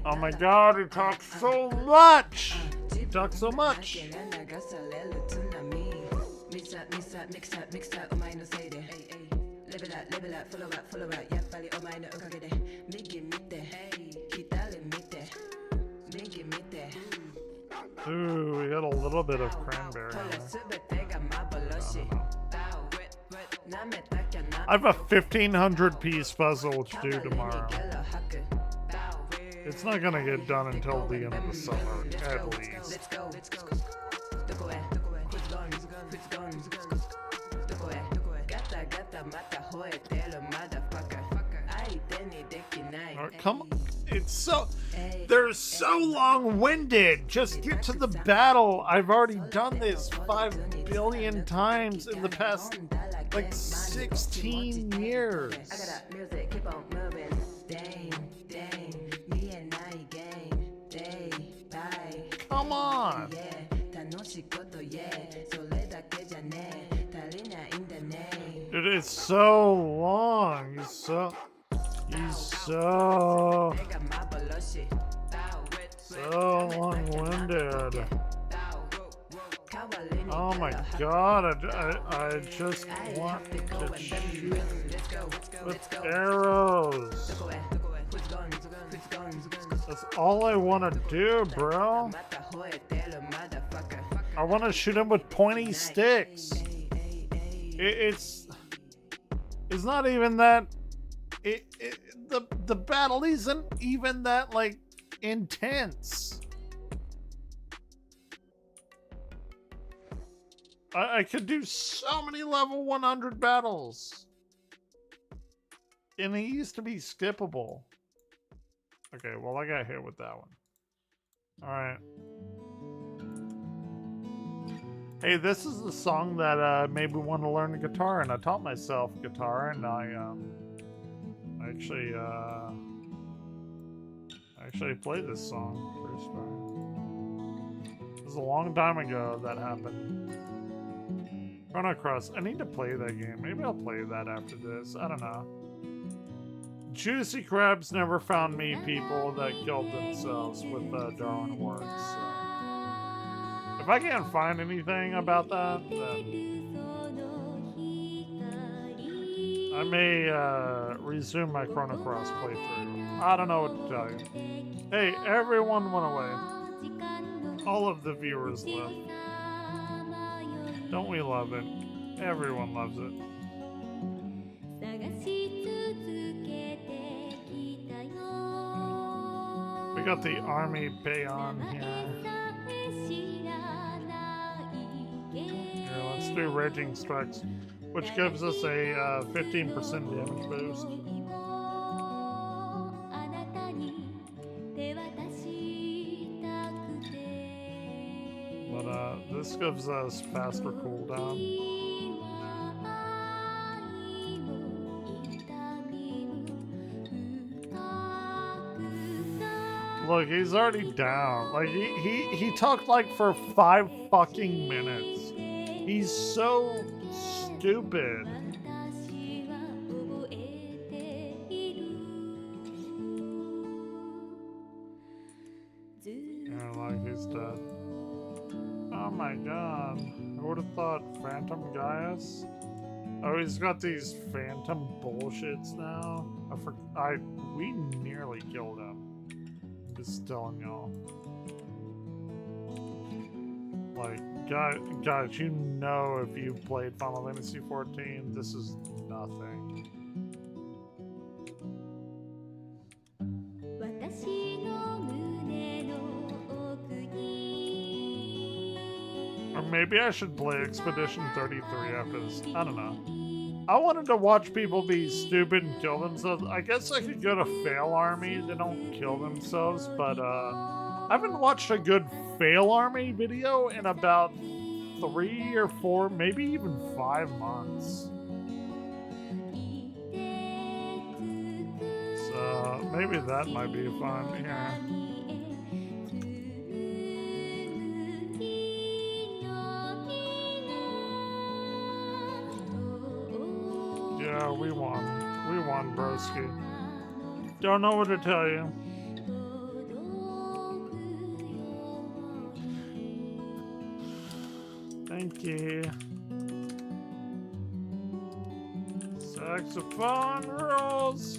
Oh my god, he talks so much! He talks so much! Ooh, we got a little bit of cranberry. I have a 1,500 piece puzzle to do tomorrow. It's not gonna get done until the end of the summer, at least. Come on. It's so... They're so long-winded. Just get to the battle. I've already done this 5 billion times in the past, like, 16 years. Come on. It is so long. He's so long-winded. Oh my god, I just want to shoot with arrows. That's all I want to do, bro. I want to shoot him with pointy sticks. It's not even that... The battle isn't even that, like, intense. I could do so many level 100 battles. And he used to be skippable. Okay, well, I got hit with that one. Alright. Hey, this is the song that made me want to learn the guitar, and I taught myself guitar, and I actually played this song. It was a long time ago that happened. Chrono Cross. I need to play that game. Maybe I'll play that after this. I don't know. Juicy Crabs never found me people that killed themselves with Darwin Awards. So. If I can't find anything about that, then I may resume my Chrono Cross playthrough. I don't know what to tell you. Hey, everyone went away. All of the viewers left. Don't we love it? Everyone loves it. We got the Army Bayon here. Here, let's do Raging Strikes, which gives us a 15% damage boost. But this gives us faster cooldown. Look, he's already down. Like he talked like for 5 fucking minutes. He's so stupid. Yeah, like he's dead. Oh my god. I would have thought Phantom Gaius. Oh, he's got these phantom bullshits now. We nearly killed him. Just telling y'all. Like, guys, you know if you played Final Fantasy XIV, this is nothing. Or maybe I should play Expedition 33 after this. I don't know. I wanted to watch people be stupid and kill themselves. I guess I could go to Fail Army. They don't kill themselves, but I haven't watched a good Fail Army video in about 3 or 4, maybe even 5 months. So maybe that might be fun. Yeah. Yeah, we won. We won, broski. Don't know what to tell you. Thank you. Saxophone rules.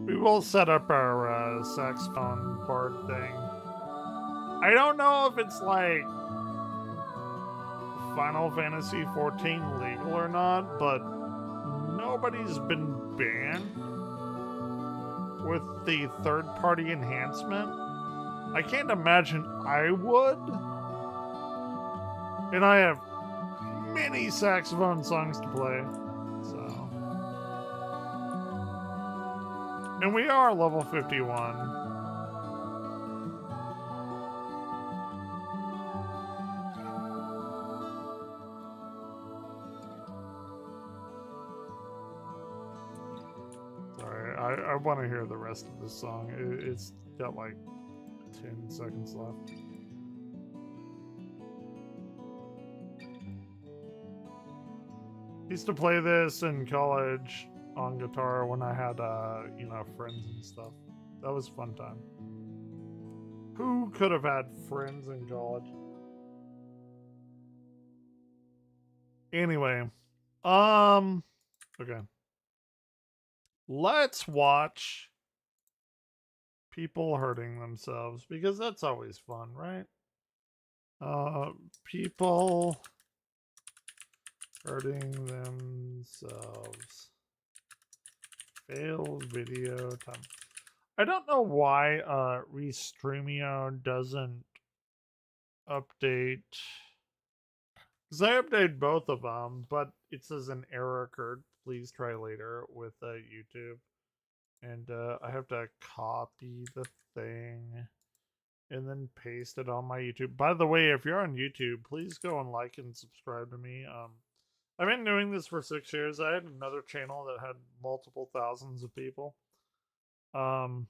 We will set up our saxophone board thing. I don't know if it's like Final Fantasy 14 legal or not, but nobody's been banned with the third-party enhancement. I can't imagine I would. And I have many saxophone songs to play, so. And we are level 51. I want to hear the rest of this song. It's got like 10 seconds left. Used to play this in college on guitar when I had, you know, friends and stuff. That was a fun time. Who could have had friends in college? Anyway, okay. Let's watch people hurting themselves because that's always fun, right? People hurting themselves. Failed video time. I don't know why Restreamio doesn't update. Because I updated both of them, but it says an error occurred. Please try later with YouTube. And I have to copy the thing and then paste it on my YouTube. By the way, if you're on YouTube, please go and like and subscribe to me. I've been doing this for 6 years. I had another channel that had multiple thousands of people. And